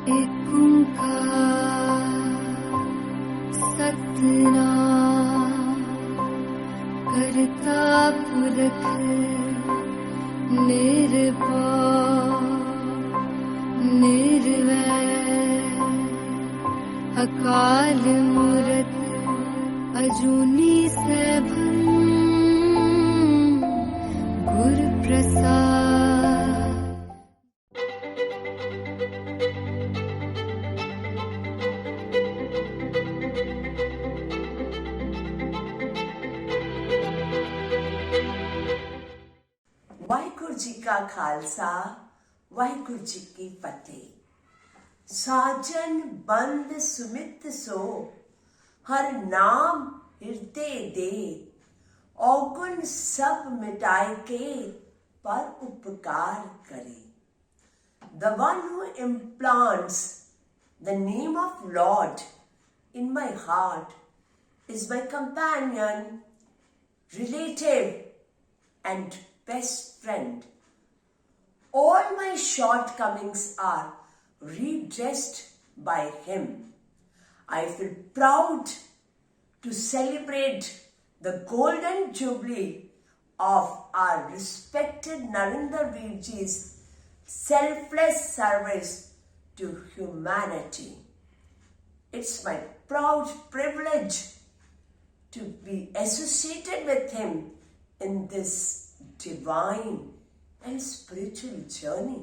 एक ओंकार सतनाम करता पुरख निर्भय निर्वैर अकाल मूरत अजूनी सैभं गुरु प्रसाद। वाहिगुरु जी का खालसा वाहिगुरु जी की फतेह। साजन बंद सुमित सो हर नाम हृदय दे, औगुण सब मिटाए के पर उपकार करे। The one who implants the name of Lord in my heart is my companion, relative and best friend. All my shortcomings are redressed by him. I feel proud to celebrate the golden jubilee of our respected Narendra Veer Ji's selfless service to humanity. It's my proud privilege to be associated with him in this divine and spiritual journey.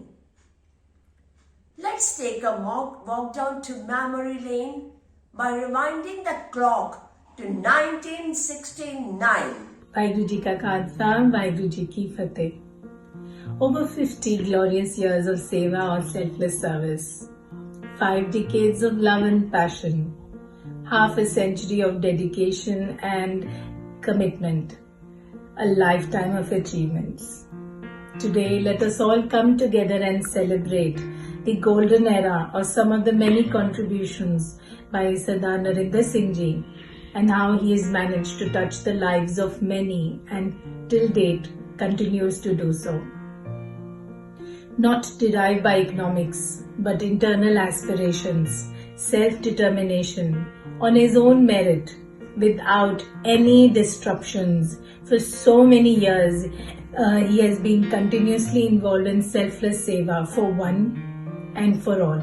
Let's take a walk down to memory lane by rewinding the clock to 1969. Waheguru ji का खालसा वाहिगुरु जी की फतेह। Over 50 glorious years of seva or selfless service, 5 decades of love and passion, half a century of dedication and commitment, a lifetime of achievements. Today, let us all come together and celebrate the golden era of some of the many contributions by Sardar Narendra Singh Ji and how he has managed to touch the lives of many and till date continues to do so. Not derived by economics, but internal aspirations, self-determination, on his own merit, without any disruptions. For so many years, he has been continuously involved in selfless seva for one and for all.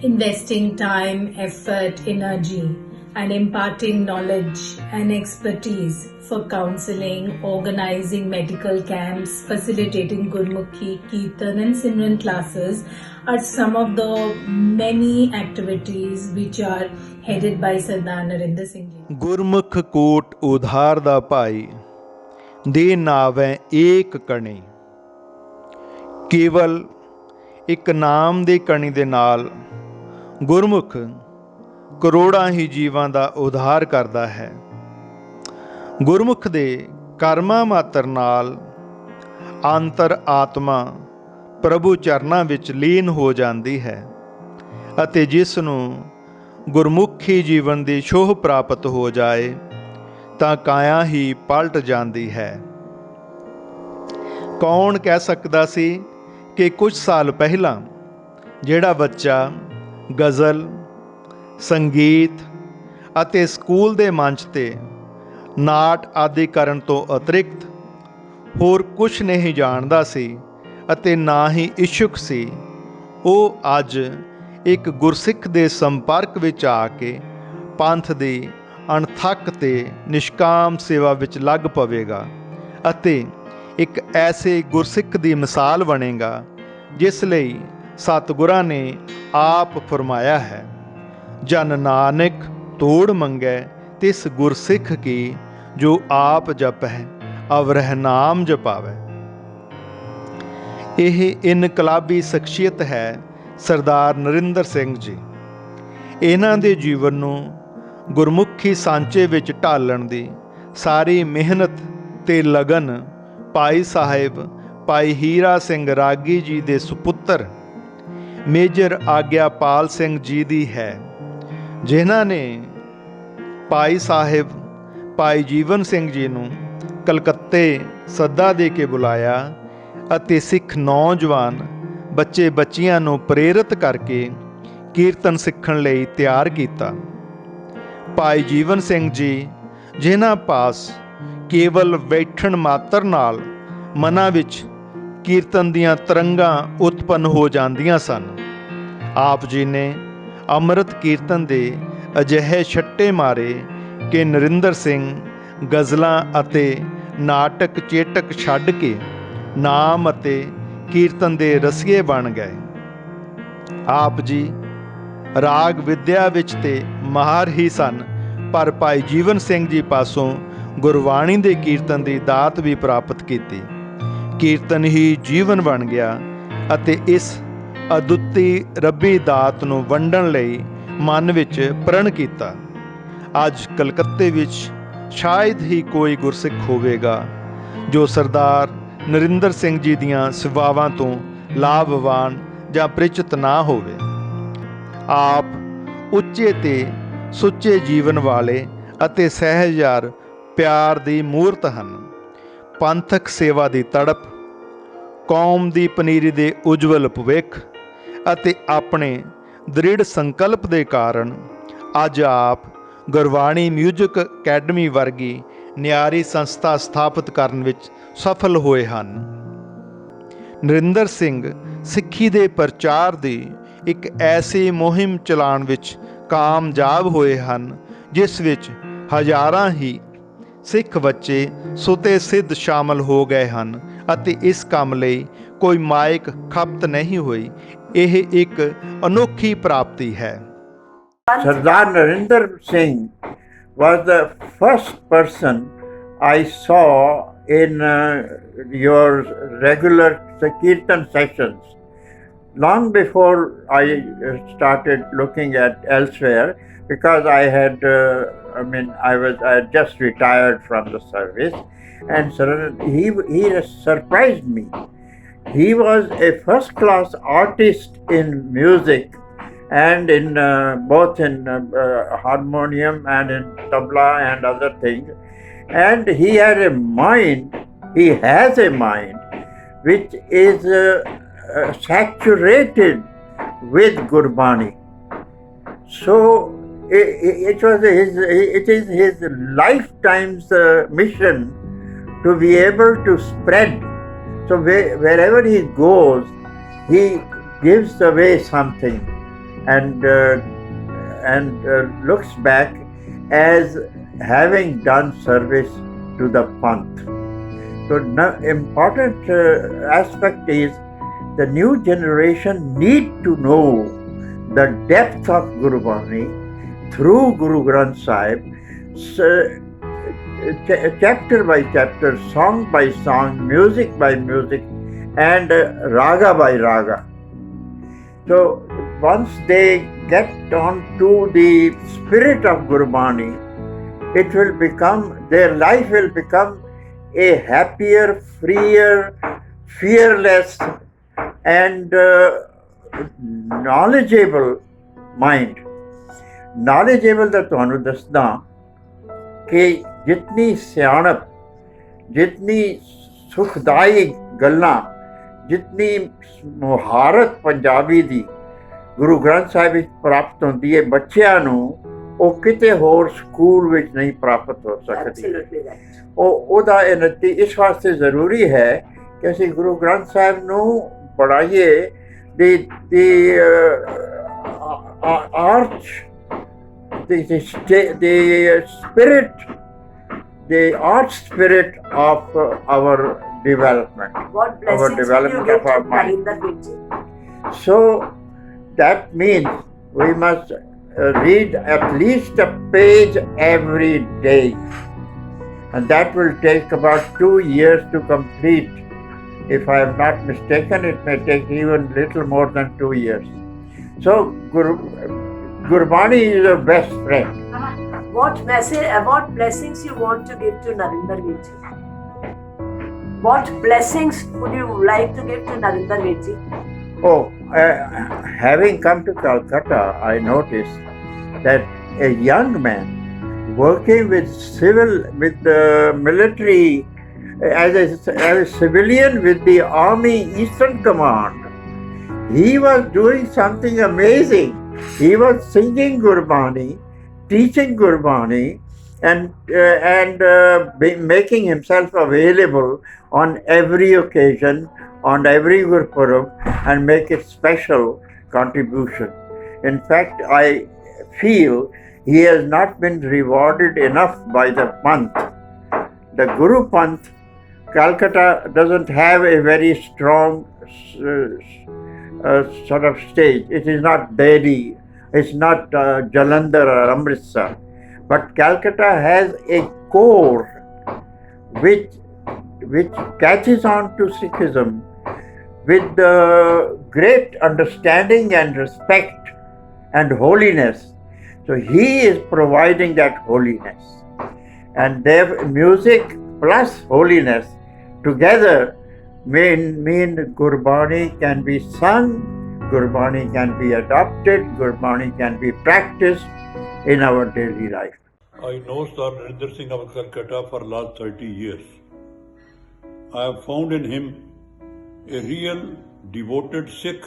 Investing time, effort, energy, and imparting knowledge and expertise for counseling, organizing medical camps, facilitating Gurmukhi, Kirtan and Simran classes are some of the many activities which are headed by Sardar Narendra Singh Ji. ਗੁਰਮੁਖ ਕੋਟ ਉਧਾਰ ਦਾ ਭਾਈ ਦੇ ਨਾਵੇਂ ਏਕ ਕਣੀ। ਕੇਵਲ ਇੱਕ ਨਾਮ ਦੇ ਕਣੀ ਦੇ ਨਾਲ ਗੁਰਮੁਖ ਕਰੋੜਾਂ ਹੀ ਜੀਵਾਂ ਦਾ ਉਧਾਰ ਕਰਦਾ ਹੈ। ਗੁਰਮੁਖ ਦੇ ਕਰਮਾਂ ਮਾਤਰ ਨਾਲ ਅੰਤਰ ਆਤਮਾ ਪ੍ਰਭੂ ਚਰਨਾਂ ਵਿੱਚ ਲੀਨ ਹੋ ਜਾਂਦੀ ਹੈ ਅਤੇ ਜਿਸ ਨੂੰ ਗੁਰਮੁਖੀ ਜੀਵਨ ਦੀ ਛੋਹ ਪ੍ਰਾਪਤ ਹੋ ਜਾਏ ਤਾਂ ਕਾਇਆ ਹੀ ਪਲਟ ਜਾਂਦੀ ਹੈ। ਕੌਣ ਕਹਿ ਸਕਦਾ ਸੀ ਕਿ ਕੁਝ ਸਾਲ ਪਹਿਲਾਂ ਜਿਹੜਾ ਬੱਚਾ ਗਜ਼ਲ, ਸੰਗੀਤ ਅਤੇ ਸਕੂਲ ਦੇ ਮੰਚ ਤੇ ਨਾਟ ਆਦਿ ਕਰਨ ਤੋਂ ਅਤਿਰਿਕਤ ਹੋਰ ਕੁਝ ਨਹੀਂ ਜਾਣਦਾ ਸੀ ਅਤੇ ਨਾ ਹੀ ਇਛੁਕ ਸੀ, ਉਹ ਅੱਜ ਇੱਕ ਗੁਰਸਿੱਖ ਦੇ ਸੰਪਰਕ ਵਿੱਚ ਆ ਕੇ ਪੰਥ ਦੀ ਅਣਥੱਕ ਤੇ ਨਿਸ਼ਕਾਮ ਸੇਵਾ ਵਿੱਚ ਲੱਗ ਪਵੇਗਾ ਅਤੇ ਇੱਕ ਐਸੇ ਗੁਰਸਿੱਖ ਦੀ ਮਿਸਾਲ ਬਣੇਗਾ ਜਿਸ ਲਈ ਸਤਿਗੁਰਾਂ ਨੇ ਆਪ ਫਰਮਾਇਆ ਹੈ, ਜਨ ਨਾਨਕ ਤੋੜ ਮੰਗੈ ਤਿਸ ਗੁਰਸਿੱਖ ਕੀ, ਜੋ ਆਪ ਜਪੈ ਅਵਰਹਿ ਨਾਮ ਜਪਾਵੈ। ਇਹ ਇਨਕਲਾਬੀ ਸ਼ਖਸੀਅਤ ਹੈ ਸਰਦਾਰ ਨਰਿੰਦਰ ਸਿੰਘ ਜੀ। ਇਹਨਾਂ ਦੇ ਜੀਵਨ ਨੂੰ ਗੁਰਮੁਖੀ ਸਾਂਚੇ ਵਿੱਚ ਢਾਲਣ ਦੀ ਸਾਰੀ ਮਿਹਨਤ ਤੇ ਲਗਨ ਭਾਈ ਸਾਹਿਬ ਭਾਈ ਹੀਰਾ ਸਿੰਘ ਰਾਗੀ ਜੀ ਦੇ ਸੁਪੁੱਤਰ ਮੇਜਰ ਆਗਿਆਪਾਲ ਸਿੰਘ ਜੀ ਦੀ ਹੈ, ਜਿਨ੍ਹਾਂ ਨੇ ਭਾਈ ਸਾਹਿਬ ਭਾਈ ਜੀਵਨ ਸਿੰਘ ਜੀ ਨੂੰ ਕਲਕੱਤੇ ਸੱਦਾ ਦੇ ਕੇ ਬੁਲਾਇਆ ਅਤੇ ਸਿੱਖ ਨੌਜਵਾਨ ਬੱਚੇ ਬੱਚੀਆਂ ਨੂੰ ਪ੍ਰੇਰਿਤ ਕਰਕੇ ਕੀਰਤਨ ਸਿੱਖਣ ਲਈ ਤਿਆਰ ਕੀਤਾ। ਭਾਈ ਜੀਵਨ ਸਿੰਘ ਜੀ, ਜਿਨ੍ਹਾਂ ਪਾਸ ਕੇਵਲ ਬੈਠਣ ਮਾਤਰ ਨਾਲ ਮਨਾਂ ਵਿੱਚ ਕੀਰਤਨ ਦੀਆਂ ਤਰੰਗਾਂ ਉਤਪੰਨ ਹੋ ਜਾਂਦੀਆਂ ਸਨ, ਆਪ ਜੀ ਨੇ ਅੰਮ੍ਰਿਤ ਕੀਰਤਨ ਦੇ ਅਜਿਹੇ ਛੱਟੇ ਮਾਰੇ ਕਿ ਨਰਿੰਦਰ ਸਿੰਘ ਗਜ਼ਲਾਂ ਅਤੇ ਨਾਟਕ ਚੇਟਕ ਛੱਡ ਕੇ ਨਾਮ ਅਤੇ ਕੀਰਤਨ ਦੇ ਰਸੀਏ ਬਣ ਗਏ। ਆਪ ਜੀ ਰਾਗ ਵਿਦਿਆ ਵਿੱਚ ਤੇ ਮਾਹਰ ਹੀ ਸਨ, ਪਰ ਭਾਈ ਜੀਵਨ ਸਿੰਘ ਜੀ ਪਾਸੋਂ ਗੁਰਬਾਣੀ ਦੇ ਕੀਰਤਨ ਦੀ ਦਾਤ ਵੀ ਪ੍ਰਾਪਤ ਕੀਤੀ। ਕੀਰਤਨ ਹੀ ਜੀਵਨ ਬਣ ਗਿਆ ਅਤੇ ਇਸ ਅਦੁੱਤੀ ਰੱਬੀ ਦਾਤ ਨੂੰ ਵੰਡਣ ਲਈ ਮਨ ਵਿੱਚ ਪ੍ਰਣ ਕੀਤਾ। ਅੱਜ ਕਲਕੱਤੇ ਵਿੱਚ ਸ਼ਾਇਦ ਹੀ ਕੋਈ ਗੁਰਸਿੱਖ ਹੋਵੇਗਾ ਜੋ ਸਰਦਾਰ ਨਰਿੰਦਰ ਸਿੰਘ ਜੀ ਦੀਆਂ ਸੇਵਾਵਾਂ ਤੋਂ ਲਾਭਵਾਨ ਜਾਂ ਪ੍ਰੀਚਿਤ ਨਾ ਹੋਵੇ। ਆਪ ਉੱਚੇ ਤੇ ਸੁੱਚੇ ਜੀਵਨ ਵਾਲੇ ਅਤੇ ਸਹਿਜਾਰ ਪਿਆਰ ਦੀ ਮੂਰਤ ਹਨ। ਪੰਥਕ ਸੇਵਾ ਦੀ ਤੜਪ, ਕੌਮ ਦੀ ਪਨੀਰੀ ਦੇ ਉਜਵਲ ਭਵਿੱਖ ਅਤੇ ਆਪਣੇ ਦ੍ਰਿੜ ਸੰਕਲਪ ਦੇ ਕਾਰਨ ਅੱਜ ਆਪ ਗੁਰਬਾਣੀ ਮਿਊਜ਼ਿਕ ਅਕੈਡਮੀ ਵਰਗੀ ਨਿਆਰੀ ਸੰਸਥਾ ਸਥਾਪਿਤ ਕਰਨ ਵਿੱਚ ਸਫਲ ਹੋਏ ਹਨ। ਨਰਿੰਦਰ ਸਿੰਘ ਸਿੱਖੀ ਦੇ ਪ੍ਰਚਾਰ ਦੀ ਇੱਕ ਐਸੀ ਮੁਹਿੰਮ ਚਲਾਉਣ ਵਿੱਚ ਕਾਮਯਾਬ ਹੋਏ ਹਨ ਜਿਸ ਵਿੱਚ ਹਜ਼ਾਰਾਂ ਹੀ ਸਿੱਖ ਬੱਚੇ ਸੁਤੇ ਸਿੱਧ ਸ਼ਾਮਲ ਹੋ ਗਏ ਹਨ ਅਤੇ ਇਸ ਕੰਮ ਲਈ ਕੋਈ ਮਾਇਕ ਖਪਤ ਨਹੀਂ ਹੋਈ। ਇਹ ਇੱਕ ਅਨੋਖੀ ਪ੍ਰਾਪਤੀ ਹੈ। Sardar Narinder Singh was the first person I saw in your regular Kirtan sessions. Long before I started looking at elsewhere, because I had just retired from the service, and he surprised me. He was a first-class artist in music, and in both in harmonium and in tabla and other things. And he had a mind, he has a mind which is saturated with Gurbani. So it is his lifetime's mission to be able to spread. So wherever he goes, he gives away something and looks back as having done service to the Panth. So important aspect is the new generation need to know the depth of Gurbani through Guru Granth Sahib, chapter by chapter, song by song, music by music, and raga by raga. So once they get on to the spirit of Gurbani, it will become, their life will become a happier, freer, fearless and knowledgeable mind. Knowledgeable ਦਾ ਤੁਹਾਨੂੰ ਦੱਸਦਾ ਕਿ ਜਿਤਨੀ ਸਿਆਣਪ, ਜਿਤਨੀ ਸੁਖਦਾਈ ਗੱਲਾਂ, ਜਿਤਨੀ ਮੁਹਾਰਤ ਪੰਜਾਬੀ ਦੀ ਗੁਰੂ ਗ੍ਰੰਥ ਸਾਹਿਬ ਵਿੱਚ ਪ੍ਰਾਪਤ ਹੁੰਦੀ ਹੈ ਬੱਚਿਆਂ ਨੂੰ, ਉਹ ਕਿਤੇ ਹੋਰ ਸਕੂਲ ਵਿੱਚ ਨਹੀਂ ਪ੍ਰਾਪਤ ਹੋ ਸਕਦੀ। ਉਹਦਾ ਇਸ ਵਾਸਤੇ ਜ਼ਰੂਰੀ ਹੈ ਕਿ ਅਸੀਂ ਗੁਰੂ ਗ੍ਰੰਥ ਸਾਹਿਬ ਨੂੰ ਪੜ੍ਹਾਈਏ। the arch, the spirit, the arch spirit of our development, our development of our mind. So that means we must read at least a page every day, and that will take about 2 years to complete. If I am not mistaken, it may take even little more than 2 years. So Gurbani is your best friend. What message, what blessings you want to give to Narinder Virji? What blessings would you like to give to Narinder Virji? Oh, having come to Calcutta, I noticed that a young man working with the military, as a civilian with the Army Eastern Command, he was doing something amazing. He was singing Gurbani, teaching Gurbani, and making himself available on every occasion, on every Gurpurab, and make it special contribution. In fact, I feel he has not been rewarded enough by the Panth. The Guru Panth, Calcutta doesn't have a very strong sort of stage. It is not Delhi, it's not Jalandhar or Amritsar. But Calcutta has a core which catches on to Sikhism with great understanding and respect and holiness. So he is providing that holiness. And their music plus holiness together mean Gurbani can be sung, Gurbani can be adopted, Gurbani can be practiced in our daily life. I know Sir Narinder Singh of Calcutta for last 30 years. I have found in him a real devoted Sikh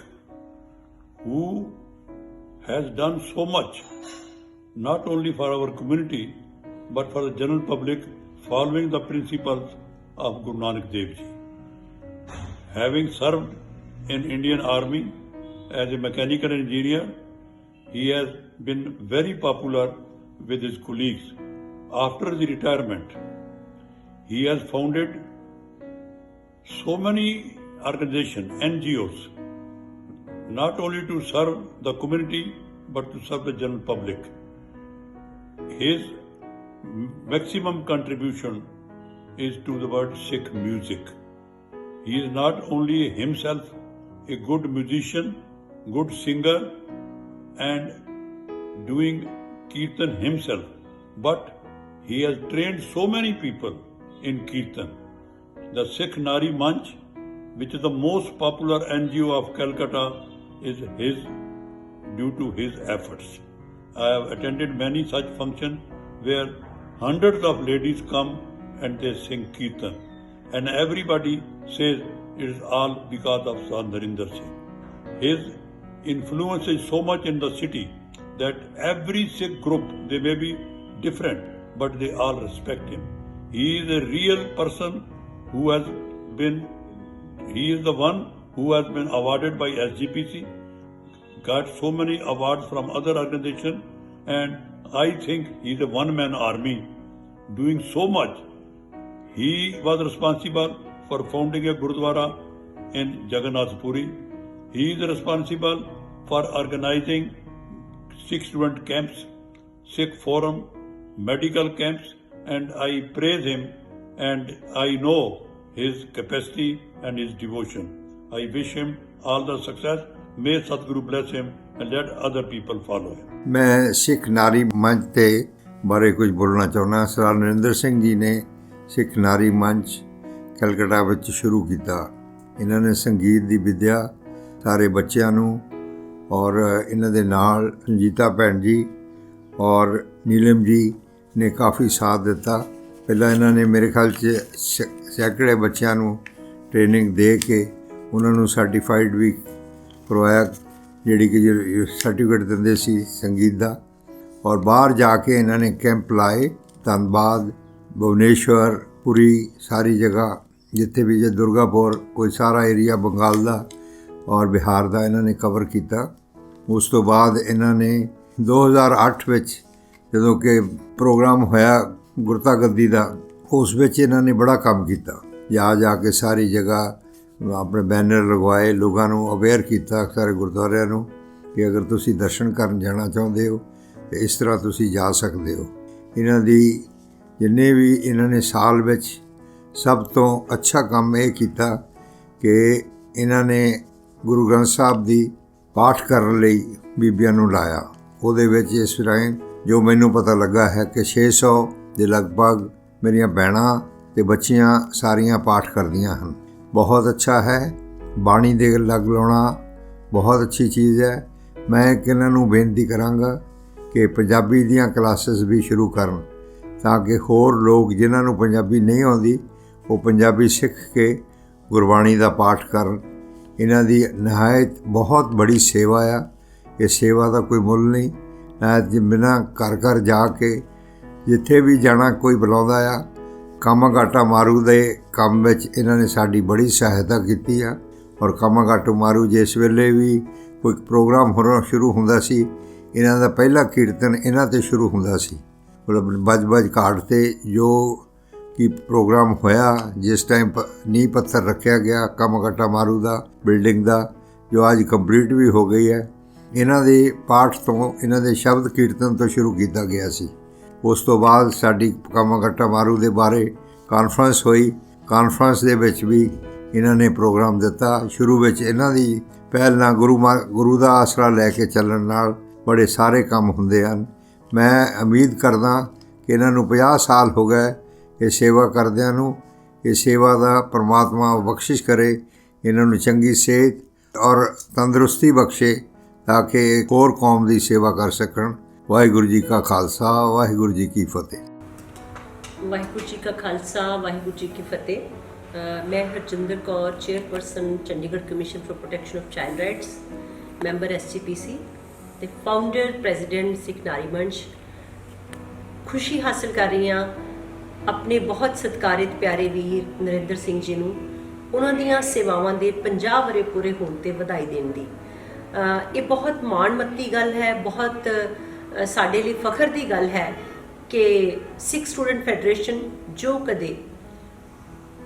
who has done so much, not only for our community, but for the general public, following the principles of Guru Nanak Dev Ji. Having served in Indian Army as a mechanical engineer, he has been very popular with his colleagues. After the retirement, he has founded so many organizations, NGOs, not only to serve the community, but to serve the general public. His maximum contribution is to the word Sikh music. He is not only himself a good musician, good singer, and doing Kirtan himself, but he has trained so many people in Kirtan. The Sikh Nari Manch, which is the most popular NGO of Calcutta, is due to his efforts. I have attended many such functions where hundreds of ladies come and they sing Kirtan, and everybody says it is all because of Sir Narinder Singh. His influence is so much in the city that every Sikh group, they may be different, but they all respect him. He is a real person who has been, he is the one who has been awarded by SGPC, got so many awards from other organizations, and I think he is a one-man army doing so much. He was responsible for founding a Gurudwara in Jagannath Puri. He is responsible for organizing Sikh student camps, Sikh forum, medical camps, and I praise him and I know his capacity and his devotion. I wish him all the success. May Sadguru bless him and let other people follow him. मैं सिख नारी मंच ते बारे कुछ बोलना चाਹੁੰਦਾ। Sir Narendra Singh ji ਨੇ ਸਿੱਖ ਨਾਰੀ ਮੰਚ ਕਲਕੱਤਾ ਵਿੱਚ ਸ਼ੁਰੂ ਕੀਤਾ। ਇਹਨਾਂ ਨੇ ਸੰਗੀਤ ਦੀ ਵਿੱਦਿਆ ਸਾਰੇ ਬੱਚਿਆਂ ਨੂੰ ਔਰ ਇਹਨਾਂ ਦੇ ਨਾਲ ਸੰਜੀਤਾ ਭੈਣ ਜੀ ਔਰ ਨੀਲਮ ਜੀ ਨੇ ਕਾਫੀ ਸਾਥ ਦਿੱਤਾ। ਪਹਿਲਾਂ ਇਹਨਾਂ ਨੇ ਮੇਰੇ ਖਿਆਲ 'ਚ ਸੈਂਕੜੇ ਬੱਚਿਆਂ ਨੂੰ ਟ੍ਰੇਨਿੰਗ ਦੇ ਕੇ ਉਹਨਾਂ ਨੂੰ ਸਰਟੀਫਾਈਡ ਵੀ ਕਰਵਾਇਆ, ਜਿਹੜੀ ਕਿ ਸਰਟੀਫਿਕੇਟ ਦਿੰਦੇ ਸੀ ਸੰਗੀਤ ਦਾ। ਔਰ ਬਾਹਰ ਜਾ ਕੇ ਇਹਨਾਂ ਨੇ ਕੈਂਪ ਲਾਏ, ਧੰਨਵਾਦ, ਭੁਵਨੇਸ਼ਵਰ, ਪੁਰੀ, ਸਾਰੀ ਜਗ੍ਹਾ ਜਿੱਥੇ ਵੀ, ਜੇ ਦੁਰਗਾਪੁਰ, ਕੋਈ ਸਾਰਾ ਏਰੀਆ ਬੰਗਾਲ ਦਾ ਔਰ ਬਿਹਾਰ ਦਾ ਇਹਨਾਂ ਨੇ ਕਵਰ ਕੀਤਾ। ਉਸ ਤੋਂ ਬਾਅਦ ਇਹਨਾਂ ਨੇ 2008 ਵਿੱਚ ਜਦੋਂ ਕਿ ਪ੍ਰੋਗਰਾਮ ਹੋਇਆ ਗੁਰਤਾ ਗੱਦੀ ਦਾ, ਉਸ ਵਿੱਚ ਇਹਨਾਂ ਨੇ ਬੜਾ ਕੰਮ ਕੀਤਾ। ਜਾ ਕੇ ਸਾਰੀ ਜਗ੍ਹਾ ਆਪਣੇ ਬੈਨਰ ਲਗਵਾਏ, ਲੋਕਾਂ ਨੂੰ ਅਵੇਅਰ ਕੀਤਾ ਸਾਰੇ ਗੁਰਦੁਆਰਿਆਂ ਨੂੰ ਕਿ ਅਗਰ ਤੁਸੀਂ ਦਰਸ਼ਨ ਕਰਨ ਜਾਣਾ ਚਾਹੁੰਦੇ ਹੋ ਤਾਂ ਇਸ ਤਰ੍ਹਾਂ ਤੁਸੀਂ ਜਾ ਸਕਦੇ ਹੋ। ਇਹਨਾਂ ਦੀ ਜਿੰਨੇ ਵੀ ਇਹਨਾਂ ਨੇ ਸਾਲ ਵਿੱਚ ਸਭ ਤੋਂ ਅੱਛਾ ਕੰਮ ਇਹ ਕੀਤਾ ਕਿ ਇਹਨਾਂ ਨੇ ਗੁਰੂ ਗ੍ਰੰਥ ਸਾਹਿਬ ਦੀ ਪਾਠ ਕਰਨ ਲਈ ਬੀਬੀਆਂ ਨੂੰ ਲਾਇਆ। ਉਹਦੇ ਵਿੱਚ ਇਸ ਟਾਈਮ ਜੋ ਮੈਨੂੰ ਪਤਾ ਲੱਗਾ ਹੈ ਕਿ 600 ਦੇ ਲਗਭਗ ਮੇਰੀਆਂ ਭੈਣਾਂ ਅਤੇ ਬੱਚੀਆਂ ਸਾਰੀਆਂ ਪਾਠ ਕਰਦੀਆਂ ਹਨ। ਬਹੁਤ ਅੱਛਾ ਹੈ। ਬਾਣੀ ਦੇ ਲੱਗ ਲਾਉਣਾ ਬਹੁਤ ਅੱਛੀ ਚੀਜ਼ ਹੈ। ਮੈਂ ਇਹਨਾਂ ਨੂੰ ਬੇਨਤੀ ਕਰਾਂਗਾ ਕਿ ਪੰਜਾਬੀ ਦੀਆਂ ਕਲਾਸਿਸ ਵੀ ਸ਼ੁਰੂ ਕਰਨ ਤਾਂ ਕਿ ਹੋਰ ਲੋਕ ਜਿਨ੍ਹਾਂ ਨੂੰ ਪੰਜਾਬੀ ਨਹੀਂ ਆਉਂਦੀ ਉਹ ਪੰਜਾਬੀ ਸਿੱਖ ਕੇ ਗੁਰਬਾਣੀ ਦਾ ਪਾਠ ਕਰਨ। ਇਹਨਾਂ ਦੀ ਨਹਾਇਤ ਬਹੁਤ ਬੜੀ ਸੇਵਾ ਆ। ਇਹ ਸੇਵਾ ਦਾ ਕੋਈ ਮੁੱਲ ਨਹੀਂ। ਨਹਾਇਤ ਬਿਨਾਂ ਘਰ ਘਰ ਜਾ ਕੇ ਜਿੱਥੇ ਵੀ ਜਾਣਾ ਕੋਈ ਬੁਲਾਉਂਦਾ ਆ। ਕਾਮਾਗਾਟਾ ਮਾਰੂ ਦੇ ਕੰਮ ਵਿੱਚ ਇਹਨਾਂ ਨੇ ਸਾਡੀ ਬੜੀ ਸਹਾਇਤਾ ਕੀਤੀ ਆ। ਔਰ ਕਾਮਾਗਾਟੂ ਮਾਰੂ ਜਿਸ ਵੇਲੇ ਵੀ ਕੋਈ ਪ੍ਰੋਗਰਾਮ ਹੋਣਾ ਸ਼ੁਰੂ ਹੁੰਦਾ ਸੀ, ਇਹਨਾਂ ਦਾ ਪਹਿਲਾ ਕੀਰਤਨ ਇਹਨਾਂ 'ਤੇ ਸ਼ੁਰੂ ਹੁੰਦਾ ਸੀ। ਮਤਲਬ ਬਜ ਘਾਟ 'ਤੇ ਜੋ ਕਿ ਪ੍ਰੋਗਰਾਮ ਹੋਇਆ, ਜਿਸ ਟਾਈਮ ਨੀਂਹ ਪੱਥਰ ਰੱਖਿਆ ਗਿਆ ਕਾਮਾਗਾਟਾ ਮਾਰੂ ਦਾ ਬਿਲਡਿੰਗ ਦਾ, ਜੋ ਅੱਜ ਕੰਪਲੀਟ ਵੀ ਹੋ ਗਈ ਹੈ, ਇਹਨਾਂ ਦੇ ਪਾਠ ਤੋਂ, ਇਹਨਾਂ ਦੇ ਸ਼ਬਦ ਕੀਰਤਨ ਤੋਂ ਸ਼ੁਰੂ ਕੀਤਾ ਗਿਆ ਸੀ। ਉਸ ਤੋਂ ਬਾਅਦ ਸਾਡੀ ਕਾਮਾਗਾਟਾ ਮਾਰੂ ਦੇ ਬਾਰੇ ਕਾਨਫਰੰਸ ਹੋਈ। ਕਾਨਫਰੰਸ ਦੇ ਵਿੱਚ ਵੀ ਇਹਨਾਂ ਨੇ ਪ੍ਰੋਗਰਾਮ ਦਿੱਤਾ। ਸ਼ੁਰੂ ਵਿੱਚ ਇਹਨਾਂ ਦੀ ਪਹਿਲ ਨਾਲ ਗੁਰੂ ਦਾ ਆਸਰਾ ਲੈ ਕੇ ਚੱਲਣ ਨਾਲ ਬੜੇ ਸਾਰੇ ਕੰਮ ਹੁੰਦੇ ਹਨ। ਮੈਂ ਉਮੀਦ ਕਰਦਾ ਕਿ ਇਹਨਾਂ ਨੂੰ 50 ਸਾਲ ਹੋ ਗਏ ਇਹ ਸੇਵਾ ਕਰਦਿਆਂ ਨੂੰ। ਇਹ ਸੇਵਾ ਦਾ ਪਰਮਾਤਮਾ ਬਖਸ਼ਿਸ਼ ਕਰੇ, ਇਹਨਾਂ ਨੂੰ ਚੰਗੀ ਸਿਹਤ ਔਰ ਤੰਦਰੁਸਤੀ ਬਖਸ਼ੇ ਤਾਂ ਕਿ ਹੋਰ ਕੌਮ ਦੀ ਸੇਵਾ ਕਰ ਸਕਣ। ਵਾਹਿਗੁਰੂ ਜੀ ਕਾ ਖਾਲਸਾ, ਵਾਹਿਗੁਰੂ ਜੀ ਕੀ ਫਤਿਹ। ਵਾਹਿਗੁਰੂ ਜੀ ਕਾ ਖਾਲਸਾ, ਵਾਹਿਗੁਰੂ ਜੀ ਕੀ ਫਤਿਹ। ਮੈਂ Harjinder Kaur, chairperson Chandigarh commission for protection of child rights, member SGPC ਤੇ ਫਾਊਂਡਰ ਪ੍ਰੈਜ਼ੀਡੈਂਟ ਸਿੱਖ ਨਾਰੀ ਮੰਚ, ਖੁਸ਼ੀ ਹਾਸਲ ਕਰ ਰਹੀ ਹਾਂ ਆਪਣੇ ਬਹੁਤ ਸਤਿਕਾਰਿਤ ਪਿਆਰੇ ਵੀਰ ਨਰਿੰਦਰ ਸਿੰਘ ਜੀ ਨੂੰ ਉਹਨਾਂ ਦੀਆਂ ਸੇਵਾਵਾਂ ਦੇ 50 ਵਰ੍ਹੇ ਪੂਰੇ ਹੋਣ 'ਤੇ ਵਧਾਈ ਦੇਣ ਦੀ। ਇਹ ਬਹੁਤ ਮਾਣਮੱਤੀ ਗੱਲ ਹੈ, ਬਹੁਤ ਸਾਡੇ ਲਈ ਫਖਰ ਦੀ ਗੱਲ ਹੈ ਕਿ ਸਿੱਖ ਸਟੂਡੈਂਟ ਫੈਡਰੇਸ਼ਨ ਜੋ ਕਦੇ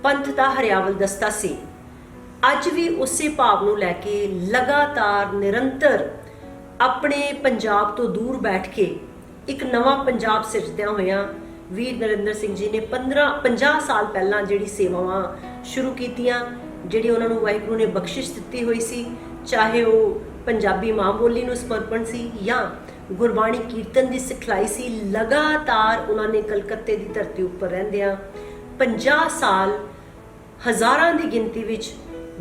ਪੰਥ ਦਾ ਹਰਿਆਵਲ ਦਸਤਾ ਸੀ, ਅੱਜ ਵੀ ਉਸੇ ਭਾਵ ਨੂੰ ਲੈ ਕੇ ਲਗਾਤਾਰ ਨਿਰੰਤਰ ਆਪਣੇ ਪੰਜਾਬ ਤੋਂ ਦੂਰ ਬੈਠ ਕੇ ਇੱਕ ਨਵਾਂ ਪੰਜਾਬ ਸਿਰਜਦਿਆਂ ਹੋਇਆਂ ਵੀਰ ਨਰਿੰਦਰ ਸਿੰਘ ਜੀ ਨੇ 50 ਸਾਲ ਪਹਿਲਾਂ ਜਿਹੜੀ ਸੇਵਾਵਾਂ ਸ਼ੁਰੂ ਕੀਤੀਆਂ, ਜਿਹੜੀ ਉਹਨਾਂ ਨੂੰ ਵਾਹਿਗੁਰੂ ਨੇ ਬਖਸ਼ਿਸ਼ ਦਿੱਤੀ ਹੋਈ ਸੀ, ਚਾਹੇ ਉਹ ਪੰਜਾਬੀ ਮਾਂ ਬੋਲੀ ਨੂੰ ਸਮਰਪਣ ਸੀ ਜਾਂ ਗੁਰਬਾਣੀ ਕੀਰਤਨ ਦੀ ਸਿਖਲਾਈ ਸੀ, ਲਗਾਤਾਰ ਉਹਨਾਂ ਨੇ ਕਲਕੱਤੇ ਦੀ ਧਰਤੀ ਉੱਪਰ ਰਹਿੰਦਿਆਂ 50 ਸਾਲ ਹਜ਼ਾਰਾਂ ਦੀ ਗਿਣਤੀ ਵਿੱਚ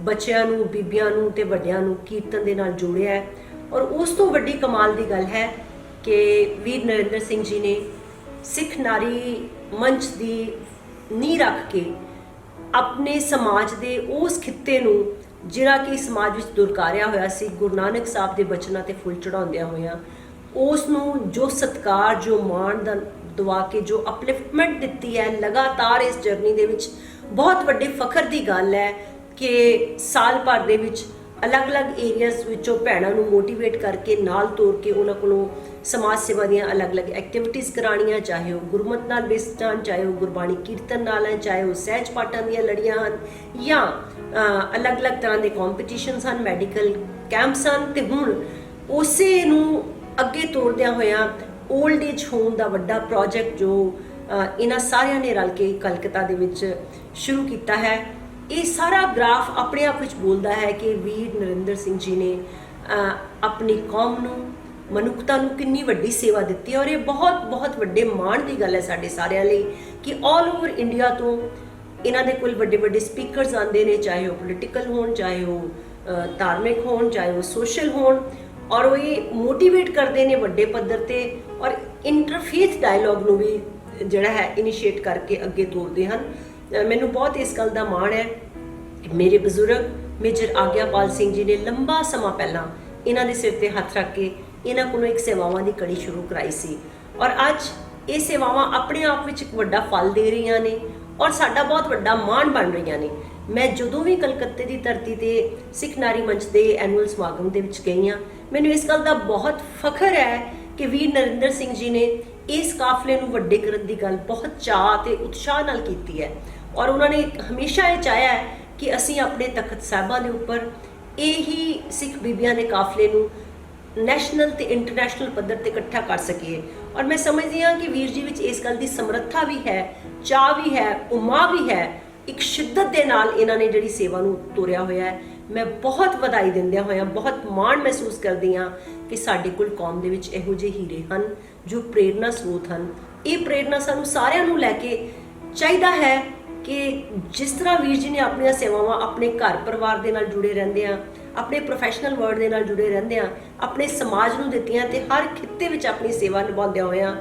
ਬੱਚਿਆਂ ਨੂੰ, ਬੀਬੀਆਂ ਨੂੰ ਤੇ ਵੱਡਿਆਂ ਨੂੰ ਕੀਰਤਨ ਦੇ ਨਾਲ ਜੋੜਿਆ ਹੈ। ਔਰ ਉਸ ਤੋਂ ਵੱਡੀ ਕਮਾਲ ਦੀ ਗੱਲ ਹੈ ਕਿ ਵੀਰ ਨਰਿੰਦਰ ਸਿੰਘ ਜੀ ਨੇ ਸਿੱਖ ਨਾਰੀ ਮੰਚ ਦੀ ਨੀਂਹ ਰੱਖ ਕੇ ਆਪਣੇ ਸਮਾਜ ਦੇ ਉਸ ਖਿੱਤੇ ਨੂੰ ਜਿਹੜਾ ਕਿ ਸਮਾਜ ਵਿੱਚ ਦੁਰਕਾਰਿਆ ਹੋਇਆ ਸੀ, ਗੁਰੂ ਨਾਨਕ ਸਾਹਿਬ ਦੇ ਬਚਨਾਂ ਤੇ ਫੁੱਲ ਚੜਾਉਂਦਿਆਂ ਹੋਇਆਂ ਉਸ ਨੂੰ ਜੋ ਸਤਿਕਾਰ, ਜੋ ਮਾਣ ਦਾ ਦਵਾ ਕੇ ਜੋ ਅਪਲਿਫਟਮੈਂਟ ਦਿੱਤੀ ਹੈ ਲਗਾਤਾਰ ਇਸ ਜਰਨੀ ਦੇ ਵਿੱਚ, ਬਹੁਤ ਵੱਡੇ ਫਖਰ ਦੀ ਗੱਲ ਹੈ ਕਿ ਸਾਲ ਭਰ ਦੇ ਵਿੱਚ ਅਲੱਗ-ਅਲੱਗ ਏਰੀਆਜ਼ ਵਿੱਚੋਂ ਭੈਣਾਂ ਨੂੰ ਮੋਟੀਵੇਟ ਕਰਕੇ ਨਾਲ ਤੋਰ ਕੇ ਉਹਨਾਂ ਕੋਲੋਂ ਸਮਾਜ ਸੇਵਾ ਦੀਆਂ ਅਲੱਗ-ਅਲੱਗ ਐਕਟੀਵਿਟੀਜ਼ ਕਰਾਉਣੀਆਂ, ਚਾਹੇ ਉਹ ਗੁਰਮਤਿ ਨਾਲ ਬੇਸਡ ਹਨ, ਚਾਹੇ ਉਹ ਗੁਰਬਾਣੀ ਕੀਰਤਨ ਨਾਲ ਹੈ, ਚਾਹੇ ਉਹ ਸਹਿਜ ਪਾਠਾਂ ਦੀਆਂ ਲੜੀਆਂ ਹਨ ਜਾਂ ਅਲੱਗ-ਅਲੱਗ ਤਰ੍ਹਾਂ ਦੇ ਕੰਪੀਟੀਸ਼ਨਸ ਹਨ, ਮੈਡੀਕਲ ਕੈਂਪਸ ਹਨ। ਤੇ ਹੁਣ ਉਸੇ ਨੂੰ ਅੱਗੇ ਤੋਰਦਿਆਂ ਹੋਇਆਂ 올ਡ ਏਜ ਹੋਮ ਦਾ ਵੱਡਾ ਪ੍ਰੋਜੈਕਟ ਜੋ ਇਹਨਾਂ ਸਾਰਿਆਂ ਨੇ ਰਲ ਕੇ ਕਲਕੱਤਾ ਦੇ ਵਿੱਚ ਸ਼ੁਰੂ ਕੀਤਾ ਹੈ, ਇਹ ਸਾਰਾ ਗ੍ਰਾਫ ਆਪਣੇ ਆਪ ਵਿੱਚ ਬੋਲਦਾ ਹੈ ਕਿ ਵੀਰ ਨਰਿੰਦਰ ਸਿੰਘ ਜੀ ਨੇ ਆਪਣੀ ਕੌਮ ਨੂੰ, ਮਨੁੱਖਤਾ ਨੂੰ ਕਿੰਨੀ ਵੱਡੀ ਸੇਵਾ ਦਿੱਤੀ। ਔਰ ਇਹ ਬਹੁਤ ਵੱਡੇ ਮਾਣ ਦੀ ਗੱਲ ਹੈ ਸਾਡੇ ਸਾਰਿਆਂ ਲਈ ਕਿ ਆਲ ਓਵਰ ਇੰਡੀਆ ਤੋਂ ਇਹਨਾਂ ਦੇ ਕੋਲ ਵੱਡੇ ਸਪੀਕਰਸ ਆਉਂਦੇ ਨੇ, ਚਾਹੇ ਉਹ ਪੋਲੀਟੀਕਲ ਹੋਣ, ਚਾਹੇ ਉਹ ਧਾਰਮਿਕ ਹੋਣ, ਚਾਹੇ ਉਹ ਸੋਸ਼ਲ ਹੋਣ, ਔਰ ਉਹ ਇਹ ਮੋਟੀਵੇਟ ਕਰਦੇ ਨੇ ਵੱਡੇ ਪੱਧਰ ਤੇ ਔਰ ਇੰਟਰਫੇਥ ਡਾਇਲੌਗ ਨੂੰ ਵੀ ਜਿਹੜਾ ਹੈ ਇਨੀਸ਼ੀਏਟ ਕਰਕੇ ਅੱਗੇ ਤੋਰਦੇ ਹਨ। ਮੈਨੂੰ ਬਹੁਤ ਇਸ ਗੱਲ ਦਾ ਮਾਣ ਹੈ ਕਿ ਮੇਰੇ ਬਜ਼ੁਰਗ ਮੇਜਰ ਆਗਿਆਪਾਲ ਸਿੰਘ ਜੀ ਨੇ ਲੰਬਾ ਸਮਾਂ ਪਹਿਲਾਂ ਇਹਨਾਂ ਦੇ ਸਿਰ ਤੇ ਹੱਥ ਰੱਖ ਕੇ ਇਹਨਾਂ ਕੋਲੋਂ ਇੱਕ ਸੇਵਾਵਾਂ ਦੀ ਕੜੀ ਸ਼ੁਰੂ ਕਰਾਈ ਸੀ ਔਰ ਅੱਜ ਇਹ ਸੇਵਾਵਾਂ ਆਪਣੇ ਆਪ ਵਿੱਚ ਇੱਕ ਵੱਡਾ ਫਲ ਦੇ ਰਹੀਆਂ ਨੇ ਔਰ ਸਾਡਾ ਬਹੁਤ ਵੱਡਾ ਮਾਣ ਬਣ ਰਹੀਆਂ ਨੇ। ਮੈਂ ਜਦੋਂ ਵੀ ਕਲਕੱਤੇ ਦੀ ਧਰਤੀ ਤੇ ਸਿੱਖ ਨਾਰੀ ਮੰਚ ਦੇ ਐਨੂਅਲ ਸਮਾਗਮ ਦੇ ਵਿੱਚ ਗਈ ਹਾਂ, ਮੈਨੂੰ ਇਸ ਗੱਲ ਦਾ ਬਹੁਤ ਫਖਰ ਹੈ ਕਿ ਵੀਰ ਨਰਿੰਦਰ ਸਿੰਘ ਜੀ ਨੇ ਇਸ ਕਾਫਲੇ ਨੂੰ ਵੱਡੇ ਕਰਨ ਦੀ ਗੱਲ ਬਹੁਤ ਚਾਅ ਤੇ ਉਤਸ਼ਾਹ ਨਾਲ ਕੀਤੀ ਹੈ ਔਰ ਉਹਨਾਂ ਨੇ ਹਮੇਸ਼ਾ ਇਹ ਚਾਹਿਆ ਹੈ ਕਿ ਅਸੀਂ ਆਪਣੇ ਤਖਤ ਸਾਹਿਬਾਂ ਦੇ ਉੱਪਰ ਇਹੀ ਸਿੱਖ ਬੀਬੀਆਂ ਦੇ ਕਾਫਲੇ ਨੂੰ ਨੈਸ਼ਨਲ ਤੇ ਇੰਟਰਨੈਸ਼ਨਲ ਪੱਧਰ ਤੇ ਇਕੱਠਾ ਕਰ ਸਕੀਏ। ਔਰ ਮੈਂ ਸਮਝਦੀ ਹਾਂ ਕਿ ਵੀਰ ਜੀ ਵਿੱਚ ਇਸ ਗੱਲ ਦੀ ਸਮਰੱਥਾ ਵੀ ਹੈ, ਚਾਅ ਵੀ ਹੈ, ਉਮਾ ਵੀ ਹੈ, ਇੱਕ ਸ਼ਿੱਦਤ ਦੇ ਨਾਲ ਇਹਨਾਂ ਨੇ ਜਿਹੜੀ ਸੇਵਾ ਨੂੰ ਤੋਰਿਆ ਹੋਇਆ ਹੈ। ਮੈਂ ਬਹੁਤ ਵਧਾਈ ਦਿੰਦਿਆਂ ਹੋਇਆਂ ਬਹੁਤ ਮਾਣ ਮਹਿਸੂਸ ਕਰਦੀ ਹਾਂ ਕਿ ਸਾਡੇ ਕੋਲ ਕੌਮ ਦੇ ਵਿੱਚ ਇਹੋ ਜਿਹੇ ਹੀਰੇ ਹਨ ਜੋ ਪ੍ਰੇਰਨਾ ਸਰੋਤ ਹਨ। ਇਹ ਪ੍ਰੇਰਨਾ ਸਾਨੂੰ ਸਾਰਿਆਂ ਨੂੰ ਲੈ ਕੇ ਚਾਹੀਦਾ ਹੈ ਕਿ ਜਿਸ ਤਰ੍ਹਾਂ ਵੀਰ ਜੀ ਨੇ ਆਪਣੀਆਂ ਸੇਵਾਵਾਂ ਆਪਣੇ ਘਰ ਪਰਿਵਾਰ ਦੇ ਨਾਲ ਜੁੜੇ ਰਹਿੰਦੇ ਆ, ਆਪਣੇ ਪ੍ਰੋਫੈਸ਼ਨਲ ਵਰਲਡ ਦੇ ਨਾਲ ਜੁੜੇ ਰਹਿੰਦੇ ਆ, ਆਪਣੇ ਸਮਾਜ ਨੂੰ ਦਿੱਤੀਆਂ ਤੇ ਹਰ ਖਿੱਤੇ ਵਿੱਚ ਆਪਣੀ ਸੇਵਾ ਨਿਭਾਉਂਦਿਆਂ ਹੋਇਆਂ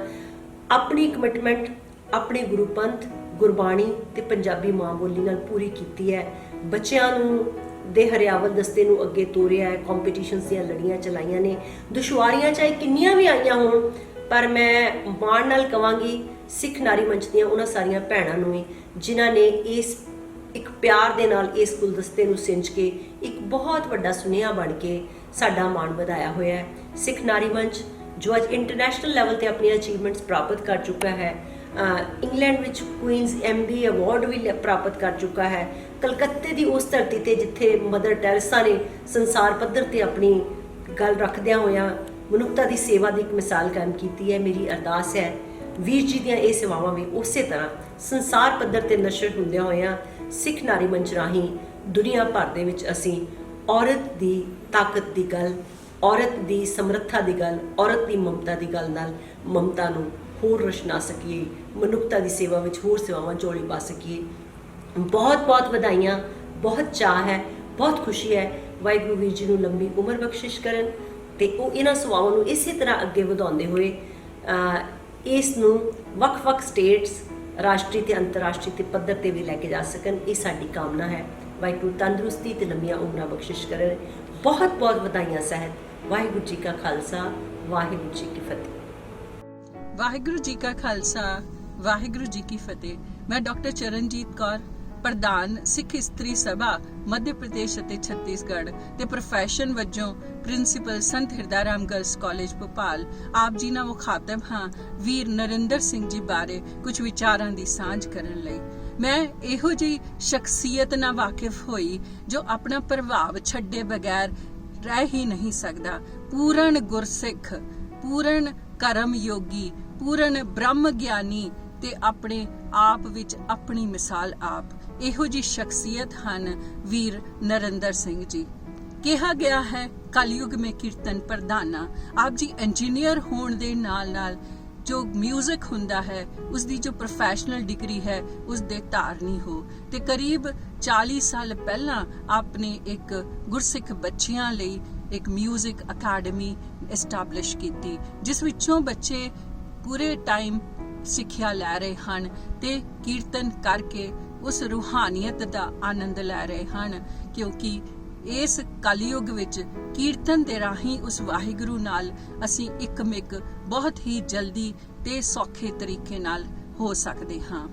ਆਪਣੀ ਕਮਿਟਮੈਂਟ ਆਪਣੇ ਗੁਰੂ ਪੰਥ, ਗੁਰਬਾਣੀ ਤੇ ਪੰਜਾਬੀ ਮਾਂ ਬੋਲੀ ਨਾਲ ਪੂਰੀ ਕੀਤੀ ਹੈ। ਬੱਚਿਆਂ ਨੂੰ ਦੇ ਹਰਿਆਵਲ ਦਸਤੇ ਨੂੰ ਅੱਗੇ ਤੋਰਿਆ ਹੈ, ਕੰਪੀਟੀਸ਼ਨਸ ਦੀਆਂ ਲੜੀਆਂ ਚਲਾਈਆਂ ਨੇ। ਦੁਸ਼ਵਾਰੀਆਂ ਚਾਹੇ ਕਿੰਨੀਆਂ ਵੀ ਆਈਆਂ ਹੋਣ, ਪਰ ਮੈਂ ਮਾਣ ਨਾਲ ਕਵਾਂਗੀ ਸਿੱਖ ਨਾਰੀ ਮੰਚ ਦੀਆਂ ਉਹਨਾਂ ਸਾਰੀਆਂ ਭੈਣਾਂ ਨੂੰ ਵੀ ਜਿਨ੍ਹਾਂ ਨੇ ਇਸ ਇੱਕ ਪਿਆਰ ਦੇ ਨਾਲ ਇਸ ਗੁਲਦਸਤੇ ਨੂੰ ਸਿੰਜ ਕੇ ਇੱਕ ਬਹੁਤ ਵੱਡਾ ਸੁਨੇਹਾ ਬਣ ਕੇ ਸਾਡਾ ਮਾਣ ਵਧਾਇਆ ਹੋਇਆ ਹੈ। ਸਿੱਖ ਨਾਰੀ ਮੰਚ ਜੋ ਅੱਜ ਇੰਟਰਨੈਸ਼ਨਲ ਲੈਵਲ ਤੇ ਆਪਣੀਆਂ ਅਚੀਵਮੈਂਟਸ ਪ੍ਰਾਪਤ ਕਰ ਚੁੱਕਾ ਹੈ, ਇੰਗਲੈਂਡ ਵਿੱਚ ਕੁਈਨਸ MB ਅਵਾਰਡ ਵੀ ਪ੍ਰਾਪਤ ਕਰ ਚੁੱਕਾ ਹੈ, ਕਲਕੱਤੇ ਦੀ ਉਸ ਧਰਤੀ ਤੇ ਜਿੱਥੇ ਮਦਰ ਟੈਰੇਸਾ ਨੇ ਸੰਸਾਰ ਪੱਧਰ ਤੇ ਆਪਣੀ ਗੱਲ ਰੱਖਦਿਆਂ ਹੋਇਆਂ ਮਨੁੱਖਤਾ ਦੀ ਸੇਵਾ ਦੀ ਇੱਕ ਮਿਸਾਲ ਕਾਇਮ ਕੀਤੀ ਹੈ। ਮੇਰੀ ਅਰਦਾਸ ਹੈ ਵੀਰ ਜੀ ਦੀਆਂ ਇਹ ਸੇਵਾਵਾਂ ਵੀ ਉਸੇ ਤਰ੍ਹਾਂ ਸੰਸਾਰ ਪੱਧਰ ਤੇ ਨਸ਼ਰ ਹੁੰਦਿਆਂ ਹੋਇਆਂ ਸਿੱਖ ਨਾਰੀ ਮੰਚ ਰਾਹੀਂ ਦੁਨੀਆ ਭਰ ਦੇ ਵਿੱਚ ਅਸੀਂ ਔਰਤ ਦੀ ਤਾਕਤ ਦੀ ਗੱਲ, ਔਰਤ ਦੀ ਸਮਰੱਥਾ ਦੀ ਗੱਲ, ਔਰਤ ਦੀ ਮਮਤਾ ਦੀ ਗੱਲ ਨਾਲ ਮਮਤਾ ਨੂੰ ਹੋਰ ਰਚਨਾ ਸਕੀਏ, ਮਨੁੱਖਤਾ ਦੀ ਸੇਵਾ ਵਿੱਚ ਹੋਰ ਸੇਵਾਵਾਂ ਝੋਲੀ ਪਾ ਸਕੀਏ। ਬਹੁਤ ਬਹੁਤ ਵਧਾਈਆਂ, ਬਹੁਤ ਚਾਅ ਹੈ, ਬਹੁਤ ਖੁਸ਼ੀ ਹੈ। ਵਾਹਿਗੁਰੂ ਵੀਰ ਜੀ ਨੂੰ ਲੰਬੀ ਉਮਰ ਬਖਸ਼ਿਸ਼ ਕਰਨ ਤੇ ਉਹ ਇਹਨਾਂ ਸੇਵਾਵਾਂ ਨੂੰ ਇਸੇ ਤਰ੍ਹਾਂ ਅੱਗੇ ਵਧਾਉਂਦੇ ਹੋਏ ਇਸ ਨੂੰ ਵੱਖ-ਵੱਖ ਸਟੇਟਸ, ਰਾਸ਼ਟਰੀ ਤੇ ਅੰਤਰਰਾਸ਼ਟਰੀ ਤੇ ਪੱਧਰ ਤੇ ਵੀ ਲੈ ਕੇ ਜਾ ਸਕਣ, ਇਹ ਸਾਡੀ ਕਾਮਨਾ ਹੈ। ਵਾਹਿਗੁਰੂ ਤੰਦਰੁਸਤੀ ਤੇ ਲੰਮੀਆਂ ਉਮਰਾਂ ਬਖਸ਼ਿਸ਼ ਕਰਨ। ਬਹੁਤ ਬਹੁਤ ਵਧਾਈਆਂ ਸਹਿਤ। ਵਾਹਿਗੁਰੂ ਜੀ ਕਾ ਖਾਲਸਾ, ਵਾਹਿਗੁਰੂ ਜੀ ਕੀ ਫਤਿਹ। ਵਾਹਿਗੁਰੂ ਜੀ ਕਾ ਖਾਲਸਾ, ਵਾਹਿਗੁਰੂ ਜੀ ਕੀ ਫਤਿਹ। ਮੈਂ ਡਾਕਟਰ ਚਰਨਜੀਤ ਕੌਰ, ਪ੍ਰਧਾਨ ਸਿੱਖ ਇਸਤਰੀ ਸਭਾ ਮੱਧ ਪ੍ਰਦੇਸ਼ ਅਤੇ ਛੱਤੀਸਗੜ੍ਹ ਤੇ ਪ੍ਰੋਫੈਸ਼ਨ ਵਜੋਂ ਪ੍ਰਿੰਸੀਪਲ ਸੰਤ ਹਿਰਦਾ ਰਾਮ ਗਰਲਸ ਕਾਲਜ ਭੋਪਾਲ ਆਪ ਜੀ ਨਾਲ ਮੁਖਾਤਬ ਹਾਂ ਵੀਰ ਨਰਿੰਦਰ ਸਿੰਘ ਜੀ ਬਾਰੇ ਕੁਝ ਵਿਚਾਰਾਂ ਦੀ ਸਾਂਝ ਕਰਨ ਲਈ। ਮੈਂ ਇਹੋ ਜਿਹੀ ਸ਼ਖਸੀਅਤ ਨਾਲ ਵਾਕਿਫ ਹੋਈ ਜੋ ਆਪਣਾ ਪ੍ਰਭਾਵ ਛੱਡੇ ਬਗੈਰ ਰਹਿ ਹੀ ਨਹੀਂ ਸਕਦਾ। ਪੂਰਨ ਗੁਰਸਿੱਖ, ਪੂਰਨ ਕਰਮ ਯੋਗੀ, ਪੂਰਨ ਬ੍ਰਹਮ ਗਿਆਨੀ ਤੇ ਆਪਣੇ ਆਪ ਵਿੱਚ ਆਪਣੀ ਮਿਸਾਲ ਆਪ, ਇਹੋ ਜਿਹੀ ਸ਼ਖਸੀਅਤ ਹਨ ਵੀਰ ਨਰਿੰਦਰ ਸਿੰਘ ਜੀ। ਕਿਹਾ ਗਿਆ ਹੈ ਕਲਯੁਗ ਮੇਂ ਕੀਰਤਨ ਪ੍ਰਧਾਨਾ। ਆਪ ਜੀ ਇੰਜੀਨੀਅਰ ਹੋਣ ਦੇ ਨਾਲ ਨਾਲ ਜੋ ਮਿਊਜ਼ਿਕ ਹੁੰਦਾ ਹੈ ਉਸ ਦੀ ਜੋ ਪ੍ਰੋਫੈਸ਼ਨਲ ਡਿਗਰੀ ਹੈ ਉਸ ਦੇ ਧਾਰਨੀ ਹੋ ਤੇ ਕਰੀਬ 40 ਸਾਲ ਪਹਿਲਾਂ ਆਪਨੇ ਇੱਕ ਗੁਰਸਿੱਖ ਬੱਚਿਆਂ ਲਈ ਇੱਕ ਮਿਊਜ਼ਿਕ ਅਕੈਡਮੀ ਐਸਟੈਬਲਿਸ਼ ਕੀਤੀ, ਜਿਸ ਵਿੱਚੋਂ ਬੱਚੇ ਪੂਰੇ ਟਾਈਮ ਸਿੱਖਿਆ ਲੈ ਰਹੇ ਹਨ ਤੇ ਕੀਰਤਨ ਕਰਕੇ ਉਸ ਰੂਹਾਨੀਅਤ ਦਾ ਆਨੰਦ ਲੈ ਰਹੇ ਹਨ, ਕਿਉਂਕਿ ਇਸ ਕਲਯੁਗ ਵਿੱਚ ਕੀਰਤਨ ਦੇ ਰਾਹੀਂ ਉਸ ਵਾਹਿਗੁਰੂ ਨਾਲ ਅਸੀਂ ਇੱਕਮਿਕ ਬਹੁਤ ਹੀ ਜਲਦੀ ਤੇ ਸੌਖੇ ਤਰੀਕੇ ਨਾਲ ਹੋ ਸਕਦੇ ਹਾਂ।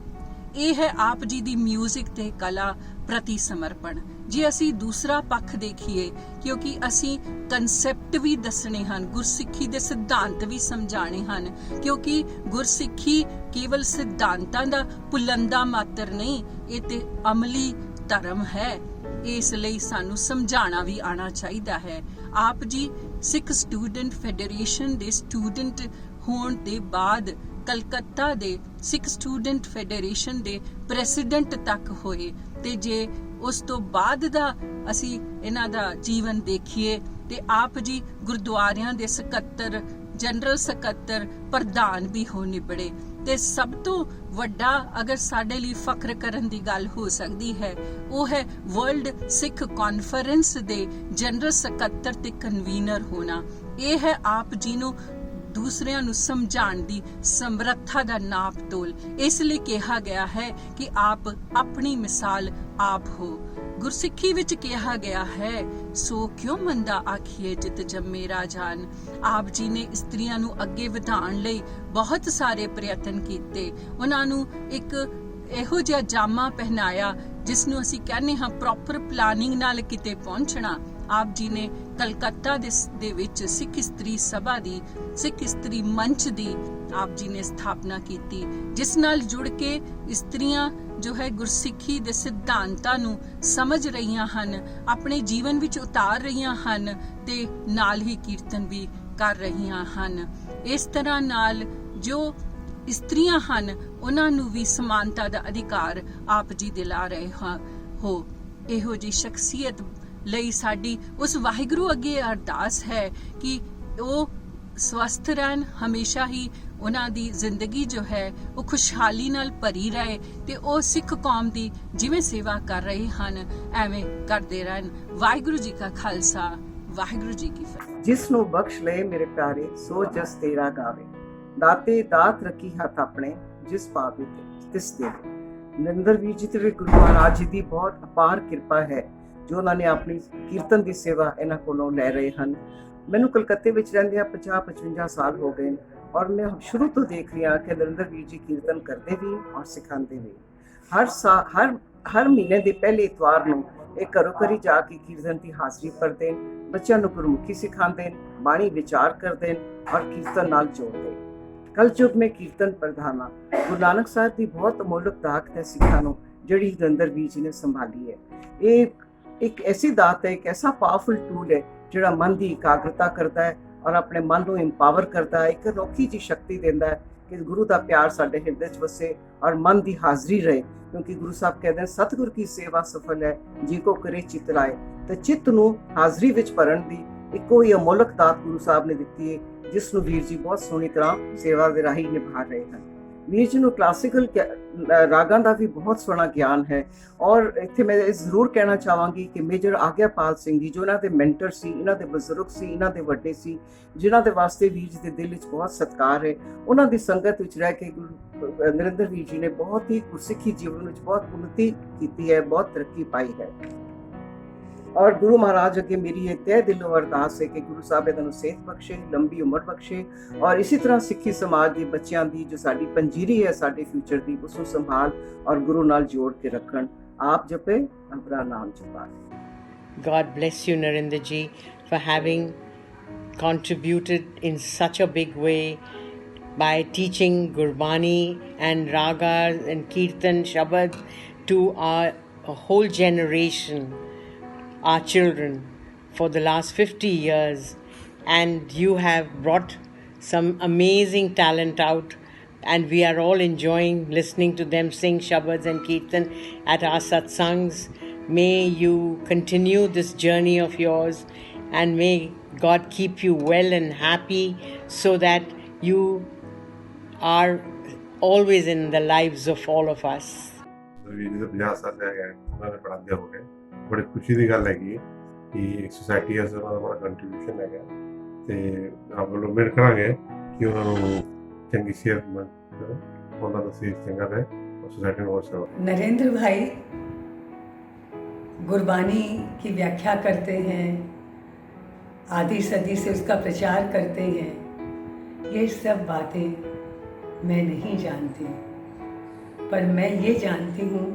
ਇਹ ਹੈ ਆਪ ਜੀ ਦੀ ਮਿਊਜ਼ਿਕ ਤੇ ਕਲਾ ਪ੍ਰਤੀ ਸਮਰਪਣ। ਜੇ ਅਸੀਂ ਦੂਸਰਾ ਪੱਖ ਦੇਖੀਏ, ਕਿਉਂਕਿ ਅਸੀਂ ਕਨਸੈਪਟ ਵੀ ਦੱਸਣੇ ਹਨ, ਗੁਰਸਿੱਖੀ ਦੇ ਸਿਧਾਂਤ ਵੀ ਸਮਝਾਣੇ ਹਨ, ਕਿਉਂਕਿ ਗੁਰਸਿੱਖੀ ਕੇਵਲ ਸਿਧਾਂਤਾਂ ਦਾ ਪੁਲੰਦਾ ਮਾਤਰ ਨਹੀਂ, ਇਹ ਤੇ ਅਮਲੀ ਧਰਮ ਹੈ। ਇਸ ਲਈ ਸਾਨੂੰ ਸਮਝਾਣਾ ਵੀ ਆਣਾ ਚਾਹੀਦਾ ਹੈ। ਆਪ ਜੀ ਸਿੱਖ ਸਟੂਡੈਂਟ ਫੈਡਰੇਸ਼ਨ ਦੇ ਸਟੂਡੈਂਟ ਹੋਣ ਦੇ ਬਾਅਦ ਕਲਕੱਤਾ ਦੇ ਸਿੱਖ ਸਟੂਡੈਂਟ ਫੈਡਰੇਸ਼ਨ ਦੇ ਪ੍ਰੈਜ਼ੀਡੈਂਟ ਤੱਕ ਹੋਏ ਤੇ ਜੇ ਉਸ ਤੋਂ ਬਾਅਦ ਦਾ ਅਸੀਂ ਇਹਨਾਂ ਦਾ ਜੀਵਨ ਦੇਖੀਏ ਤੇ ਆਪ ਜੀ ਗੁਰਦੁਆਰਿਆਂ ਦੇ ਸਕੱਤਰ, ਜਨਰਲ ਸਕੱਤਰ, ਪ੍ਰਧਾਨ ਵੀ ਹੋ ਨਿਬੜੇ ਤੇ ਸਭ ਤੋਂ ਵੱਡਾ ਅਗਰ ਸਾਡੇ ਲਈ ਫਖਰ ਕਰਨ ਦੀ ਗੱਲ ਹੋ ਸਕਦੀ ਹੈ ਉਹ ਹੈ ਵਰਲਡ ਸਿੱਖ ਕਾਨਫਰੰਸ ਦੇ ਜਨਰਲ ਸਕੱਤਰ ਤੇ ਕਨਵੀਨਰ ਹੋਣਾ। ਇਹ ਹੈ ਆਪ ਜੀ ਨੂੰ ਦੂਸਰਿਆਂ ਨੂੰ ਸਮਝਾਉਣ ਦੀ ਸਮਰੱਥਾ ਦਾ ਨਾਪ ਤੋਲ। ਇਸ ਲਈ ਕਿਹਾ ਗਿਆ ਹੈ ਕਿ ਆਪ ਆਪਣੀ ਮਿਸਾਲ ਆਪ ਹੋ। ਗੁਰਸਿੱਖੀ ਵਿੱਚ ਕਿਹਾ ਗਿਆ ਹੈ ਸੋ ਕਿਉਂ ਮੰਦਾ ਆਖੀਏ ਜਿਤ ਜੰਮੇ ਰਾਜਾਨ। ਆਪ ਜੀ ਨੇ ਇਸਤਰੀਆਂ ਨੂੰ ਅੱਗੇ ਵਧਾਉਣ ਲਈ ਬਹੁਤ ਸਾਰੇ ਪ੍ਰਯਤਨ ਕੀਤੇ, ਉਹਨਾਂ ਨੂੰ ਇੱਕ ਇਹੋ ਜਿਹਾ ਜਾਮਾ ਪਹਿਨਾਇਆ ਜਿਸ ਨੂੰ ਅਸੀਂ ਕਹਿੰਦੇ ਹਾਂ ਪ੍ਰੋਪਰ ਪਲਾਨਿੰਗ ਨਾਲ ਕਿਤੇ ਪਹੁੰਚਣਾ। ਆਪ ਜੀ ਨੇ ਕਲਕੱਤਾ ਦੇ ਵਿੱਚ ਸਿੱਖ ਇਸਤਰੀ ਸਭਾ ਦੀ, ਸਿੱਖ ਇਸਤਰੀ ਮੰਚ ਦੀ ਆਪ ਜੀ ਨੇ ਸਥਾਪਨਾ ਕੀਤੀ, ਜਿਸ ਨਾਲ ਜੁੜ ਕੇ ਇਸਤਰੀਆਂ ਜੋ ਹੈ ਗੁਰਸਿੱਖੀ ਦੇ ਸਿਧਾਂਤਾਂ ਨੂੰ ਸਮਝ ਰਹੀਆਂ ਹਨ, ਆਪਣੇ ਜੀਵਨ ਵਿੱਚ ਉਤਾਰ ਰਹੀਆਂ ਹਨ ਤੇ ਨਾਲ ਹੀ ਕੀਰਤਨ ਵੀ ਕਰ ਰਹੀਆਂ ਹਨ। ਇਸ ਤਰ੍ਹਾਂ ਨਾਲ ਜੋ ਇਸਤਰੀਆਂ ਹਨ ਉਹਨਾਂ ਨੂੰ ਵੀ ਸਮਾਨਤਾ ਦਾ ਅਧਿਕਾਰ ਆਪ ਜੀ ਦਿਲਾ ਰਹੇ ਹੋ। ਇਹੋ ਜਿਹੀ ਸ਼ਖਸੀਅਤ ਲਈ ਸਾਡੀ ਉਸ ਵਾਹਿਗੁਰੂ ਅੱਗੇ ਅਰਦਾਸ ਹੈ ਕਿ ਉਹ ਸਵਸਥ ਰਹਿਣ, ਹਮੇਸ਼ਾ ਹੀ ਉਹਨਾਂ ਦੀ ਜ਼ਿੰਦਗੀ ਜੋ ਹੈ ਉਹ ਖੁਸ਼ਹਾਲੀ ਨਾਲ ਭਰੀ ਰਹੇ ਤੇ ਉਹ ਸਿੱਖ ਕੌਮ ਦੀ ਜਿਵੇਂ ਸੇਵਾ ਕਰ ਰਹੇ ਹਨ ਐਵੇਂ ਕਰਦੇ ਰਹਿਣ। ਵਾਹਿਗੁਰੂ ਜੀ ਕਾ ਖਾਲਸਾ, ਵਾਹਿਗੁਰੂ ਜੀ ਕੀ ਫਤਿਹ। ਜਿਸ ਨੂੰ ਬਖਸ਼ ਲਏ ਮੇਰੇ ਪਿਆਰੇ ਸੋ ਜਸ ਤੇਰਾ ਗਾਵੇ, ਦਾਤੇ ਦਾਤ ਰੱਖੀ ਹੱਥ ਆਪਣੇ ਜਿਸ ਪਾਵੇ ਤਿਸ ਦੇ। ਨਰਿੰਦਰ ਵੀਰ ਜੀ ਤੇ ਗੁਰੂ ਮਹਾਰਾਜ ਜੀ ਦੀ ਬਹੁਤ ਅਪਾਰ ਕਿਰਪਾ ਹੈ ਜੋ ਉਹਨਾਂ ਨੇ ਆਪਣੀ ਕੀਰਤਨ ਦੀ ਸੇਵਾ ਇਹਨਾਂ ਕੋਲੋਂ ਲੈ ਰਹੇ ਹਨ। ਮੈਨੂੰ ਕਲਕੱਤੇ ਵਿੱਚ ਰਹਿੰਦਿਆਂ 50-55 ਸਾਲ ਹੋ ਗਏ ਔਰ ਮੈਂ ਸ਼ੁਰੂ ਤੋਂ ਦੇਖ ਰਹੀ ਹਾਂ ਕਿ ਨਰਿੰਦਰ ਵੀਰ ਜੀ ਕੀਰਤਨ ਕਰਦੇ ਵੀ ਔਰ ਸਿਖਾਉਂਦੇ ਵੀ। ਹਰ ਮਹੀਨੇ ਦੇ ਪਹਿਲੇ ਇਤਵਾਰ ਨੂੰ ਇਹ ਘਰੋਂ ਘਰੀ ਜਾ ਕੇ ਕੀਰਤਨ ਦੀ ਹਾਜ਼ਰੀ ਭਰਦੇ, ਬੱਚਿਆਂ ਨੂੰ ਗੁਰਮੁਖੀ ਸਿਖਾਉਂਦੇ, ਬਾਣੀ ਵਿਚਾਰ ਕਰਦੇ ਔਰ ਕੀਰਤਨ ਨਾਲ ਜੋੜਦੇ। ਕਲਯੁਗ में कीर्तन प्रधाना गुरु नानक साहब की बहुत अमोलक दात है सिखा ਨੂੰ ਜਿਹੜੀ ਨਰਿੰਦਰ ਵੀਰ ਜੀ ਨੇ ਸੰਭਾਲੀ ਹੈ। ਇਹ ਇੱਕ ਐਸੀ ਦਾਤ ਹੈ, ਇੱਕ ਐਸਾ ਪਾਵਰਫੁਲ ਟੂਲ ਹੈ ਜਿਹੜਾ ਮਨ ਦੀ ਇਕਾਗਰਤਾ ਕਰਦਾ ਹੈ ਔਰ ਆਪਣੇ ਮਨ ਨੂੰ ਇੰਪਾਵਰ ਕਰਦਾ ਹੈ। ਇੱਕ ਅਨੋਖੀ ਜਿਹੀ ਸ਼ਕਤੀ ਦਿੰਦਾ ਹੈ ਕਿ ਗੁਰੂ ਦਾ ਪਿਆਰ ਸਾਡੇ ਹਿਰਦੇ 'ਚ ਵਸੇ ਔਰ ਮਨ ਦੀ ਹਾਜ਼ਰੀ ਰਹੇ, ਕਿਉਂਕਿ ਗੁਰੂ ਸਾਹਿਬ ਕਹਿੰਦੇ ਸਤਿਗੁਰ ਕੀ ਸੇਵਾ ਸਫਲ ਹੈ ਜੀ ਕੋ ਕਰੇ ਚਿਤ ਲਾਏ। ਤੇ ਚਿੱਤ ਨੂੰ ਹਾਜ਼ਰੀ ਵਿੱਚ ਭਰਨ ਦੀ ਇੱਕੋ ਹੀ ਅਮੋਲਕ ਦਾਤ ਗੁਰੂ ਸਾਹਿਬ ਨੇ ਦਿੱਤੀ ਹੈ, ਜਿਸ ਨੂੰ ਵੀਰ ਜੀ ਬਹੁਤ ਸੋਹਣੀ ਤਰ੍ਹਾਂ ਸੇਵਾ ਦੇ ਰਾਹੀਂ ਨਿਭਾ ਰਹੇ ਹਨ। ਵੀਰ ਜੀ ਨੂੰ ਕਲਾਸੀਕਲ ਰਾਗਾਂ ਦਾ ਵੀ ਬਹੁਤ ਸੋਹਣਾ ਗਿਆਨ ਹੈ ਔਰ ਇੱਥੇ ਮੈਂ ਜ਼ਰੂਰ ਕਹਿਣਾ ਚਾਹਾਂਗੀ ਕਿ ਮੇਜਰ ਆਗਿਆਪਾਲ ਸਿੰਘ ਜੀ ਜੋ ਇਹਨਾਂ ਦੇ ਮੈਂਟਰ ਸੀ, ਇਹਨਾਂ ਦੇ ਬਜ਼ੁਰਗ ਸੀ, ਇਹਨਾਂ ਦੇ ਵੱਡੇ ਸੀ, ਜਿਨ੍ਹਾਂ ਦੇ ਵਾਸਤੇ ਵੀਰ ਜੀ ਦੇ ਦਿਲ ਵਿੱਚ ਬਹੁਤ ਸਤਿਕਾਰ ਹੈ, ਉਹਨਾਂ ਦੀ ਸੰਗਤ ਵਿੱਚ ਰਹਿ ਕੇ ਨਰਿੰਦਰ ਵੀਰ ਜੀ ਨੇ ਬਹੁਤ ਹੀ ਗੁਰਸਿੱਖੀ ਜੀਵਨ ਵਿੱਚ ਬਹੁਤ ਉન્નਤੀ ਕੀਤੀ ਹੈ, ਬਹੁਤ ਤਰੱਕੀ ਪਾਈ ਹੈ। और गुरु महाराज अगे मेरी ये तय दिलों अरदास है कि गुरु साहब इन्होंने सेहत बख्शे, लंबी उम्र बख्शे और इसी तरह सिक्खी समाज के बच्चों की जो साडी पंजीरी है साडे फ्यूचर की उसको संभाल और गुरु नाल जोड़ के रखन। आप जपे अपना नाम जपा। God bless you, Narendra ji, for having contributed in such a big way by teaching Gurbani and Ragas and Kirtan Shabad to a whole generation, our children, for the last 50 years, and you have brought some amazing talent out, and we are all enjoying listening to them sing shabads and kirtan at our satsangs. May you continue this journey of yours, and may God keep you well and happy so that you are always in the lives of all of us. ਬੜੀ ਖੁਸ਼ੀ ਦੀ ਗੱਲ ਹੈਗੀ ਕਿ ਇੱਕ society S ਉਹਨਾਂ ਦਾ ਬੜਾ contribution ਹੈਗਾ ਤੇ ਆਪ ਲੋਕ ਉਮੀਦ ਕਰਾਂਗੇ ਕਿ ਉਹਨਾਂ ਨੂੰ ਚੰਗੀ ਸਿਹਤ ਉਹਨਾਂ ਦਾ ਸਿਹਤ ਚੰਗਾ ਰਹੇ और सोसाइटी में और सेवा। नरेंद्र भाई गुरबानी की व्याख्या करते हैं, आदि सदी से उसका प्रचार करते हैं। ये सब बातें मैं नहीं जानती, पर मैं ये जानती हूँ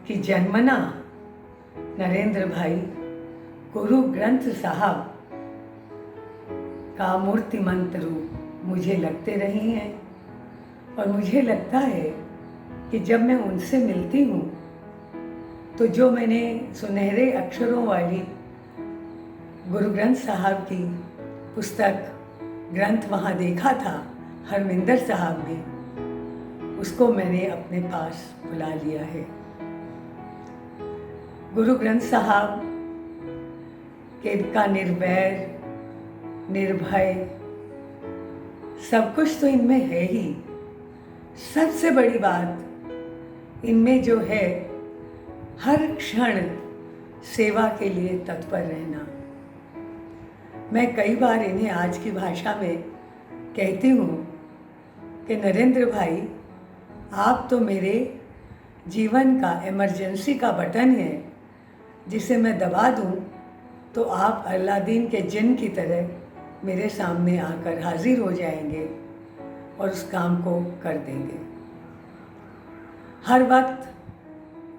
कि जन्मना नरेंद्र भाई गुरु ग्रंथ साहब का मूर्तिमंत रूप मुझे लगते रही हैं और मुझे लगता है कि जब मैं उनसे मिलती हूँ तो जो मैंने सुनहरे अक्षरों वाली गुरु ग्रंथ साहब की पुस्तक ग्रंथ वहाँ देखा था हरमिंदर साहब में, उसको मैंने अपने पास बुला लिया है। गुरु ग्रंथ साहब के का निर्वैर निर्भय सब कुछ तो इनमें है ही। सबसे बड़ी बात इनमें जो है हर क्षण सेवा के लिए तत्पर रहना। मैं कई बार इन्हें आज की भाषा में कहती हूँ कि नरेंद्र भाई आप तो मेरे जीवन का इमरजेंसी का बटन है, जिसे मैं दबा दूं तो आप अलादीन के जिन की तरह मेरे सामने आकर हाजिर हो जाएंगे और उस काम को कर देंगे। हर वक्त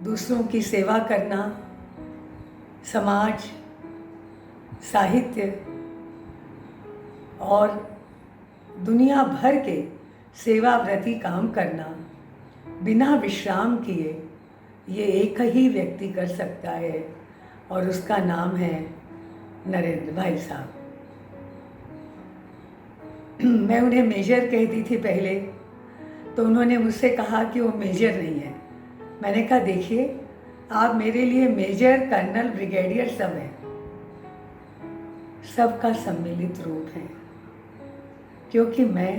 दूसरों की सेवा करना, समाज, साहित्य और दुनिया भर के सेवाव्रती काम करना बिना विश्राम किए ये एक ही व्यक्ति कर सकता है और उसका नाम है नरेंद्र भाई साहब। मैं उन्हें मेजर कहती थी पहले, तो उन्होंने मुझसे कहा कि वो मेजर नहीं है। मैंने कहा देखिए आप मेरे लिए मेजर, कर्नल, ब्रिगेडियर सब हैं, सबका सम्मिलित रूप है, क्योंकि मैं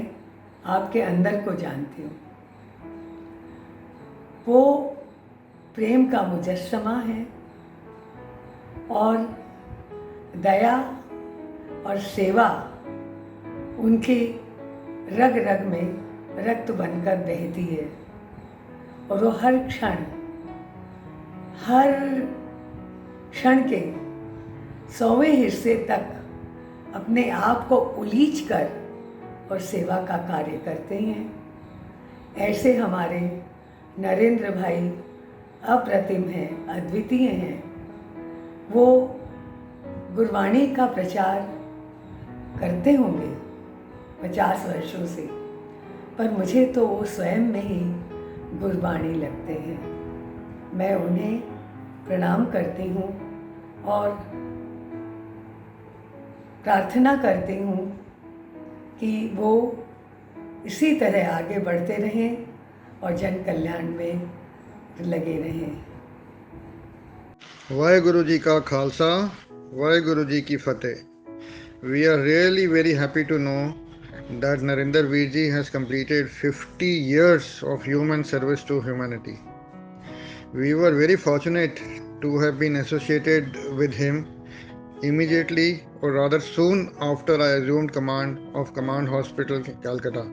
आपके अंदर को जानती हूँ। वो प्रेम का मुजस्समा है और दया और सेवा उनकी रग रग में रक्त बनकर बहती है और वो हर क्षण, हर क्षण के 100वें हिस्से तक अपने आप को उलीच कर और सेवा का कार्य करते हैं। ऐसे हमारे नरेंद्र भाई अप्रतिम हैं, अद्वितीय हैं। वो गुरबाणी का प्रचार करते होंगे 50 वर्षों से, पर मुझे तो वो स्वयं में ही गुरबाणी लगते हैं। मैं उन्हें प्रणाम करती हूँ और प्रार्थना करती हूँ कि वो इसी तरह आगे बढ़ते रहें और जन कल्याण में लगे रहें। वाहेगुरु जी का खालसा, वाहेगुरु जी की फतेह। We are really very happy to know that Narinder Veer ji has completed 50 years of human service to humanity. We were very fortunate to have been associated with him immediately, or rather soon after I assumed command of Command Hospital, Calcutta.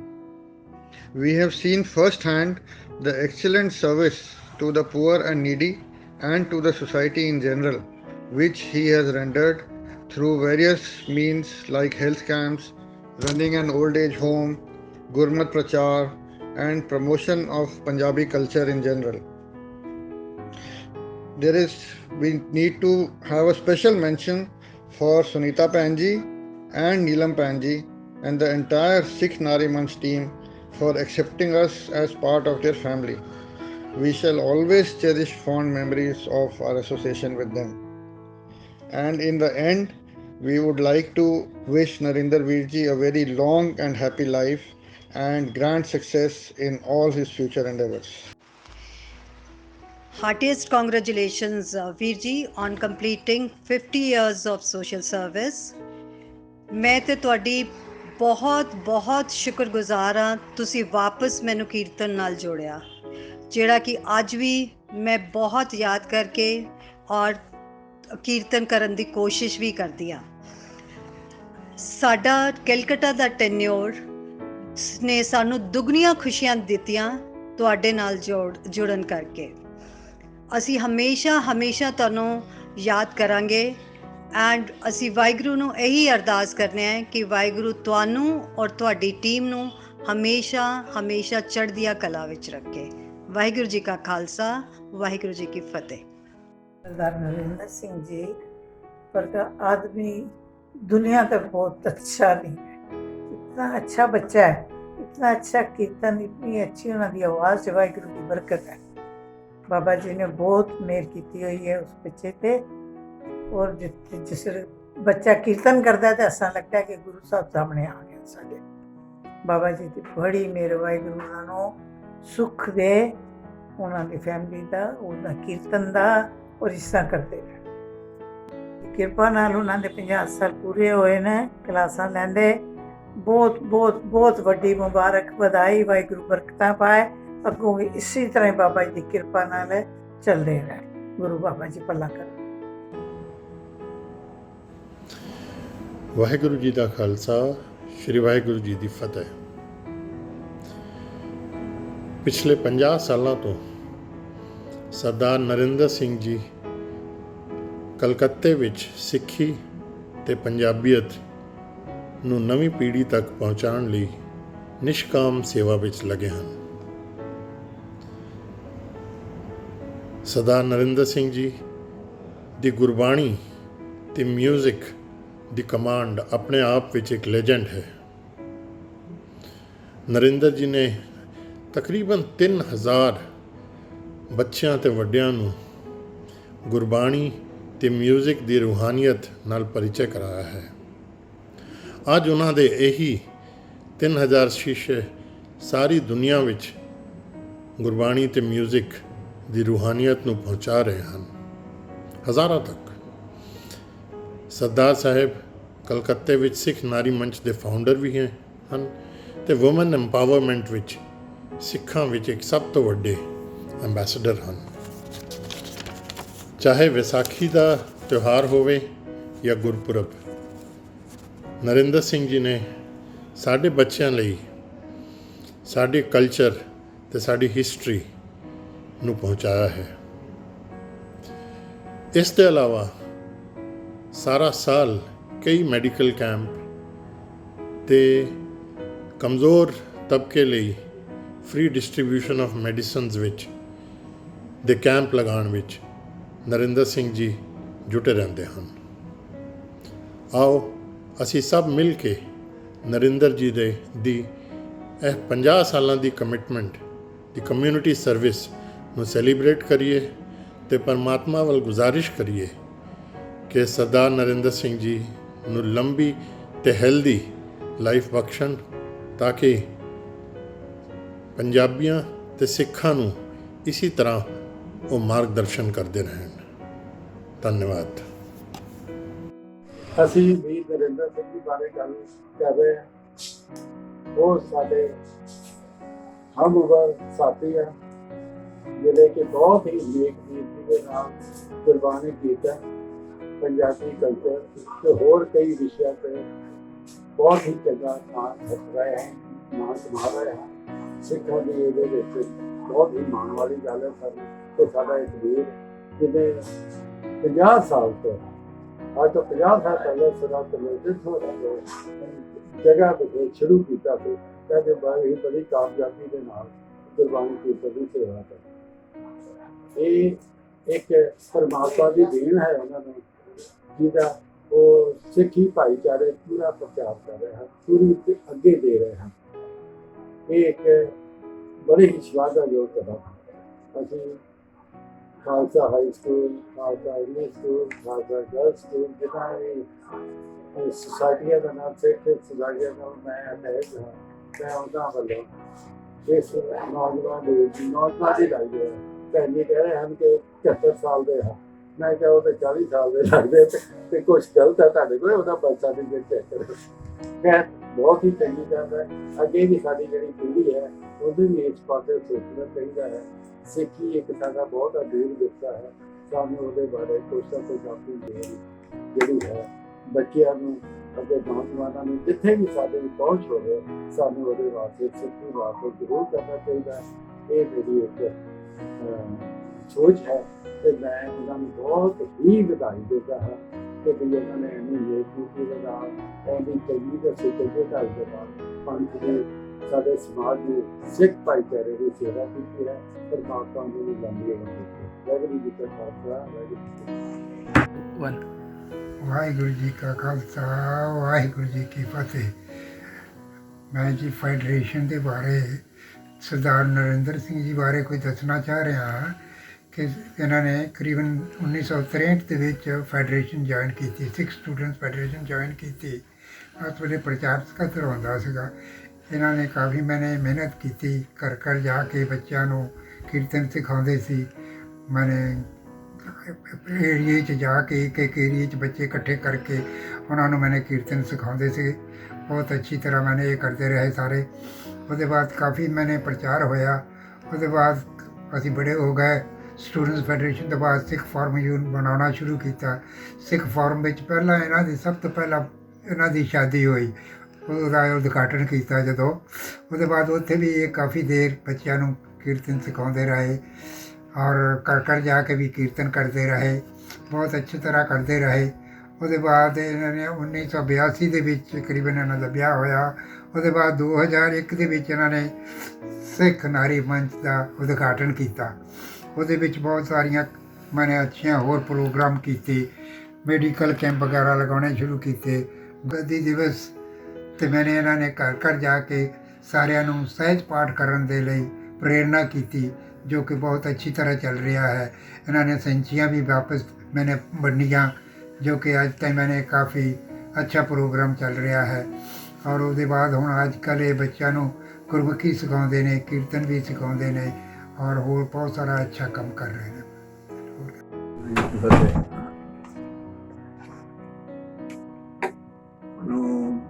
We have seen firsthand the excellent service to the poor and needy and to the society in general, which he has rendered through various means like health camps, running an old age home, Gurmat Prachar, and promotion of Punjabi culture in general. We need to have a special mention for Sunita Panji and Neelam Panji and the entire Sikh Nari Manch team for accepting us as part of their family. We shall always cherish fond memories of our association with them. And in the end, we would like to wish Narinder Veer ji a very long and happy life and grand success in all his future endeavors. Heartiest congratulations, Veer ji, on completing 50 years of social service. मैं ਤੇ ਤੁਹਾਡੀ ਬਹੁਤ ਸ਼ੁਕਰਗੁਜ਼ਾਰ ਹਾਂ, ਤੁਸੀਂ ਵਾਪਸ ਮੈਨੂੰ ਕੀਰਤਨ ਨਾਲ ਜੋੜਿਆ, ਜਿਹੜਾ ਕਿ ਅੱਜ ਵੀ ਮੈਂ ਬਹੁਤ ਯਾਦ ਕਰਕੇ ਔਰ ਕੀਰਤਨ ਕਰਨ ਦੀ ਕੋਸ਼ਿਸ਼ ਵੀ ਕਰਦੀ ਹਾਂ। ਸਾਡਾ ਕੈਲਕਟਾ ਦਾ ਟੈਨਿਓਰ ਨੇ ਸਾਨੂੰ ਦੁੱਗਣੀਆਂ ਖੁਸ਼ੀਆਂ ਦਿੱਤੀਆਂ ਤੁਹਾਡੇ ਨਾਲ ਜੁੜਨ ਕਰਕੇ। ਅਸੀਂ ਹਮੇਸ਼ਾ ਤੁਹਾਨੂੰ ਯਾਦ ਕਰਾਂਗੇ ਐਂਡ ਅਸੀਂ ਵਾਹਿਗੁਰੂ ਨੂੰ ਇਹੀ ਅਰਦਾਸ ਕਰਨੇ ਹੈ ਕਿ ਵਾਹਿਗੁਰੂ ਤੁਹਾਨੂੰ ਔਰ ਤੁਹਾਡੀ ਟੀਮ ਨੂੰ ਹਮੇਸ਼ਾ ਚੜ੍ਹਦੀਆਂ ਕਲਾ ਵਿੱਚ ਰੱਖੇ। ਵਾਹਿਗੁਰੂ ਜੀ ਕਾ ਖਾਲਸਾ, ਵਾਹਿਗੁਰੂ ਜੀ ਕੀ ਫਤਿਹ। सरदार नरेंद्र सिंह जी पर का आदमी दुनिया का बहुत अच्छा नहीं है, इतना अच्छा बच्चा है, इतना अच्छा कीर्तन, इतनी अच्छी उन्होंने आवाज़, वाहिगुरू की बरकत है। बाबा जी ने बहुत मेहर की हुई है उस बच्चे पे, और जिस बच्चा कीर्तन करता है तो ऐसा लगता है कि गुरु साहब सामने आ गए साढ़े। बाबा जी की बड़ी मेहर, वाहिगुरू उन्होंने सुख दे, उन्होंने फैमिली का, उन्होंने कीर्तन का, और इस तरह करते रहे। किरपा नाल उन्होंने 50 साल पूरे होए ने, क्लासां लैंदे, बहुत वड्डी मुबारक, बधाई, वाहिगुरू बरकतां पाए, अगों भी इसी तरह बाबा जी की किरपा नाल चलते रहे। गुरु बाबा जी भला कर। वाहिगुरू जी का खालसा, श्री वाहिगुरू जी की फतेह। पिछले 50 सालों तो सरदार नरिंਦਰ ਸਿੰਘ ਜੀ ਕਲਕੱਤੇ ਵਿੱਚ ਸਿੱਖੀ ਤੇ ਪੰਜਾਬੀਅਤ ਨੂੰ ਨਵੀਂ ਪੀੜ੍ਹੀ ਤੱਕ ਪਹੁੰਚਾਉਣ ਲਈ ਨਿਸ਼ਕਾਮ ਸੇਵਾ ਵਿੱਚ ਲੱਗੇ ਹਨ। ਸਰਦਾਰ ਨਰਿੰਦਰ ਸਿੰਘ ਜੀ ਦੀ ਗੁਰਬਾਣੀ ਤੇ ਮਿਊਜ਼ਿਕ ਦੀ ਕਮਾਂਡ ਆਪਣੇ ਆਪ ਵਿੱਚ ਇੱਕ ਲੈਜੈਂਡ ਹੈ। ਨਰਿੰਦਰ ਜੀ ਨੇ ਤਕਰੀਬਨ 3000 ਬੱਚਿਆਂ ਤੇ ਵੱਡਿਆਂ ਨੂੰ ਗੁਰਬਾਣੀ ਤੇ ਮਿਊਜ਼ਿਕ ਦੀ ਰੂਹਾਨੀਅਤ ਨਾਲ ਪਰਿਚੈ ਕਰਾਇਆ ਹੈ। ਅੱਜ ਉਹਨਾਂ ਦੇ ਇਹੀ 3000 ਸ਼ੀਸ਼ੇ ਸਾਰੀ ਦੁਨੀਆ ਵਿੱਚ ਗੁਰਬਾਣੀ ਤੇ ਮਿਊਜ਼ਿਕ ਦੀ ਰੂਹਾਨੀਅਤ ਨੂੰ ਪਹੁੰਚਾ ਰਹੇ ਹਨ, ਹਜ਼ਾਰਾਂ ਤੱਕ। ਸਰਦਾਰ ਸਾਹਿਬ ਕਲਕੱਤੇ ਵਿੱਚ ਸਿੱਖ ਨਾਰੀ ਮੰਚ ਦੇ ਫਾਊਂਡਰ ਵੀ ਹਨ ਤੇ ਵੂਮਨ ਐਮਪਾਵਰਮੈਂਟ ਵਿੱਚ ਸਿੱਖਾਂ ਵਿੱਚ ਇੱਕ ਸਭ ਤੋਂ ਵੱਡੇ ਐਂਬੈਸਡਰ ਹਨ। ਚਾਹੇ ਵਿਸਾਖੀ ਦਾ ਤਿਉਹਾਰ ਹੋਵੇ ਜਾਂ ਗੁਰਪੁਰਬ, ਨਰਿੰਦਰ ਸਿੰਘ ਜੀ ਨੇ ਸਾਡੇ ਬੱਚਿਆਂ ਲਈ ਸਾਡੇ ਕਲਚਰ ਅਤੇ ਸਾਡੀ ਹਿਸਟਰੀ ਨੂੰ ਪਹੁੰਚਾਇਆ ਹੈ। ਇਸ ਤੋਂ ਇਲਾਵਾ ਸਾਰਾ ਸਾਲ ਕਈ ਮੈਡੀਕਲ ਕੈਂਪ ਤੇ ਕਮਜ਼ੋਰ ਤਬਕੇ ਲਈ ਫ੍ਰੀ ਡਿਸਟ੍ਰੀਬਿਊਸ਼ਨ ਆਫ ਮੈਡੀਸਨਸ ਵਿੱਚ ਦੇ ਕੈਂਪ ਲਗਾਉਣ ਵਿੱਚ ਨਰਿੰਦਰ ਸਿੰਘ ਜੀ ਜੁਟੇ ਰਹਿੰਦੇ ਹਨ। ਆਓ ਅਸੀਂ ਸਭ ਮਿਲ ਕੇ ਨਰਿੰਦਰ ਜੀ ਦੀ ਇਹ 50 ਸਾਲਾਂ ਦੀ ਕਮਿਟਮੈਂਟ ਦੀ ਕਮਿਊਨਿਟੀ ਸਰਵਿਸ ਨੂੰ ਸੈਲੀਬ੍ਰੇਟ ਕਰੀਏ ਅਤੇ ਪਰਮਾਤਮਾ ਵੱਲ ਗੁਜ਼ਾਰਿਸ਼ ਕਰੀਏ ਕਿ ਸਰਦਾਰ ਨਰਿੰਦਰ ਸਿੰਘ ਜੀ ਨੂੰ ਲੰਬੀ ਅਤੇ ਹੈਲਦੀ ਲਾਈਫ ਬਖਸ਼ਣ ਤਾਂ ਕਿ ਪੰਜਾਬੀਆਂ ਅਤੇ ਸਿੱਖਾਂ ਨੂੰ ਇਸੇ ਤਰ੍ਹਾਂ ਉਹ ਮਾਰਗਦਰਸ਼ਨ ਕਰਦੇ ਰਹਿਣ। ਧੰਨਵਾਦ। ਅਸੀਂ ਵੀ ਨਰਿੰਦਰ ਸਿੰਘ ਜੀ ਬਾਰੇ ਗੱਲ ਕਰ ਰਹੇ ਹਾਂ। ਉਹ ਸਾਡੇ ਹਮ ਉਮਰ ਸਾਥੀ ਹੈ ਜਿਹੜੇ ਕਿ ਬਹੁਤ ਹੀ ਨੇਕ ਨੀਤੀ ਦੇ ਨਾਲ ਗੁਰਬਾਣੀ ਕੀਤਾ, ਪੰਜਾਬੀ ਕਲਚਰ ਤੇ ਹੋਰ ਕਈ ਵਿਸ਼ਿਆਂ ਤੇ ਬਹੁਤ ਹੀ ਚੰਗਾ ਨਾਮ ਰੱਖ ਰਹੇ ਹਨ, ਨਾਮ ਕਮਾ ਰਹੇ ਹਨ। ਸਿੱਖਾਂ ਦੀ ਇਹਦੇ ਵਿੱਚ ਬਹੁਤ ਹੀ ਮਾਣ ਵਾਲੀ ਗੱਲ ਹੈ ਸਾਨੂੰ ਕਿ ਸਾਡਾ ਇੱਕ ਵੀਰ ਜਿਹਨੇ 50 ਸਾਲ ਤੋਂ ਅੱਜ ਤੋਂ 50 ਸਾਲ ਪਹਿਲਾਂ ਸਰਦਾਰ ਤਲਵੰਡੀ ਜਗ੍ਹਾ ਤੇ ਸ਼ੁਰੂ ਕੀਤਾ ਸੀ ਤੇ ਬੜੀ ਕਾਮਯਾਬੀ ਦੇ ਨਾਲ ਗੁਰਬਾਣੀ ਕੀਰਤਨ ਦੀ ਸੇਵਾ ਕਰ। ਇਹ ਇੱਕ ਪਰਮਾਤਮਾ ਦੀ ਦੇਣ ਹੈ ਉਹਨਾਂ ਨੂੰ, ਜਿਹਦਾ ਉਹ ਸਿੱਖੀ ਭਾਈਚਾਰੇ ਪੂਰਾ ਪ੍ਰਚਾਰ ਕਰ ਰਹੇ ਹਨ, ਪੂਰੀ ਅੱਗੇ ਦੇ ਰਹੇ ਹਨ। ਇਹ ਇੱਕ ਬੜੀ ਹੀ ਸ਼ਲਾਘਾਯੋਗ ਕਦਮ ਹੈ। ਅਸੀਂ Khalsa high school, Khalsa English school, Khalsa girls school, ਜਿੱਦਾਂ ਵੀ ਸੁਸਾਇਟੀਆਂ ਦਾ ਨਾਮ ਸਿੱਖ ਸੁਸਾਇਟੀਆਂ ਦਾ ਮੈਂ ਅਟੈਚ ਹਾਂ, ਮੈਂ ਉਹਨਾਂ ਵੱਲੋਂ ਇਸ ਨੌਜਵਾਨ ਦੀ ਲੱਗਦੇ ਹੈ। ਭੈਣ ਜੀ ਕਹਿ ਰਹੇ ਹਨ ਕਿ 71 ਸਾਲ ਦੇ ਹਨ, ਮੈਂ ਕਿਹਾ ਉਹ ਤਾਂ 40 ਸਾਲ ਦੇ ਲੱਗਦੇ ਤੇ ਕੁਛ ਗਲਤ ਹੈ ਤੁਹਾਡੇ ਕੋਲ, ਉਹਦਾ ਬਰਥ ਸਰਟੀਫਿਕੇਟ ਚੈੱਕ ਕਰੋ। ਖੈਰ ਬਹੁਤ ਹੀ ਚੰਗੀ ਗੱਲ ਹੈ। ਅੱਗੇ ਵੀ ਸਾਡੀ ਜਿਹੜੀ ਪੀੜ੍ਹੀ ਹੈ ਉਹਨੂੰ ਵੀ ਇਸ ਪਾਸੇ ਸੋਚਣਾ ਚਾਹੀਦਾ ਹੈ। ਸਿੱਖੀ ਇੱਕ ਸਾਡਾ ਬਹੁਤ ਅਜੀਬ ਵਿਰਸਾ ਹੈ, ਸਾਨੂੰ ਉਹਦੇ ਬਾਰੇ ਕੁਛ ਨਾ ਕੁਛ ਆਪਣੀ ਜਿਹੜੀ ਹੈ ਬੱਚਿਆਂ ਨੂੰ ਅੱਗੇ ਨੌਜਵਾਨਾਂ ਨੂੰ ਜਿੱਥੇ ਵੀ ਸਾਡੇ ਪਹੁੰਚ ਹੋਵੇ ਸਾਨੂੰ ਉਹਦੇ ਵਾਸਤੇ ਸਿੱਖੀ ਵਾਸਤੇ ਜ਼ਰੂਰ ਕਰਨਾ ਚਾਹੀਦਾ। ਇਹ ਮੇਰੀ ਇੱਕ ਸੋਚ ਹੈ ਤੇ ਮੈਂ ਉਹਨਾਂ ਨੂੰ ਬਹੁਤ ਹੀ ਵਧਾਈ ਦਿੰਦਾ ਹਾਂ ਕਿ ਵੀ ਉਹਨਾਂ ਨੇ ਇੰਨੀ ਨੇਕੀ ਦੇ ਨਾਲ ਇੰਨੀ ਚੰਗੀ ਤੇ ਸੁਚੱਜੇ ਢੰਗ ਦੇ ਨਾਲ ਪੰਥ ਦੇ ਸਾਡੇ ਸਮਾਜ ਦੇ ਸਿੱਖ ਭਾਈਚਾਰੇ ਦੀ ਸੇਵਾ ਕੀਤੀ ਹੈ। ਪਰਮਾਤਮਾ ਨੂੰ ਲੰਬੀ ਉਮਰ ਦਿੱਤੀ। ਵਾਹਿਗੁਰੂ ਜੀ ਕਾ ਖਾਲਸਾ, ਵਾਹਿਗੁਰੂ ਜੀ ਕਾ ਖਾਲਸਾ, ਵਾਹਿਗੁਰੂ ਜੀ ਕੀ ਫਤਿਹ। ਮੈਂ ਜੀ ਫੈਡਰੇਸ਼ਨ ਦੇ ਬਾਰੇ ਸਰਦਾਰ ਨਰਿੰਦਰ ਸਿੰਘ ਜੀ ਬਾਰੇ ਕੋਈ ਦੱਸਣਾ ਚਾਹ ਰਿਹਾ ਹਾਂ ਕਿ ਇਹਨਾਂ ਨੇ ਕਰੀਬਨ 1963 ਦੇ ਵਿੱਚ ਫੈਡਰੇਸ਼ਨ ਜੁਆਇਨ ਕੀਤੀ, ਸਿੱਖ ਸਟੂਡੈਂਟਸ ਫੈਡਰੇਸ਼ਨ ਜੁਆਇਨ ਕੀਤੀ। ਉਸ ਵੇਲੇ ਪ੍ਰਚਾਰ ਸਕੱਤਰ ਹੁੰਦਾ ਸੀਗਾ। ਇਹਨਾਂ ਨੇ ਕਾਫੀ ਮਿਹਨਤ ਕੀਤੀ, ਘਰ ਘਰ ਜਾ ਕੇ ਬੱਚਿਆਂ ਨੂੰ ਕੀਰਤਨ ਸਿਖਾਉਂਦੇ ਸੀ। ਮੈਨੇ ਏਰੀਏ 'ਚ ਜਾ ਕੇ ਇੱਕ ਏਰੀਏ 'ਚ ਬੱਚੇ ਇਕੱਠੇ ਕਰਕੇ ਉਹਨਾਂ ਨੂੰ ਮੈਨੇ ਕੀਰਤਨ ਸਿਖਾਉਂਦੇ ਸੀ। ਬਹੁਤ ਅੱਛੀ ਤਰ੍ਹਾਂ ਮੈਨੇ ਇਹ ਕਰਦੇ ਰਹੇ ਸਾਰੇ। ਉਹਦੇ ਬਾਅਦ ਕਾਫੀ ਮੈਨੇ ਪ੍ਰਚਾਰ ਹੋਇਆ। ਉਹਦੇ ਬਾਅਦ ਅਸੀਂ ਬੜੇ ਹੋ ਗਏ। ਸਟੂਡੈਂਟਸ ਫੈਡਰੇਸ਼ਨ ਤੋਂ ਬਾਅਦ ਸਿੱਖ ਫੋਰਮ ਬਣਾਉਣਾ ਸ਼ੁਰੂ ਕੀਤਾ। ਸਿੱਖ ਫੋਰਮ ਵਿੱਚ ਪਹਿਲਾਂ ਇਹਨਾਂ ਦੀ ਸਭ ਤੋਂ ਪਹਿਲਾਂ ਇਹਨਾਂ ਦੀ ਸ਼ਾਦੀ ਹੋਈ, ਉਹਦਾ ਉਦਘਾਟਨ ਕੀਤਾ ਜਦੋਂ। ਉਹਦੇ ਬਾਅਦ ਉੱਥੇ ਵੀ ਇਹ ਕਾਫੀ ਦੇਰ ਬੱਚਿਆਂ ਨੂੰ ਕੀਰਤਨ ਸਿਖਾਉਂਦੇ ਰਹੇ ਔਰ ਘਰ ਘਰ ਜਾ ਕੇ ਵੀ ਕੀਰਤਨ ਕਰਦੇ ਰਹੇ, ਬਹੁਤ ਅੱਛੀ ਤਰ੍ਹਾਂ ਕਰਦੇ ਰਹੇ। ਉਹਦੇ ਬਾਅਦ ਇਹਨਾਂ ਨੇ 1982 ਦੇ ਵਿੱਚ ਤਕਰੀਬਨ ਇਹਨਾਂ ਦਾ ਵਿਆਹ ਹੋਇਆ। ਉਹਦੇ ਬਾਅਦ 2001 ਦੇ ਵਿੱਚ ਇਹਨਾਂ ਨੇ ਸਿੱਖ ਨਾਰੀ ਮੰਚ ਦਾ ਉਦਘਾਟਨ ਕੀਤਾ। ਉਹਦੇ ਵਿੱਚ ਬਹੁਤ ਸਾਰੀਆਂ ਮੈਨੇ ਅੱਛੀਆਂ ਹੋਰ ਪ੍ਰੋਗਰਾਮ ਕੀਤੇ, ਮੈਡੀਕਲ ਕੈਂਪ ਵਗੈਰਾ ਲਗਾਉਣੇ ਸ਼ੁਰੂ ਕੀਤੇ। ਗੱਦੀ ਦਿਵਸ 'ਤੇ ਮੈਨੇ ਇਹਨਾਂ ਨੇ ਘਰ ਘਰ ਜਾ ਕੇ ਸਾਰਿਆਂ ਨੂੰ ਸਹਿਜ ਪਾਠ ਕਰਨ ਦੇ ਲਈ ਪ੍ਰੇਰਨਾ ਕੀਤੀ, ਜੋ ਕਿ ਬਹੁਤ ਅੱਛੀ ਤਰ੍ਹਾਂ ਚੱਲ ਰਿਹਾ ਹੈ। ਇਹਨਾਂ ਨੇ ਸੈਂਚੀਆਂ ਵੀ ਵਾਪਸ ਮੈਨੇ ਵੰਡੀਆਂ, ਜੋ ਕਿ ਅੱਜ ਤੱਕ ਮੈਨੇ ਕਾਫੀ ਅੱਛਾ ਪ੍ਰੋਗਰਾਮ ਚੱਲ ਰਿਹਾ ਹੈ। ਔਰ ਉਹਦੇ ਬਾਅਦ ਹੁਣ ਅੱਜ ਕੱਲ੍ਹ ਇਹ ਬੱਚਿਆਂ ਨੂੰ ਗੁਰਮੁਖੀ ਸਿਖਾਉਂਦੇ ਨੇ, ਕੀਰਤਨ ਵੀ ਸਿਖਾਉਂਦੇ ਨੇ ਔਰ ਹੋਰ ਬਹੁਤ ਸਾਰਾ ਅੱਛਾ ਕੰਮ ਕਰ ਰਹੇ ਨੇ। ਮੈਨੂੰ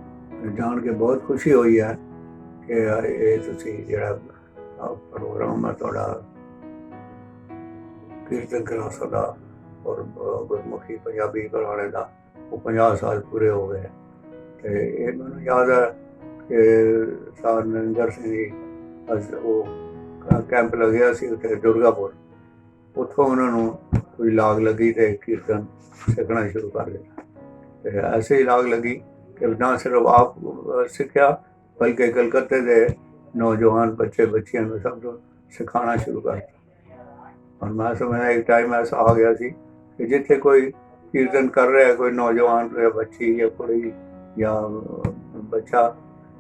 ਜਾਣ ਕੇ ਬਹੁਤ ਖੁਸ਼ੀ ਹੋਈ ਹੈ ਕਿ ਇਹ ਤੁਸੀਂ ਜਿਹੜਾ ਪ੍ਰੋਗਰਾਮ ਹੈ ਤੁਹਾਡਾ ਕੀਰਤਨ ਕਲਾਸ ਦਾ ਔਰ ਗੁਰਮੁਖੀ ਪੰਜਾਬੀ ਕਰਵਾਉਣੇ ਦਾ, ਉਹ 50 ਸਾਲ ਪੂਰੇ ਹੋ ਗਏ। ਅਤੇ ਇਹ ਮੈਨੂੰ ਯਾਦ ਹੈ ਕਿ ਸਰਦਾਰ ਨਰਿੰਦਰ ਸਿੰਘ ਜੀ ਉਹ ਕੈਂਪ ਲੱਗਿਆ ਸੀ ਉੱਥੇ ਦੁਰਗਾਪੁਰ, ਉੱਥੋਂ ਉਹਨਾਂ ਨੂੰ कोई लाग लगी तो कीर्तन सीखना शुरू कर दिया। तो ऐसे ही लाग लगी कि ना सिर्फ आप सीखा बल्कि कलकत्ते के नौजवान बच्चे बच्चियों में सब सिखाना शुरू कर दिया। और मैं समझा एक टाइम ऐसा आ गया सी कि जिथे कोई कीर्तन कर रहा है कोई नौजवान या बच्ची या कुड़ी या बच्चा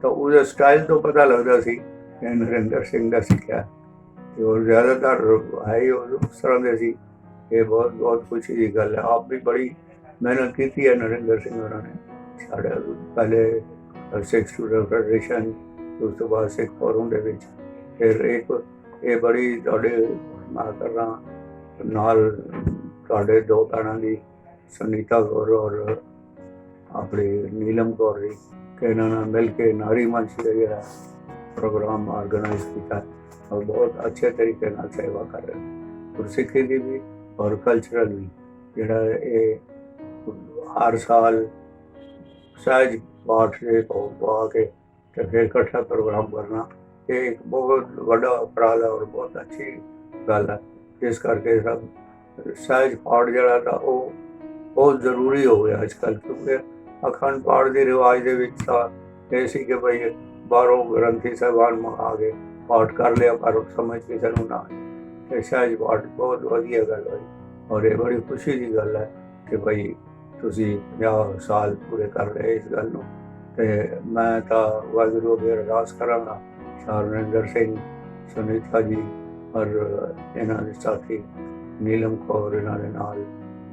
तो उसका स्टाइल तो पता लगता सी कि नरेंद्र सिंह का सीखा है। और ज़्यादातर है ही उस तरह के सी। ये बहुत बहुत खुशी की गल है। आप भी बड़ी मेहनत की है नरेंद्र सिंह उन्होंने साढ़े पहले सिख स्टूडेंट फेडरेशन उस तो बाद सिख फोरम के फिर एक ये बड़ी थोड़े मैं कर रहा नाल थोड़े दो भैनों की सुनीता कौर और अपनी नीलम कौर जी कि इन्होंने मिल के नारी मंच है प्रोग्राम ऑर्गेनाइज किया और बहुत अच्छे तरीके से सेवा कर रहे हैं। और सिखी की भी और कल्चरल भी जोड़ा ये हर साल सहज पाठ से पा के तो फिर इकट्ठा प्रोग्राम करना ये एक बहुत बड़ा उपराल है और बहुत अच्छी गल है। जिस करके सब सहज पाठ जरा था वो बहुत जरूरी हो गया आजकल क्योंकि अखंड पाठ के रिवाज के ये सी कि भाई बाहरों ग्रंथी साहबान मंगा के पाठ कर लिया पर समझ किसी को ना आए। सहज पाठ बहुत वधिया गल हुई और ये बड़ी खुशी की गल है कि भाई तुसी 50 साल पूरे कर रहे इस गल नूं। ते मैं तो वाहिगुरू अगे अरदास करांगा नरेंद्र सिंह सुनीता जी और इन्हों के साथी नीलम कौर इन्होंने नाल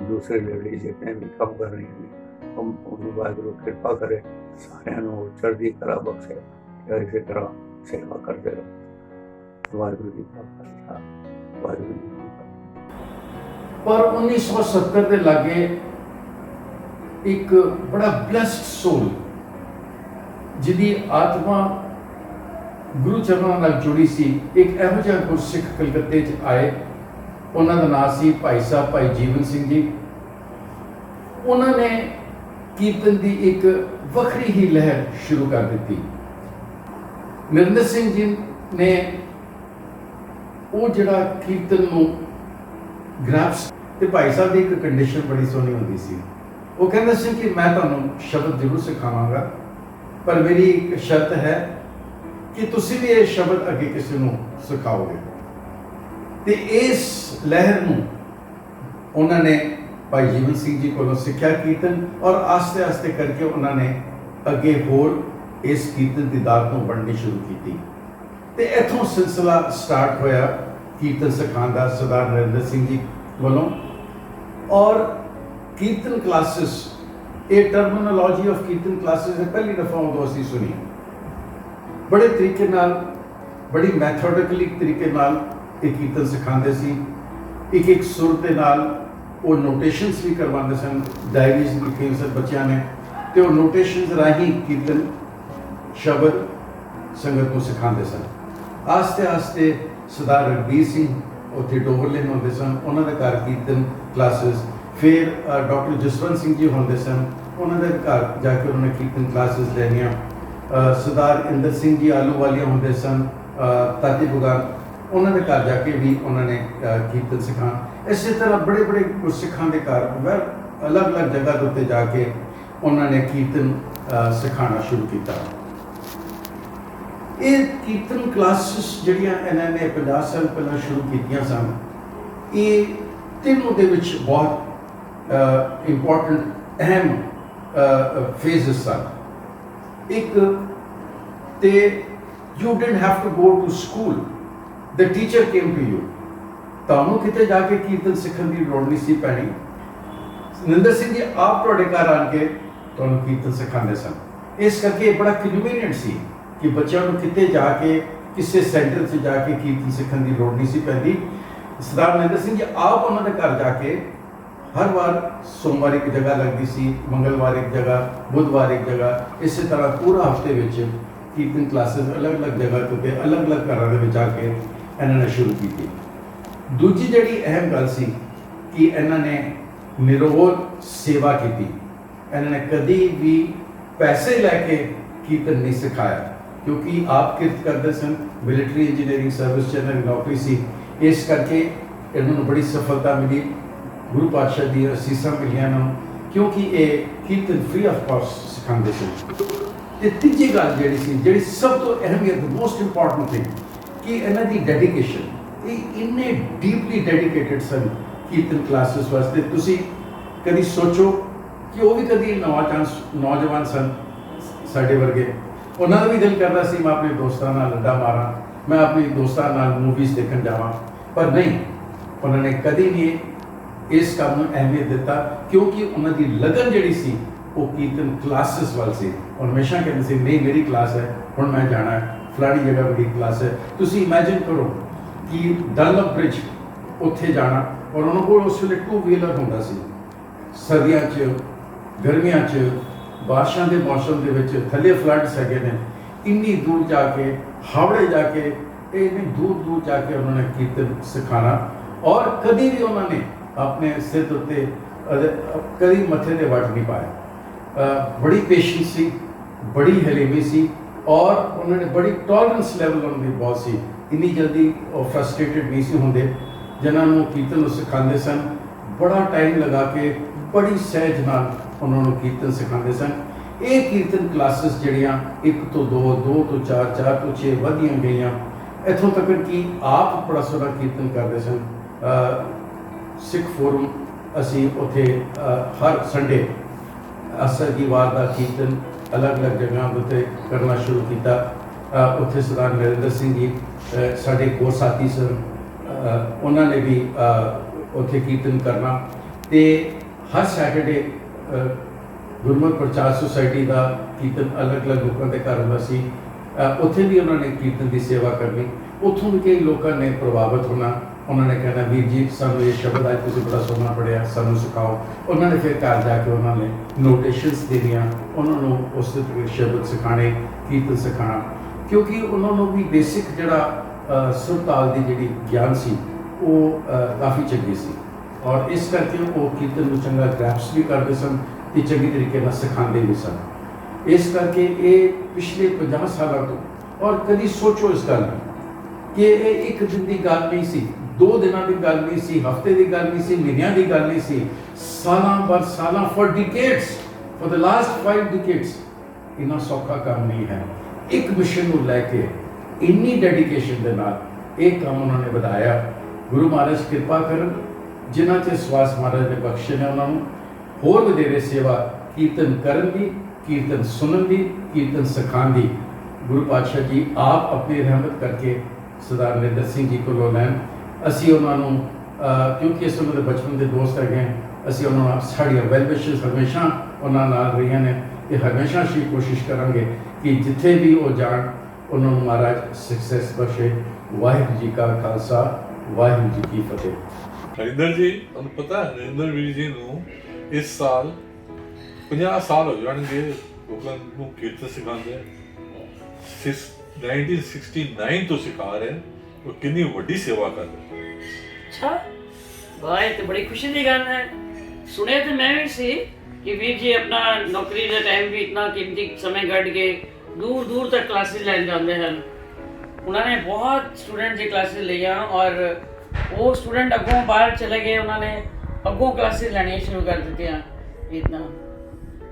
दूसरे लेडी जितने भी काम कर रही हैं हम उन्होंने वाहिगुरू कृपा करे सारियां चढ़दी कला बख्शे इसी तरह सेवा करते रहो। वाहिगुरू जी का खालसा वाहिगुरू जी की फतेह। पर 1970 के लागे एक बड़ा ब्लेस्ड सोल जिहदी आत्मा गुरु चरणों नाल जुड़ी सी एक इहो जिहा गुरसिख कलकत्ते च आए। उन्हां दा नाम सी भाई साहब भाई जीवन सिंह जी। उन्होंने कीर्तन की एक वखरी ही लहर शुरू कर दी। नरेंद्र सिंह जी ने वो जिहड़ा कीर्तन नूं ग्रैप्स ते भाई साहब की एक कंडीशन बड़ी सोहनी होंदी सी। वो कहते सी कि मैं तुहानूं शब्द जरूर सिखावांगा पर मेरी एक शर्त है कि तुसी भी ये शब्द अगे किसी नूं सिखाओगे। ते इस लहर नूं उन्होंने भाई जीवन सिंह जी को सीखा कीर्तन और आस्ते आस्ते करके उन्होंने अगे होर इस कीर्तन की दात को बढ़नी शुरू की। तो इतों सिलसिला स्टार्ट होया कीर्तन सिखाने का सरदार नरेंद्र सिंह जी वालों। और कीर्तन क्लासिस ये टर्मिनोलॉजी ऑफ कीर्तन क्लासिस पहली दफा उदों असीं सुनी। बड़े तरीके नाल बड़ी मैथोडिकली तरीके नाल ये कीर्तन सिखाते सी। एक एक सुर के नाल वो नोटेशनस भी करवाते सन डायरीज लिखी सन बच्चों ने तो नोटेशनस राही कीर्तन शब्द संगत को सिखाते सन। आस्ते आस्ते सरदार रघबीर सिंह उत्थे डोवरलेन होंदे सन उन्होंने घर कीर्तन क्लासिस। फिर डॉक्टर जसवंत सिंह जी होंदे सन उन्होंने घर जाके उन्होंने कीर्तन क्लासिस लैनिया। सरदार इंदर सिंह जी आलू वालिया होंदे सन ताती बुगान उन्होंने घर जाके भी उन्होंने कीर्तन सिखा। इस तरह बड़े बड़े गुरसिखां के घर अलग अलग जगह के उत्ते जाके उन्होंने कीर्तन सिखाना शुरू किया। ये कीर्तन क्लासिस जड़ियाँ इन्होंने 50 साल पहले शुरू कीतियां सन। ये तीनों दे विच बहुत इंपॉर्टेंट अहम फेजेस सन। एक ते you didn't have to go to school the teacher came to you. तुहानूं किते जाके कीर्तन सीखण की लोड़ नहीं सी पैनी। नरेंद्र सिंह जी आप तुहाडे घर आन के तुहानूं कीर्तन सिखाते सन। इस करके बड़ा कन्वीनियंट सी कि बच्चों को किते जाके किसी सेंटर से जाके कीर्तन सीखण की लोड़ नहीं सी पैंदी। सरदार नरेंद्र सिंह जी आप उन्होंने घर जाके हर बार सोमवार एक जगह लगती सी मंगलवार एक जगह बुधवार एक जगह इस तरह पूरा हफ्ते विच कीर्तन क्लासेस अलग अलग जगह तो अलग अलग घरों में आके इन्होंने शुरू की। दूजी जड़ी अहम गल सी कि इन्होंने निरोल सेवा की। इन्होंने कभी भी पैसे लैके कीर्तन नहीं सिखाया क्योंकि आप किरत करते सन मिलिट्री इंजीनियरिंग सर्विस च इन्होंने नौकरी सी। इस करके इन्होंने बड़ी सफलता मिली। ਗੁਰੂ ਪਾਤਸ਼ਾਹ ਦੀਆਂ ਅਸੀਸਾਂ ਮਿਲੀਆਂ ਨੂੰ, ਕਿਉਂਕਿ ਇਹ ਕੀਰਤਨ ਫ੍ਰੀ ਆਫ ਕਾਸਟ ਸਿਖਾਉਂਦੇ ਸੀ। ਤੇ ਤੀਜੀ ਗੱਲ ਜਿਹੜੀ ਸੀ, ਜਿਹੜੀ ਸਭ ਤੋਂ ਅਹਿਮੀਅਤ, ਮੋਸਟ ਇੰਪੋਰਟੈਂਟ ਥਿੰਗ, ਕਿ ਇਹਨਾਂ ਦੀ ਡੈਡੀਕੇਸ਼ਨ, ਇਹ ਇੰਨੇ ਡੀਪਲੀ ਡੈਡੀਕੇਟਡ ਸਨ ਕੀਰਤਨ ਕਲਾਸਿਸ ਵਾਸਤੇ। ਤੁਸੀਂ ਕਦੀ ਸੋਚੋ ਕਿ ਉਹ ਵੀ ਕਦੀ ਨੌਜਵਾਨ ਸਨ ਸਾਡੇ ਵਰਗੇ, ਉਹਨਾਂ ਦਾ ਵੀ ਦਿਲ ਕਰਦਾ ਸੀ ਮੈਂ ਆਪਣੇ ਦੋਸਤਾਂ ਨਾਲ ਅੱਡਾ ਮਾਰਾਂ, ਮੈਂ ਆਪਣੇ ਦੋਸਤਾਂ ਨਾਲ ਮੂਵੀਜ਼ ਦੇਖਣ ਜਾਵਾਂ, ਪਰ ਨਹੀਂ, ਉਹਨਾਂ ਨੇ ਕਦੀ ਨਹੀਂ ਇਸ ਕੰਮ ਨੂੰ ਅਹਿਮੀਅਤ ਦਿੱਤਾ, ਕਿਉਂਕਿ ਉਹਨਾਂ ਦੀ ਲਗਨ ਜਿਹੜੀ ਸੀ ਉਹ ਕੀਰਤਨ ਕਲਾਸਿਸ ਵੱਲ ਸੀ। ਔਰ ਹਮੇਸ਼ਾ ਕਹਿੰਦੇ ਸੀ ਨਹੀਂ ਮੇਰੀ ਕਲਾਸ ਹੈ, ਹੁਣ ਮੈਂ ਜਾਣਾ ਹੈ, ਫਲਾਣੀ ਜਗ੍ਹਾ ਮੇਰੀ ਕਲਾਸ ਹੈ। ਤੁਸੀਂ ਇਮੈਜਿਨ ਕਰੋ ਕਿ ਡਨਲਪ ਬ੍ਰਿਜ ਉੱਥੇ ਜਾਣਾ, ਔਰ ਉਹਨਾਂ ਕੋਲ ਉਸ ਵੇਲੇ 2 ਵੀਲਰ ਹੁੰਦਾ ਸੀ, ਸਰਦੀਆਂ 'ਚ, ਗਰਮੀਆਂ 'ਚ, ਬਾਰਿਸ਼ਾਂ ਦੇ ਮੌਸਮ ਦੇ ਵਿੱਚ, ਥੱਲੇ ਫਲੱਡਸ ਹੈਗੇ ਨੇ, ਇੰਨੀ ਦੂਰ ਜਾ ਕੇ, ਹਾਵੜੇ ਜਾ ਕੇ, ਇੰਨੀ ਦੂਰ ਜਾ ਕੇ ਉਹਨਾਂ ਨੇ ਕੀਰਤਨ ਸਿਖਾਉਣਾ। ਔਰ ਕਦੀ ਵੀ ਉਹਨਾਂ ਨੇ ਆਪਣੇ ਸਿਰ ਉੱਤੇ ਕਦੀ ਮੱਥੇ ਤੇ ਵੱਟ ਨਹੀਂ ਪਾਇਆ। ਬੜੀ ਪੇਸ਼ੈਂਸ ਸੀ, ਬੜੀ ਹਲੀਮੀ ਸੀ, ਔਰ ਉਹਨਾਂ ਨੇ ਬੜੀ ਟੋਲਰੈਂਸ ਲੈਵਲ ਉਹਨਾਂ ਦੀ ਬਹੁਤ ਸੀ। ਇੰਨੀ ਜਲਦੀ ਉਹ ਫਰਸਟ੍ਰੇਟਡ ਨਹੀਂ ਸੀ ਹੁੰਦੇ। ਜਿਨ੍ਹਾਂ ਨੂੰ ਕੀਰਤਨ ਸਿਖਾਉਂਦੇ ਸਨ, ਬੜਾ ਟਾਈਮ ਲਗਾ ਕੇ, ਬੜੀ ਸਹਿਜ ਨਾਲ ਉਹਨਾਂ ਨੂੰ ਕੀਰਤਨ ਸਿਖਾਉਂਦੇ ਸਨ। ਇਹ ਕੀਰਤਨ ਕਲਾਸਿਸ ਜਿਹੜੀਆਂ 1 ਤੋਂ 2, 2 ਤੋਂ 4, 4 ਤੋਂ 6 ਵਧੀਆਂ ਗਈਆਂ, ਇੱਥੋਂ ਤੱਕ ਕਿ ਆਪ ਬੜਾ ਸੋਹਣਾ ਕੀਰਤਨ ਕਰਦੇ ਸਨ। ਸਿੱਖ ਫੋਰਮ ਅਸੀਂ ਉੱਥੇ ਹਰ ਸੰਡੇ ਅਸਰ ਦੀ ਵਾਰ ਦਾ ਕੀਰਤਨ ਅਲੱਗ-ਅਲੱਗ ਜਗ੍ਹਾ ਉੱਤੇ ਕਰਨਾ ਸ਼ੁਰੂ ਕੀਤਾ। ਉੱਥੇ ਸਰਦਾਰ ਨਰਿੰਦਰ ਸਿੰਘ ਜੀ ਸਾਡੇ ਕੋਰ ਸਾਥੀ ਸਨ, ਉਹਨਾਂ ਨੇ ਵੀ ਉੱਥੇ ਕੀਰਤਨ ਕਰਨਾ। ਤੇ ਹਰ ਸੈਟਰਡੇ ਗੁਰਮਤਿ ਪ੍ਰਚਾਰ ਸੁਸਾਇਟੀ ਦਾ ਕੀਰਤਨ ਅਲੱਗ-ਅਲੱਗ ਲੋਕਾਂ ਦੇ ਘਰ ਹੁੰਦਾ ਸੀ, ਉੱਥੇ ਵੀ ਉਹਨਾਂ ਨੇ ਕੀਰਤਨ ਦੀ ਸੇਵਾ ਕਰਨੀ। ਉੱਥੋਂ ਵੀ ਕਈ ਲੋਕਾਂ ਨੇ ਪ੍ਰਭਾਵਿਤ ਹੋਣਾ, ਉਹਨਾਂ ਨੇ ਕਹਿਣਾ ਵੀਰ ਜੀ ਸਾਨੂੰ ਇਹ ਸ਼ਬਦ ਅੱਜ ਤੁਸੀਂ ਬੜਾ ਸੋਹਣਾ ਪੜ੍ਹਿਆ, ਸਾਨੂੰ ਸਿਖਾਓ। ਉਹਨਾਂ ਨੇ ਫਿਰ ਘਰ ਜਾ ਕੇ ਉਹਨਾਂ ਨੇ ਨੋਟੇਸ਼ਨਸ ਦੇਣੀਆਂ, ਉਹਨਾਂ ਨੂੰ ਉਸ ਸ਼ਬਦ ਸਿਖਾਣੇ, ਕੀਰਤਨ ਸਿਖਾਉਣਾ, ਕਿਉਂਕਿ ਉਹਨਾਂ ਨੂੰ ਵੀ ਬੇਸਿਕ ਜਿਹੜਾ ਸੁਰ ਤਾਲ ਦੀ ਜਿਹੜੀ ਗਿਆਨ ਸੀ ਉਹ ਕਾਫੀ ਚੰਗੀ ਸੀ। ਔਰ ਇਸ ਕਰਕੇ ਉਹ ਕੀਰਤਨ ਨੂੰ ਚੰਗਾ ਗ੍ਰੈਸਪ ਵੀ ਕਰਦੇ ਸਨ ਤੇ ਚੰਗੀ ਤਰੀਕੇ ਨਾਲ ਸਿਖਾਉਂਦੇ ਵੀ ਸਨ। ਇਸ ਕਰਕੇ ਇਹ ਪਿਛਲੇ 50 ਸਾਲਾਂ ਤੋਂ, ਔਰ ਕਦੀ ਸੋਚੋ ਇਸ ਗੱਲ ਨੂੰ ਕਿ ਇਹ ਇੱਕ ਦਿਨ ਦੀ ਗੱਲ ਨਹੀਂ ਸੀ, 2 ਦਿਨਾਂ ਦੀ ਗੱਲ ਨਹੀਂ ਸੀ, ਹਫ਼ਤੇ ਦੀ ਗੱਲ ਨਹੀਂ ਸੀ, ਮਹੀਨਿਆਂ ਦੀ ਗੱਲ ਨਹੀਂ ਸੀ, ਸਾਲਾਂ ਬਾਅਦ ਸਾਲਾਂ, for decades, for the last 5 decades। ਇੰਨਾ ਸੌਖਾ ਕੰਮ ਨਹੀਂ ਹੈ। ਇੱਕ ਮਿਸ਼ਨ ਨੂੰ ਲੈ ਕੇ ਇੰਨੀ ਡੈਡੀਕੇਸ਼ਨ ਦੇ ਨਾਲ ਇਹ ਕੰਮ ਉਹਨਾਂ ਨੇ ਵਧਾਇਆ। ਗੁਰੂ ਮਹਾਰਾਜ ਕਿਰਪਾ ਕਰਨ, ਜਿਨ੍ਹਾਂ 'ਤੇ ਸਵਾਸ ਮਹਾਰਾਜ ਨੇ ਬਖਸ਼ੇ ਨੇ, ਉਹਨਾਂ ਨੂੰ ਹੋਰ ਵਧੇਰੇ ਸੇਵਾ ਕੀਰਤਨ ਕਰਨ ਦੀ, ਕੀਰਤਨ ਸੁਣਨ ਦੀ, ਕੀਰਤਨ ਸਿਖਾਉਣ ਦੀ ਗੁਰੂ ਪਾਤਸ਼ਾਹ ਜੀ ਆਪ ਆਪਣੀ ਰਹਿਮਤ ਕਰਕੇ ਸਰਦਾਰ ਨਰਿੰਦਰ ਸਿੰਘ ਜੀ ਕੋਲੋਂ ਲੈਣ। ਅਸੀਂ ਉਹਨਾਂ ਨੂੰ ਕਿਉਂਕਿ ਅਸੀਂ ਉਹਨਾਂ ਦੇ ਬਚਪਨ ਦੇ ਦੋਸਤ ਹੈਗੇ, ਅਸੀਂ ਉਹਨਾਂ ਨਾਲ, ਸਾਡੀਆਂ ਵੈਲ ਵਿਸ਼ੇਸ ਹਮੇਸ਼ਾ ਉਹਨਾਂ ਨਾਲ ਰਹੀਆਂ ਨੇ ਤੇ ਹਮੇਸ਼ਾ ਅਸੀਂ ਕੋਸ਼ਿਸ਼ ਕਰਾਂਗੇ ਕਿ ਜਿੱਥੇ ਵੀ ਉਹ ਜਾਣ ਉਹਨਾਂ ਨੂੰ ਮਹਾਰਾਜ ਸਕਸੈਸ ਬਖਸ਼ੇ। ਵਾਹਿਗੁਰੂ ਜੀ ਕਾ ਖਾਲਸਾ, ਵਾਹਿਗੁਰੂ ਜੀ ਕੀ ਫਤਿਹ। ਨਰਿੰਦਰ ਜੀ, ਤੁਹਾਨੂੰ ਪਤਾ ਹੈ ਨਰਿੰਦਰ ਵੀਰ ਜੀ ਨੂੰ ਇਸ ਸਾਲ 50 ਸਾਲ ਹੋ ਜਾਣਗੇ ਲੋਕਾਂ ਨੂੰ ਕੀਰਤਨ ਸਿਖਾਉਂਦੇ। 1969 ਤੋਂ ਸਿਖਾ ਰਹੇ, ਉਹ ਕਿੰਨੀ ਵੱਡੀ ਸੇਵਾ ਕਰ ਰਹੇ। ਅੱਛਾ, ਵਾਹ, ਇਹ ਤੇ ਬੜੀ ਖੁਸ਼ੀ ਦੀ ਗੱਲ ਹੈ। ਸੁਣਿਆ ਤੇ ਮੈਂ ਵੀ ਸੀ ਕਿ ਵੀਰ ਜੀ ਆਪਣਾ ਨੌਕਰੀ ਦੇ ਟਾਈਮ ਵੀ ਇਤਨਾ ਕੀਮਤੀ ਸਮੇਂ ਕੱਢ ਕੇ ਦੂਰ ਦੂਰ ਤੱਕ ਕਲਾਸਿਸ ਲੈਣ ਜਾਂਦੇ ਹਨ। ਉਹਨਾਂ ਨੇ ਬਹੁਤ ਸਟੂਡੈਂਟ ਦੀ ਕਲਾਸਿਸ ਲਈਆਂ ਔਰ ਉਹ ਸਟੂਡੈਂਟ ਅੱਗੋਂ ਬਾਹਰ ਚਲੇ ਗਏ, ਉਹਨਾਂ ਨੇ ਅੱਗੋਂ ਕਲਾਸਿਸ ਲੈਣੀਆਂ ਸ਼ੁਰੂ ਕਰ ਦਿੱਤੀਆਂ। ਇਤਨਾ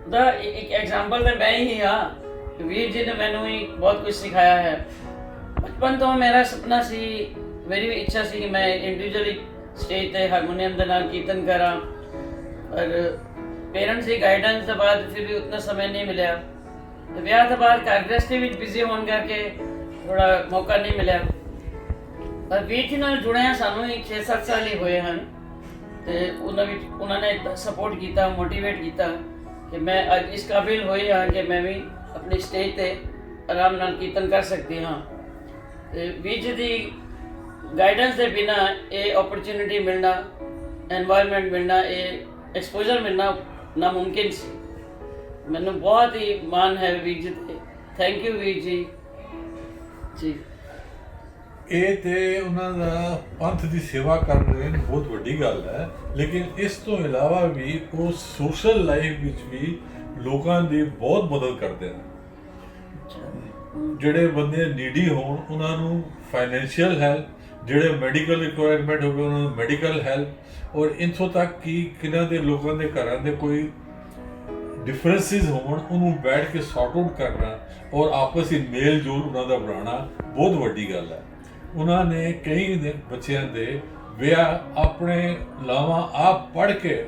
ਉਹਦਾ ਇੱਕ ਐਗਜ਼ਾਮਪਲ ਤਾਂ ਮੈਂ ਹੀ ਹਾਂ। ਵੀਰ ਜੀ ਨੇ ਮੈਨੂੰ ਹੀ ਬਹੁਤ ਕੁਝ ਸਿਖਾਇਆ ਹੈ। ਬਚਪਨ ਤੋਂ ਮੇਰਾ ਸੁਪਨਾ ਸੀ, ਮੇਰੀ ਵੀ ਇੱਛਾ ਸੀ ਕਿ ਮੈਂ ਇੰਡੀਵਿਜੂਅਲੀ ਸਟੇਜ 'ਤੇ ਹਾਰਮੋਨੀਅਮ ਦੇ ਨਾਲ ਕੀਰਤਨ ਕਰਾਂ, ਪਰ ਪੇਰੈਂਟਸ ਦੀ ਗਾਈਡੈਂਸ ਤੋਂ ਬਾਅਦ ਫਿਰ ਵੀ ਉਤਨਾ ਸਮੇਂ ਨਹੀਂ ਮਿਲਿਆ। ਤੇ ਵਿਆਹ ਤੋਂ ਬਾਅਦ ਘਰ ਗ੍ਰਸਤੀ ਵਿੱਚ ਬਿਜ਼ੀ ਹੋਣ ਕਰਕੇ ਥੋੜਾ ਮੌਕਾ ਨਹੀਂ ਮਿਲਿਆ। ਪਰ ਵੀਰ ਜੀ ਨਾਲ ਜੁੜਿਆ ਸਾਨੂੰ 6-7 ਸਾਲ ਹੀ ਹੋਏ ਹਨ ਤੇ ਉਹਨਾਂ ਨੇ ਸਪੋਰਟ ਕੀਤਾ, ਮੋਟੀਵੇਟ ਕੀਤਾ ਕਿ ਮੈਂ ਅੱਜ ਇਸ ਕਾਬਿਲ ਹੋਈ ਹਾਂ ਕਿ ਮੈਂ ਵੀ ਆਪਣੀ ਸਟੇਜ 'ਤੇ ਆਰਾਮ ਨਾਲ ਕੀਰਤਨ ਕਰ ਸਕਦੀ ਹਾਂ। ਤੇ ਵੀਰ ਜੀ ਦੀ ਗਾਈਡੈਂਸ ਦੇ ਬਿਨਾਂ ਇਹ ਓਪਰਚੁਨਿਟੀ ਮਿਲਣਾ, ਐਨਵਾਇਰਨਮੈਂਟ ਮਿਲਣਾ, ਇਹ ਐਕਸਪੋਜ਼ਰ ਮਿਲਣਾ ਨਾਮੁਮਕਿਨ ਸੀ। ਮੈਨੂੰ ਬਹੁਤ ਹੀ ਮਾਣ ਹੈ ਵੀਰ ਜੀ 'ਤੇ। ਥੈਂਕ ਯੂ ਵੀਰ ਜੀ। ਜੀ, ਇਹ ਤੇ ਉਹਨਾਂ ਦਾ ਪੰਥ ਦੀ ਸੇਵਾ ਕਰ ਰਹੇ ਨੇ, ਬਹੁਤ ਵੱਡੀ ਗੱਲ ਹੈ। ਲੇਕਿਨ ਇਸ ਤੋਂ ਇਲਾਵਾ ਵੀ ਉਹ ਸੋਸ਼ਲ ਲਾਈਫ ਵਿੱਚ ਵੀ ਲੋਕਾਂ ਦੀ ਬਹੁਤ ਮਦਦ ਕਰਦੇ ਨੇ। ਜਿਹੜੇ ਬੰਦੇ ਨੀਡੀ ਹੋਣ ਉਹਨਾਂ ਨੂੰ ਫਾਈਨੈਂਸ਼ੀਅਲ ਹੈਲਪ, ਜਿਹੜੇ ਮੈਡੀਕਲ ਰਿਕੁਆਇਰਮੈਂਟ ਹੋਵੇ ਉਹਨਾਂ ਨੂੰ ਮੈਡੀਕਲ ਹੈਲਪ, ਔਰ ਇੱਥੋਂ ਤੱਕ ਕਿ ਕਿਨਾਂ ਦੇ ਲੋਕਾਂ ਦੇ ਘਰਾਂ ਦੇ ਕੋਈ ਡਿਫਰੈਂਸਿਸ ਹੋਣ ਉਹਨੂੰ ਬੈਠ ਕੇ ਸੌਰਟ ਆਊਟ ਕਰਨਾ ਔਰ ਆਪਸ ਵਿੱਚ ਮੇਲ ਜੋਲ ਉਹਨਾਂ ਦਾ ਬਣਾਉਣਾ ਬਹੁਤ ਵੱਡੀ ਗੱਲ ਹੈ। ਉਹਨਾਂ ਨੇ ਕਈ ਬੱਚਿਆਂ ਦੇ ਵਿਆਹ ਆਪਣੇ ਲਾਵਾਂ ਆਪ ਪੜ੍ਹ ਕੇ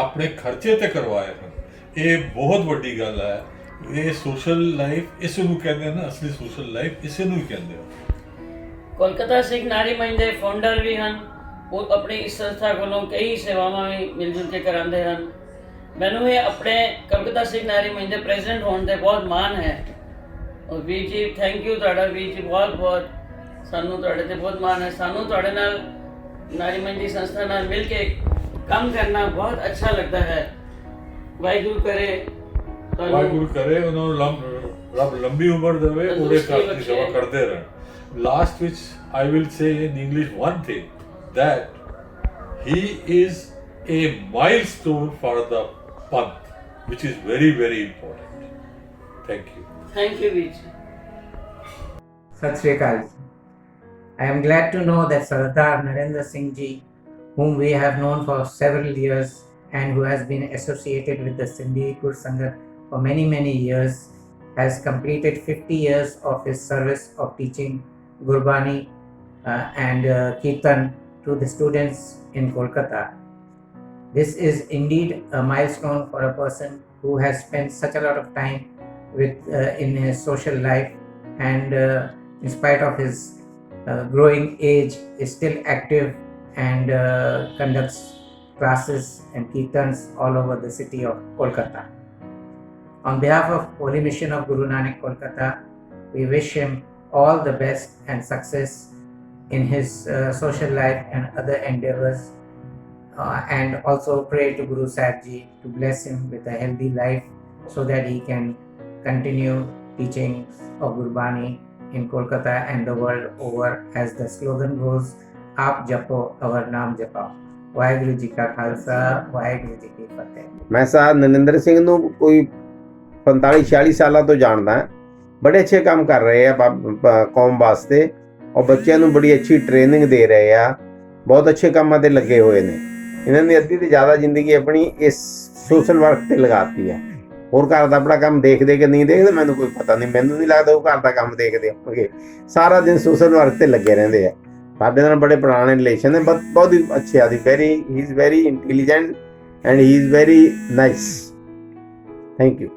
ਆਪਣੇ ਖਰਚੇ ਤੇ ਕਰਵਾਏ ਹਨ। ਇਹ ਬਹੁਤ ਵੱਡੀ ਗੱਲ ਹੈ। ਇਹ ਸੋਸ਼ਲ ਲਾਈਫ ਇਸ ਨੂੰ ਕਹਿੰਦੇ ਹਨ, ਅਸਲੀ ਸੋਸ਼ਲ ਲਾਈਫ ਇਸੇ ਨੂੰ ਹੀ ਕਹਿੰਦੇ ਹਨ। ਕੋਲਕਾਤਾ ਸਿੱਖ ਨਾਰੀ ਮੰਚ ਦੇ ਫਾਊਂਡਰ ਵੀ ਹਨ। ਉਹ ਆਪਣੀ ਇਸ ਸੰਸਥਾ ਕੋਲੋਂ ਕਈ ਸੇਵਾਵਾਂ ਵੀ ਮਿਲ ਜੁਲ ਕੇ ਕਰਾਉਂਦੇ ਹਨ। ਮੈਨੂੰ ਇਹ ਆਪਣੇ ਕੋਲਕਾਤਾ ਸਿੱਖ ਨਾਰੀ ਮੰਚ ਦੇ ਪ੍ਰੈਜ਼ੀਡੈਂਟ ਹੋਣ ਤੇ ਬਹੁਤ ਮਾਣ ਹੈ। ਔਰ ਵੀਰ ਜੀ ਥੈਂਕ ਯੂ ਤੁਹਾਡਾ, ਵੀਰ ਜੀ ਬਹੁਤ ਬਹੁਤ ਸਾਨੂੰ ਤੁਹਾਡੇ ਤੇ ਬਹੁਤ ਮਾਣ ਹੈ। ਸਾਨੂੰ ਤੁਹਾਡੇ ਨਾਲ ਨਾਰੀ ਮੰਚ ਦੀ ਸੰਸਥਾ ਨਾਲ ਮਿਲ ਕੇ ਕੰਮ ਕਰਨਾ ਬਹੁਤ ਅੱਛਾ ਲੱਗਦਾ ਹੈ। ਵਾਹਿਗੁਰੂ ਕਰੇ ਵਾਹਿਗੁਰੂ ਕਰੇ ਉਹਨਾਂ ਨੂੰ ਰੱਬ ਲੰਬੀ ਉਮਰ ਦੇਵੇ, ਉਹਦੇ ਘਰ ਦੀ ਸੇਵਾ ਕਰਦੇ ਰਹਿਣ। ਲਾਸਟ ਵਿੱਚ I will say in English one thing, that he is a milestone for the Panth, which is very, very important. Thank you. Thank you, Vij. Sat Shri Akal. I am glad to know that Sardar Narendra Singh Ji, whom we have known for several years and who has been associated with the Sindhi Gur Sangat for many, many years, has completed 50 years of his service of teaching Gurbani and Kirtan to the students in Kolkata. This is indeed a milestone for a person who has spent such a lot of time with in his social life, and in spite of his growing age is still active and conducts classes and kirtans all over the city of Kolkata. On behalf of Holy Mission of Guru Nanak Kolkata, we wish him all the best and success in his social life and other endeavors, and also pray to Guru Sahib Ji to bless him with a healthy life so that he can continue teaching of Gurbani in Kolkata and the world over, as the slogan goes, Aap Japo, our Naam Japao. Waheguru ji ਕਾ ਖਾਲਸਾ, ਵਾਹਿਗੁਰੂ ਜੀ ਕੀ ਫਤਿਹ। ਮੈਂ ਸਾਹਿਬ ਨਰਿੰਦਰ ਸਿੰਘ ਨੂੰ ਕੋਈ 45-46 ਸਾਲਾਂ ਤੋਂ ਜਾਣਦਾ। ਬੜੇ ਅੱਛੇ ਕੰਮ ਕਰ ਰਹੇ ਆ ਕੌਮ ਵਾਸਤੇ, ਔਰ ਬੱਚਿਆਂ ਨੂੰ ਬੜੀ ਅੱਛੀ ਟ੍ਰੇਨਿੰਗ ਦੇ ਰਹੇ ਆ। ਬਹੁਤ ਅੱਛੇ ਕੰਮਾਂ ਤੇ ਲੱਗੇ ਹੋਏ ਨੇ। ਇਹਨਾਂ ਨੇ ਅੱਧੀ ਤੋਂ ਜ਼ਿਆਦਾ ਜ਼ਿੰਦਗੀ ਆਪਣੀ ਇਸ ਸੋਸ਼ਲ ਵਰਕ ਤੇ ਲਗਾਤੀ ਹੈ। ਹੋਰ ਘਰ ਦਾ ਆਪਣਾ ਕੰਮ ਦੇਖਦੇ ਕਿ ਨਹੀਂ ਦੇਖਦੇ ਮੈਨੂੰ ਕੋਈ ਪਤਾ ਨਹੀਂ। ਮੈਨੂੰ ਨਹੀਂ ਲੱਗਦਾ ਉਹ ਘਰ ਦਾ ਕੰਮ ਦੇਖਦੇ ਹੋਣਗੇ। ਸਾਰਾ ਦਿਨ ਸੋਸ਼ਲ ਵਰਕ ਤੇ ਲੱਗੇ ਰਹਿੰਦੇ ਆ। ਸਾਡੇ ਨਾਲ ਬੜੇ ਪੁਰਾਣੇ ਰਿਲੇਸ਼ਨ ਨੇ। ਬਹੁਤ ਹੀ ਅੱਛੇ ਆ। ਹੀ is very intelligent and he is very nice. Thank you.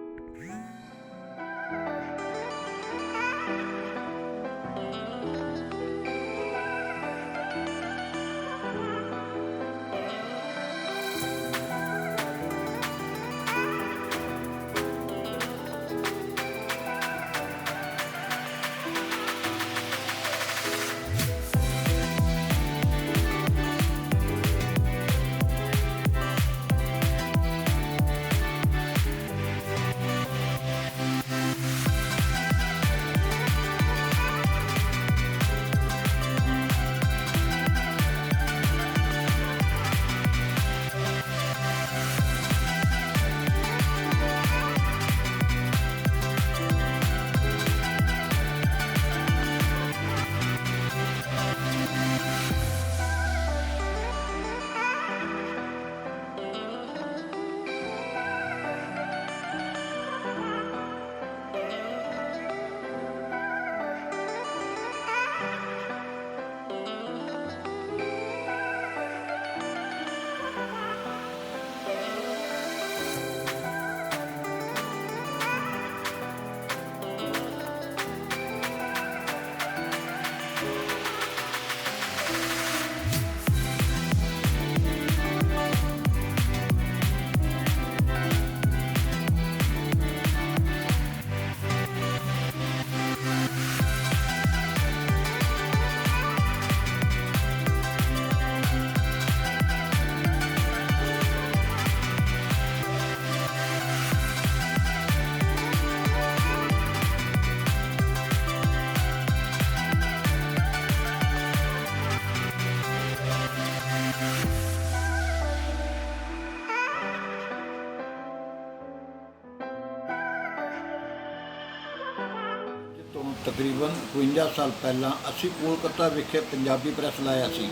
ਤਕਰੀਬਨ 52 ਸਾਲ ਪਹਿਲਾਂ ਅਸੀਂ ਕੋਲਕਾਤਾ ਵਿਖੇ ਪੰਜਾਬੀ ਪ੍ਰੈਸ ਲਾਇਆ ਸੀ।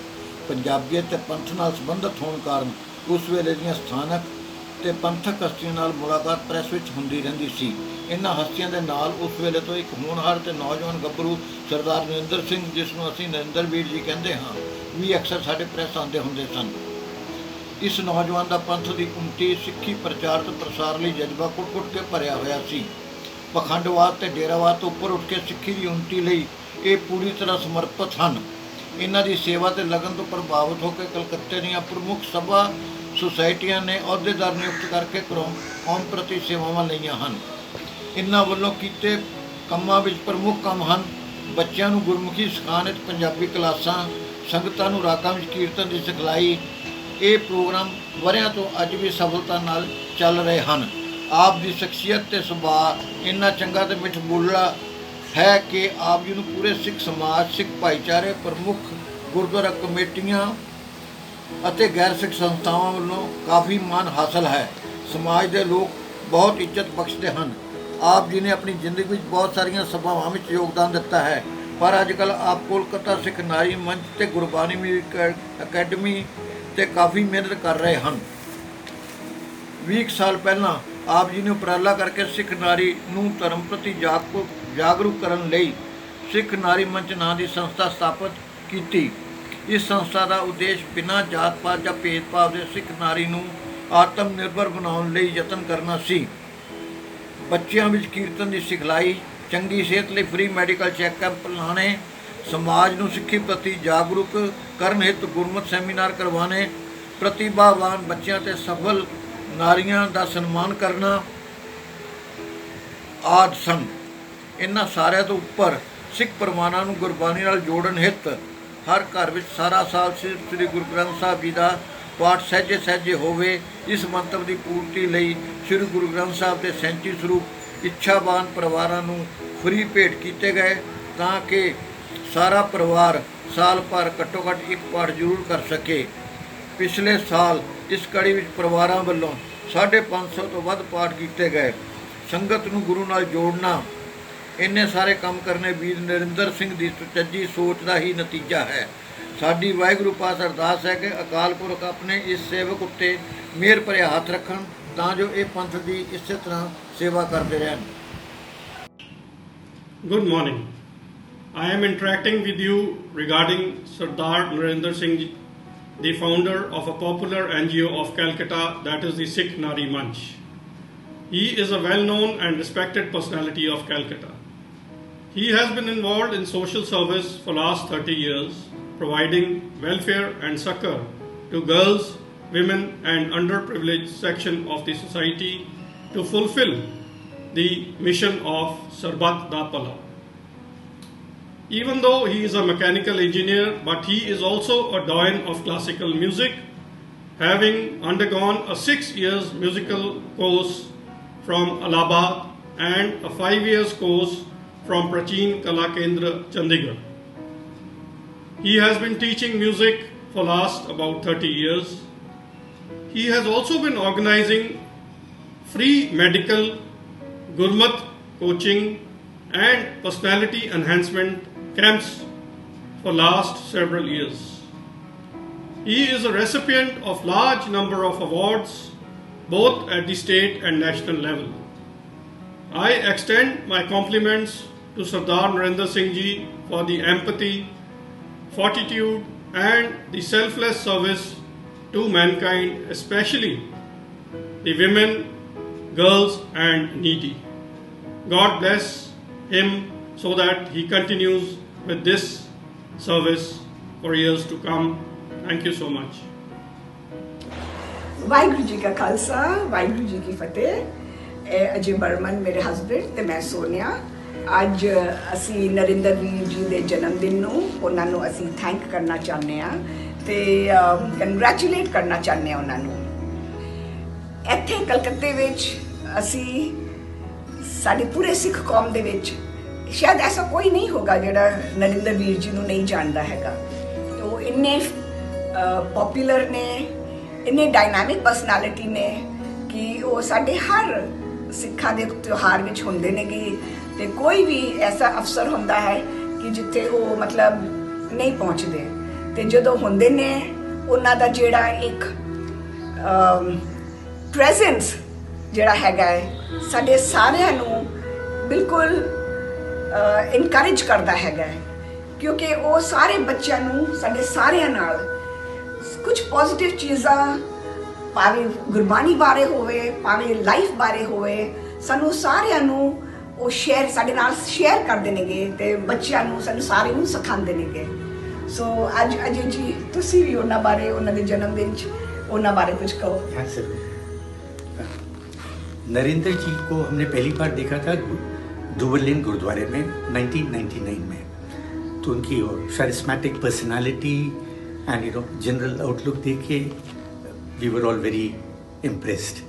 ਪੰਜਾਬੀਅਤ ਤੇ ਪੰਥ ਨਾਲ ਸੰਬੰਧਿਤ ਹੋਣ ਕਾਰਨ ਉਸ ਵੇਲੇ ਦੀਆਂ ਸਥਾਨਕ ਤੇ ਪੰਥਕ ਹਸਤੀਆਂ ਨਾਲ ਮੁਲਾਕਾਤ ਪ੍ਰੈਸ ਵਿੱਚ ਹੁੰਦੀ ਰਹਿੰਦੀ ਸੀ। ਇਹਨਾਂ ਹਸਤੀਆਂ ਦੇ ਨਾਲ ਉਸ ਵੇਲੇ ਤੋਂ ਇੱਕ ਹੋਣਹਾਰ ਤੇ ਨੌਜਵਾਨ ਗੱਭਰੂ ਸਰਦਾਰ ਨਰਿੰਦਰ ਸਿੰਘ, ਜਿਸ ਨੂੰ ਅਸੀਂ ਨਰਿੰਦਰ ਵੀਰ ਜੀ ਕਹਿੰਦੇ ਹਾਂ, ਵੀ ਅਕਸਰ ਸਾਡੇ ਪ੍ਰੈਸ ਆਉਂਦੇ ਹੁੰਦੇ ਸਨ। ਇਸ ਨੌਜਵਾਨ ਦਾ ਪੰਥ ਦੀ ਉੱਨਤੀ, ਸਿੱਖੀ ਪ੍ਰਚਾਰ ਤੇ ਪ੍ਰਸਾਰ ਲਈ ਜਜ਼ਬਾ ਕੁੱਟ-ਕੁੱਟ ਕੇ ਭਰਿਆ ਹੋਇਆ ਸੀ। ਪਖੰਡਵਾਦ ਤੇ ਡੇਰਾਵਾਦ ਤੋਂ ਉੱਪਰ ਉੱਠ ਕੇ ਸਿੱਖੀ ਦੀ ਉੱਨਤੀ ਲਈ ਇਹ ਪੂਰੀ ਤਰ੍ਹਾਂ ਸਮਰਪਿਤ ਹਨ। ਇਹਨਾਂ ਦੀ ਸੇਵਾ ਤੇ ਲਗਨ ਤੋਂ ਪ੍ਰਭਾਵਿਤ ਹੋ ਕੇ ਕਲਕੱਤੇ ਦੀਆਂ ਪ੍ਰਮੁੱਖ ਸਭਾ ਸੁਸਾਇਟੀਆਂ ਨੇ ਅਹੁਦੇਦਾਰ ਨਿਯੁਕਤ ਕਰਕੇ ਕੌਮ ਪ੍ਰਤੀ ਸੇਵਾਵਾਂ ਲਈਆਂ ਹਨ। ਇਹਨਾਂ ਵੱਲੋਂ ਕੀਤੇ ਕੰਮਾਂ ਵਿੱਚ ਪ੍ਰਮੁੱਖ ਕੰਮ ਹਨ ਬੱਚਿਆਂ ਨੂੰ ਗੁਰਮੁਖੀ ਸਿਖਾਉਣ ਵਿੱਚ ਪੰਜਾਬੀ ਕਲਾਸਾਂ, ਸੰਗਤਾਂ ਨੂੰ ਰਾਗਾਂ ਵਿੱਚ ਕੀਰਤਨ ਦੀ ਸਿਖਲਾਈ। ਇਹ ਪ੍ਰੋਗਰਾਮ ਵਰ੍ਹਿਆਂ ਤੋਂ ਅੱਜ ਵੀ ਸਫਲਤਾ ਨਾਲ ਚੱਲ ਰਹੇ ਹਨ। ਆਪ ਦੀ ਸ਼ਖਸੀਅਤ ਤੇ ਸੁਭਾਅ ਇੰਨਾ ਚੰਗਾ ਤੇ ਮਿੱਠ ਬੋਲਾ ਹੈ ਕਿ ਆਪ ਜੀ ਨੂੰ ਪੂਰੇ ਸਿੱਖ ਸਮਾਜ, ਸਿੱਖ ਭਾਈਚਾਰੇ, ਪ੍ਰਮੁੱਖ ਗੁਰਦੁਆਰਾ ਕਮੇਟੀਆਂ ਅਤੇ ਗੈਰ ਸਿੱਖ ਸੰਸਥਾਵਾਂ ਵੱਲੋਂ ਕਾਫੀ ਮਾਣ ਹਾਸਲ ਹੈ। ਸਮਾਜ ਦੇ ਲੋਕ ਬਹੁਤ ਇੱਜ਼ਤ ਬਖਸ਼ਦੇ ਹਨ। ਆਪ ਜੀ ਨੇ ਆਪਣੀ ਜ਼ਿੰਦਗੀ ਵਿੱਚ ਬਹੁਤ ਸਾਰੀਆਂ ਸਭਾਵਾਂ ਵਿੱਚ ਯੋਗਦਾਨ ਦਿੱਤਾ ਹੈ, ਪਰ ਅੱਜ ਕੱਲ੍ਹ ਆਪ ਕੋਲਕਾਤਾ ਸਿੱਖ ਨਾਰੀ ਮੰਚ ਤੇ ਗੁਰਬਾਣੀ ਮਿਊਜ਼ਿਕ ਅਕੈਡਮੀ ਤੇ ਕਾਫੀ ਮਿਹਨਤ ਕਰ ਰਹੇ ਹਨ। 20 ਸਾਲ ਪਹਿਲਾਂ ਆਪ ਜੀ ਨੇ ਉਪਰਾਲਾ ਕਰਕੇ ਸਿੱਖ ਨਾਰੀ ਨੂੰ ਧਰਮ ਪ੍ਰਤੀ ਜਾਗਰੂਕ ਕਰਨ ਲਈ ਸਿੱਖ ਨਾਰੀ ਮੰਚ ਨਾਂ ਦੀ ਸੰਸਥਾ ਸਥਾਪਿਤ ਕੀਤੀ। ਇਸ ਸੰਸਥਾ ਦਾ ਉਦੇਸ਼ ਬਿਨਾਂ ਜਾਤ ਪਾਤ ਜਾਂ ਭੇਦਭਾਵ ਦੇ ਸਿੱਖ ਨਾਰੀ ਨੂੰ ਆਤਮ ਨਿਰਭਰ ਬਣਾਉਣ ਲਈ ਯਤਨ ਕਰਨਾ ਸੀ। ਬੱਚਿਆਂ ਵਿੱਚ ਕੀਰਤਨ ਦੀ ਸਿਖਲਾਈ, ਚੰਗੀ ਸਿਹਤ ਲਈ ਫ੍ਰੀ ਮੈਡੀਕਲ ਚੈੱਕਅਪ ਲਾਣੇ, ਸਮਾਜ ਨੂੰ ਸਿੱਖੀ ਪ੍ਰਤੀ ਜਾਗਰੂਕ ਕਰਨ ਹਿੱਤ ਗੁਰਮਤਿ ਸੈਮੀਨਾਰ ਕਰਵਾਉਣੇ, ਪ੍ਰਤਿਭਾਵਾਨ ਬੱਚਿਆਂ ਤੇ ਸਫਲ ਨਾਰੀਆਂ ਦਾ ਸਨਮਾਨ ਕਰਨਾ ਆਦਿ ਸਨ। ਇਹਨਾਂ ਸਾਰਿਆਂ ਤੋਂ ਉੱਪਰ ਸਿੱਖ ਪਰਿਵਾਰਾਂ ਨੂੰ ਗੁਰਬਾਣੀ ਨਾਲ ਜੋੜਨ ਹਿੱਤ ਹਰ ਘਰ ਵਿੱਚ ਸਾਰਾ ਸਾਲ ਸ੍ਰੀ ਗੁਰੂ ਗ੍ਰੰਥ ਸਾਹਿਬ ਜੀ ਦਾ ਪਾਠ ਸਹਿਜੇ ਸਹਿਜੇ ਹੋਵੇ। ਇਸ ਮੰਤਵ ਦੀ ਪੂਰਤੀ ਲਈ ਸ੍ਰੀ ਗੁਰੂ ਗ੍ਰੰਥ ਸਾਹਿਬ ਦੇ 37 ਸਰੂਪ ਇੱਛਾਵਾਨ ਪਰਿਵਾਰਾਂ ਨੂੰ ਫ੍ਰੀ ਭੇਟ ਕੀਤੇ ਗਏ ਤਾਂ ਕਿ ਸਾਰਾ ਪਰਿਵਾਰ ਸਾਲ ਭਰ ਘੱਟੋ ਘੱਟ ਇੱਕ ਪਾਠ ਜ਼ਰੂਰ ਕਰ ਸਕੇ। ਪਿਛਲੇ ਸਾਲ ਇਸ ਕੜੀ ਵਿੱਚ ਪਰਿਵਾਰਾਂ ਵੱਲੋਂ 550 ਤੋਂ ਵੱਧ ਪਾਠ ਕੀਤੇ ਗਏ। ਸੰਗਤ ਨੂੰ ਗੁਰੂ ਨਾਲ ਜੋੜਨਾ, ਇੰਨੇ ਸਾਰੇ ਕੰਮ ਕਰਨੇ ਵੀਰ ਨਰਿੰਦਰ ਸਿੰਘ ਦੀ ਸੁਚੱਜੀ ਸੋਚ ਦਾ ਹੀ ਨਤੀਜਾ ਹੈ। ਸਾਡੀ ਵਾਹਿਗੁਰੂ ਪਾਸ ਅਰਦਾਸ ਹੈ ਕਿ ਅਕਾਲ ਪੁਰਖ ਆਪਣੇ ਇਸ ਸੇਵਕ ਉੱਤੇ ਮਿਹਰ ਭਰਿਆ ਹੱਥ ਰੱਖਣ ਤਾਂ ਜੋ ਇਹ ਪੰਥ ਦੀ ਇਸੇ ਤਰ੍ਹਾਂ ਸੇਵਾ ਕਰਦੇ ਰਹਿਣ। Good morning. I am interacting with you regarding Sardar Narendra Singh, the founder of a popular NGO of Calcutta, that is the Sikh Nari Manch. He is a well-known and respected personality of Calcutta. He has been involved in social service for last 30 years, providing welfare and succor to girls, women and underprivileged section of the society to fulfill the mission of Sarbat Da Pala. Even though he is a mechanical engineer, but he is also a doyen of classical music, having undergone a 6 years musical course from Allahabad and a 5 years course from Prachin Kala Kendra, Chandigarh. He has been teaching music for last about 30 years. He has also been organizing free medical, Gurmat coaching and personality enhancement camps for last several years. He is a recipient of large number of awards both at the state and national level. I extend my compliments to Sardar Narendra Singh Ji for the empathy, fortitude and the selfless service to mankind, especially the women, girls and needy. God bless him so that he continues with this service for years to come. Thank you so much. Waheguru ji ਕਾ ਖਾਲਸਾ, ਵਾਹਿਗੁਰੂ ਜੀ ਕੀ ਫਤਿਹ। ਅਜੇ ਬਰਮਨ ਮੇਰੇ husband ਤੇ ਮੈਂ ਸੋਨੀਆ ਅੱਜ ਅਸੀਂ ਨਰਿੰਦਰ ਵੀਰ ਜੀ ਦੇ ਜਨਮ ਦਿਨ ਨੂੰ ਉਹਨਾਂ ਨੂੰ ਅਸੀਂ ਥੈਂਕ ਕਰਨਾ ਚਾਹੁੰਦੇ ਹਾਂ ਤੇ ਕੰਗ੍ਰੈਚੁਲੇਟ ਕਰਨਾ ਚਾਹੁੰਦੇ ਹਾਂ ਉਹਨਾਂ ਨੂੰ। ਇੱਥੇ ਕਲਕੱਤੇ ਵਿੱਚ ਅਸੀਂ ਸਾਡੇ ਪੂਰੇ ਸਿੱਖ ਕੌਮ ਦੇ ਵਿੱਚ ਸ਼ਾਇਦ ਐਸਾ ਕੋਈ ਨਹੀਂ ਹੋਗਾ ਜਿਹੜਾ ਨਰਿੰਦਰ ਵੀਰ ਜੀ ਨੂੰ ਨਹੀਂ ਜਾਣਦਾ ਹੈਗਾ। ਉਹ ਇੰਨੇ ਪਪੂਲਰ ਨੇ, ਇੰਨੇ ਡਾਇਨਾਮਿਕ ਪਰਸਨੈਲਿਟੀ ਨੇ ਕਿ ਉਹ ਸਾਡੇ ਹਰ ਸਿੱਖਾਂ ਦੇ ਤਿਉਹਾਰ ਵਿੱਚ ਹੁੰਦੇ ਨੇ ਤੇ ਕੋਈ ਵੀ ਐਸਾ ਅਫਸਰ ਹੁੰਦਾ ਹੈ ਕਿ ਜਿੱਥੇ ਉਹ ਮਤਲਬ ਨਹੀਂ ਪਹੁੰਚਦੇ ਤੇ ਜਦੋਂ ਹੁੰਦੇ ਨੇ ਉਹਨਾਂ ਦਾ ਜਿਹੜਾ ਇੱਕ ਪ੍ਰੈਜ਼ੈਂਸ ਜਿਹੜਾ ਹੈਗਾ ਹੈ ਸਾਡੇ ਸਾਰਿਆਂ ਨੂੰ ਬਿਲਕੁਲ ਇਨਕਰੇਜ ਕਰਦਾ ਹੈਗਾ ਹੈ, ਕਿਉਂਕਿ ਉਹ ਸਾਰੇ ਬੱਚਿਆਂ ਨੂੰ ਸਾਡੇ ਸਾਰਿਆਂ ਨਾਲ ਕੁਝ ਪੋਜ਼ਿਟਿਵ ਚੀਜ਼ਾਂ ਭਾਵੇਂ ਗੁਰਬਾਣੀ ਬਾਰੇ ਹੋਵੇ ਭਾਵੇਂ ਲਾਈਫ ਬਾਰੇ ਹੋਵੇ ਸਾਨੂੰ ਸਾਰਿਆਂ ਨੂੰ ਉਹ ਸ਼ੇਅਰ ਸਾਡੇ ਨਾਲ ਸ਼ੇਅਰ ਕਰਦੇ ਨੇਗੇ ਤੇ ਬੱਚਿਆਂ ਨੂੰ ਸਾਨੂੰ ਸਾਰਿਆਂ ਨੂੰ ਸਿਖਾਉਂਦੇ ਨੇਗੇ। ਸੋ ਅੱਜ ਅਜੇ ਜੀ ਤੁਸੀਂ ਵੀ ਉਹਨਾਂ ਬਾਰੇ ਉਹਨਾਂ ਦੇ ਜਨਮ ਦਿਨ 'ਚ ਉਹਨਾਂ ਬਾरे कुछ कहो। नरेंद्र जी को हमने पहली बार देखा था दुबरलिन गुरुद्वारे में 1999 में, तो उनकी charismatic personality and general outlook देख के we were all very impressed.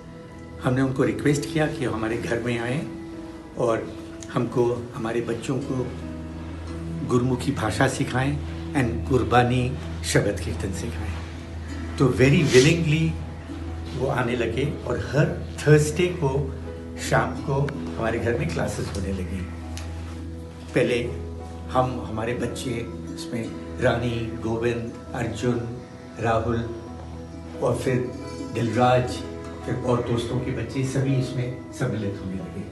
हमने उनको रिक्वेस्ट किया कि हमारे घर में आए और हमको हमारे बच्चों को गुरमुखी भाषा सिखाएं एंड गुरबानी शब्द कीर्तन सिखाएं। तो वेरी विलिंगली वो आने लगे और हर थर्सडे को शाम को हमारे घर में क्लासेस होने लगी। पहले हम हमारे बच्चे इसमें रानी, गोविंद, अर्जुन, राहुल और फिर दिलराज, फिर और दोस्तों के बच्चे सभी इसमें सम्मिलित होने लगे।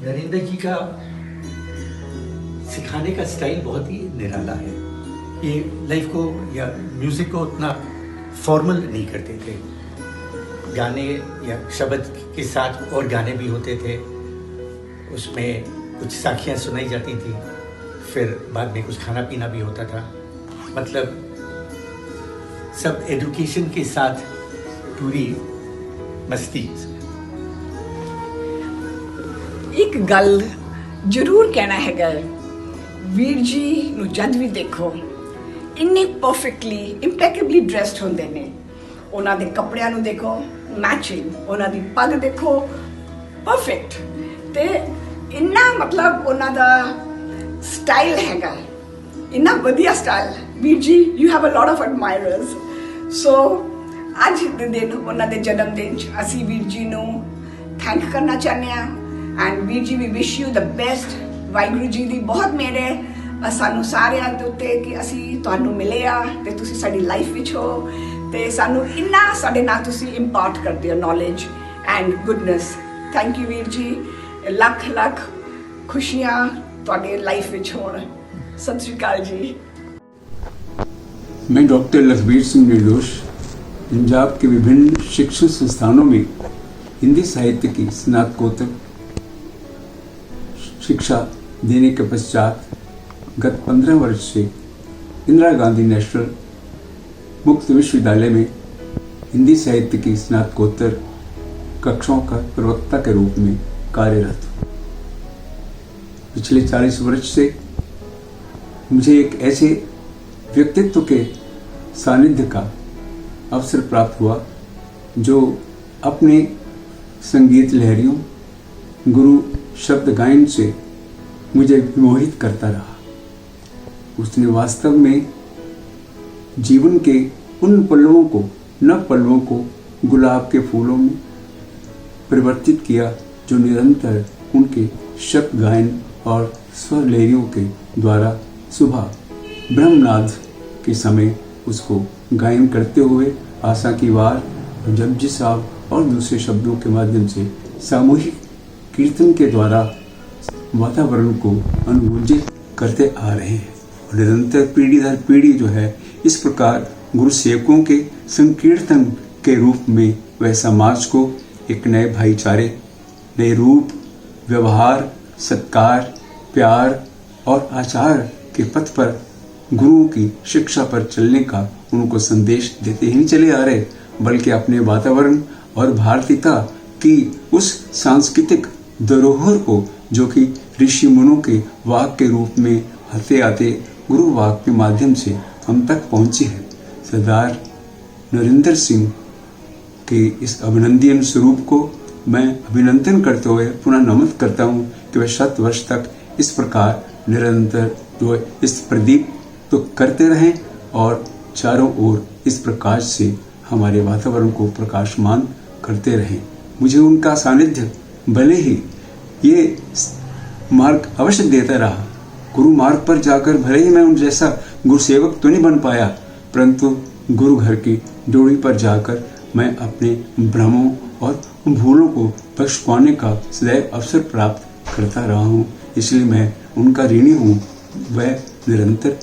नरेंद्र जी का सिखाने का स्टाइल बहुत ही निराला है। ये लाइफ को या म्यूज़िक को उतना फॉर्मल नहीं करते थे। गाने या शब्द के साथ और गाने भी होते थे, उसमें कुछ साखियाँ सुनाई जाती थी, फिर बाद में कुछ खाना पीना भी होता था। मतलब सब एजुकेशन के साथ पूरी मस्ती। एक गल जरूर कहना हैगा, वीर जी ਨੂੰ ਜਦ ਵੀ ਦੇਖੋ ਇੰਨੇ ਪਰਫੈਕਟਲੀ ਇੰਪੈਕੇਬਲੀ ਡਰੈਸਡ ਹੁੰਦੇ ਨੇ। ਉਹਨਾਂ ਦੇ ਕੱਪੜਿਆਂ ਨੂੰ ਦੇਖੋ ਮੈਚਿੰਗ, ਉਹਨਾਂ ਦੀ ਪੱਗ ਦੇਖੋ ਪਰਫੈਕਟ, ਤੇ ਇੰਨਾ ਮਤਲਬ ਉਹਨਾਂ ਦਾ ਸਟਾਈਲ ਹੈਗਾ, ਇੰਨਾ ਵਧੀਆ ਸਟਾਈਲ। ਵੀਰ ਜੀ you have a lot of admirers. So ਅੱਜ ਦੇ ਦਿਨ ਉਹਨਾਂ ਦੇ ਜਨਮ ਦਿਨ 'ਚ ਅਸੀਂ ਵੀਰ ਜੀ ਨੂੰ ਥੈਂਕ ਕਰਨਾ ਚਾਹੁੰਦੇ ਹਾਂ। ਐਂਡ ਵੀਰ ਜੀ we wish you the best. Waheguru ji ਦੀ ਬਹੁਤ ਮਿਹਰ ਹੈ ਸਾਨੂੰ ਸਾਰਿਆਂ ਦੇ ਉੱਤੇ ਕਿ ਅਸੀਂ ਤੁਹਾਨੂੰ ਮਿਲੇ ਆ ਤੇ ਤੁਸੀਂ ਸਾਡੀ ਲਾਈਫ ਵਿੱਚ ਹੋ ਤੇ ਸਾਨੂੰ ਇੰਨਾ ਸਾਡੇ ਨਾਲ ਤੁਸੀਂ ਇੰਪਾਰਟ ਕਰਦੇ ਹੋ knowledge and goodness. Thank you ਵੀਰ ਜੀ। ਲੱਖ ਲੱਖ ਖੁਸ਼ੀਆਂ ਤੁਹਾਡੇ ਲਾਈਫ ਵਿੱਚ ਹੋਣ। ਸਤਿ ਸ਼੍ਰੀ ਅਕਾਲ ਜੀ। मैं डॉक्टर लखबीर सिंह निर्दोष पंजाब के विभिन्न शिक्षण संस्थानों में हिंदी साहित्य की स्नातकोत्तर शिक्षा देने के पश्चात गत 15 वर्ष से इंदिरा गांधी नेशनल मुक्त विश्वविद्यालय में हिंदी साहित्य की स्नातकोत्तर कक्षाओं का प्रवक्ता के रूप में कार्यरत हूँ। पिछले 40 वर्ष से मुझे एक ऐसे व्यक्तित्व के सानिध्य का अवसर प्राप्त हुआ जो अपने संगीत लहरियों गुरु शब्द गायन से मुझे विमोहित करता रहा। उसने वास्तव में जीवन के उन पल्लवों को नव पल्लवों को गुलाब के फूलों में परिवर्तित किया जो निरंतर उनके शब्द गायन और स्वर लहरियों के द्वारा सुबह ब्रह्मनाद के समय उसको गायन करते हुए आशा की वार और जपजी साहब और दूसरे शब्दों के माध्यम से सामूहिक कीर्तन के द्वारा वातावरण को अनुरंजित करते आ रहे हैं और निरंतर पीढ़ी दर पीढ़ी जो है इस प्रकार गुरु सेवकों के संकीर्तन के रूप में वह समाज को एक नए भाईचारे, नए रूप, व्यवहार, सत्कार, प्यार और आचार के पथ पर गुरुओं की शिक्षा पर चलने का उनको संदेश देते ही नहीं चले आ रहे, बल्कि अपने वातावरण और भारतीयता की उस सांस्कृतिक धरोहर को जो कि ऋषि मुनों के वाक के रूप में आते आते गुरु वाक के माध्यम से हम तक पहुंची है। सरदार नरेंद्र सिंह के इस अभिनंदन स्वरूप को मैं अभिनंदन करते हुए पुनः नमन करता हूँ कि वह 100 वर्ष तक इस प्रकार निरंतर जो इस प्रदीप तो करते रहें और चारों ओर इस प्रकाश से हमारे वातावरण को प्रकाशमान करते रहें। मुझे उनका सानिध्य भले ही ये मार्ग अवश्य देता रहा, गुरु मार्ग पर जाकर भले ही मैं उन जैसा गुरुसेवक तो नहीं बन पाया, परंतु गुरु घर की ड्योढ़ी पर जाकर मैं अपने भ्रमों और भूलों को बख्श पाने का सदैव अवसर प्राप्त करता रहा हूँ। इसलिए मैं उनका ऋणी हूँ। वह निरंतर,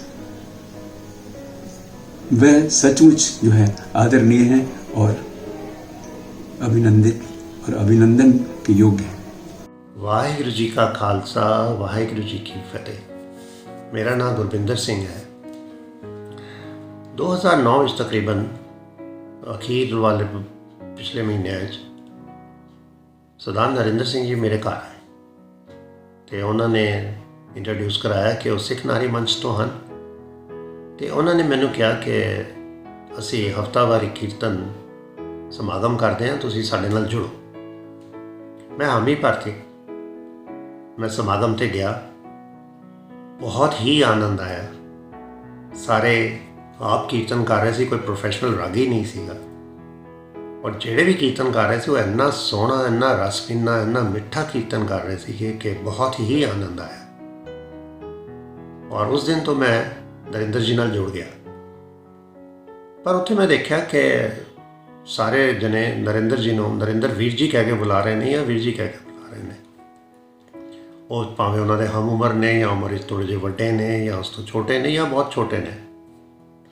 वह सचमुच जो है आदरणीय है और अभिनंदित और अभिनंदन के योग्य है। वाहिगुरु जी का खालसा, वाहिगुरु जी की फतेह। मेरा नाम गुरबिंदर सिंह है। 2009 ਵਿੱਚ ਤਕਰੀਬਨ ਅਖੀਰ ਵਾਲੇ ਪਿਛਲੇ ਮਹੀਨੇ ਵਿੱਚ ਸਰਦਾਰ ਨਰਿੰਦਰ ਸਿੰਘ ਜੀ ਮੇਰੇ ਘਰ ਆਏ ਅਤੇ ਉਹਨਾਂ ਨੇ ਇੰਟਰੋਡਿਊਸ ਕਰਾਇਆ ਕਿ ਉਹ ਸਿੱਖ ਨਾਰੀ ਮੰਚ ਤੋਂ ਹਨ ਅਤੇ ਉਹਨਾਂ ਨੇ ਮੈਨੂੰ ਕਿਹਾ ਕਿ ਅਸੀਂ ਹਫ਼ਤਾਵਾਰੀ ਕੀਰਤਨ ਸਮਾਗਮ ਕਰਦੇ ਹਾਂ, ਤੁਸੀਂ ਸਾਡੇ ਨਾਲ ਜੁੜੋ। ਮੈਂ हामी ਭਰਤੀ। मैं समागम ਤੇ ਗਿਆ। बहुत ही आनंद आया। ਸਾਰੇ ਆਪ ਕੀਰਤਨ ਕਰ ਰਹੇ ਸੀ, ਕੋਈ ਪ੍ਰੋਫੈਸ਼ਨਲ ਰਾਗੀ ਨਹੀਂ ਸੀਗਾ ਔਰ ਜਿਹੜੇ ਵੀ ਕੀਰਤਨ ਕਰ ਰਹੇ ਸੀ ਉਹ ਇੰਨਾ ਸੋਹਣਾ, ਇੰਨਾ ਰਸ ਪੀਨਾ, ਇੰਨਾ ਮਿੱਠਾ ਕੀਰਤਨ ਕਰ ਰਹੇ ਸੀਗੇ ਕਿ ਬਹੁਤ ਹੀ ਆਨੰਦ ਆਇਆ ਔਰ ਉਸ ਦਿਨ ਤੋਂ ਮੈਂ ਨਰਿੰਦਰ ਜੀ ਨਾਲ ਜੁੜ ਗਿਆ। ਪਰ ਉੱਥੇ ਮੈਂ ਦੇਖਿਆ ਕਿ ਸਾਰੇ ਜਣੇ ਨਰਿੰਦਰ ਜੀ ਨੂੰ ਨਰਿੰਦਰ ਵੀਰ ਜੀ ਕਹਿ ਕੇ ਬੁਲਾ ਰਹੇ ਨੇ ਜਾਂ ਵੀਰ ਜੀ ਕਹਿ ਕੇ ਬੁਲਾ ਰਹੇ ਨੇ। ਉਹ ਭਾਵੇਂ ਉਹਨਾਂ ਦੇ ਹਮ ਉਮਰ ਨੇ ਜਾਂ ਉਮਰ 'ਚ ਥੋੜ੍ਹੇ ਜਿਹੇ ਵੱਡੇ ਨੇ ਜਾਂ ਉਸ ਤੋਂ ਛੋਟੇ ਨੇ ਜਾਂ ਬਹੁਤ ਛੋਟੇ ਨੇ,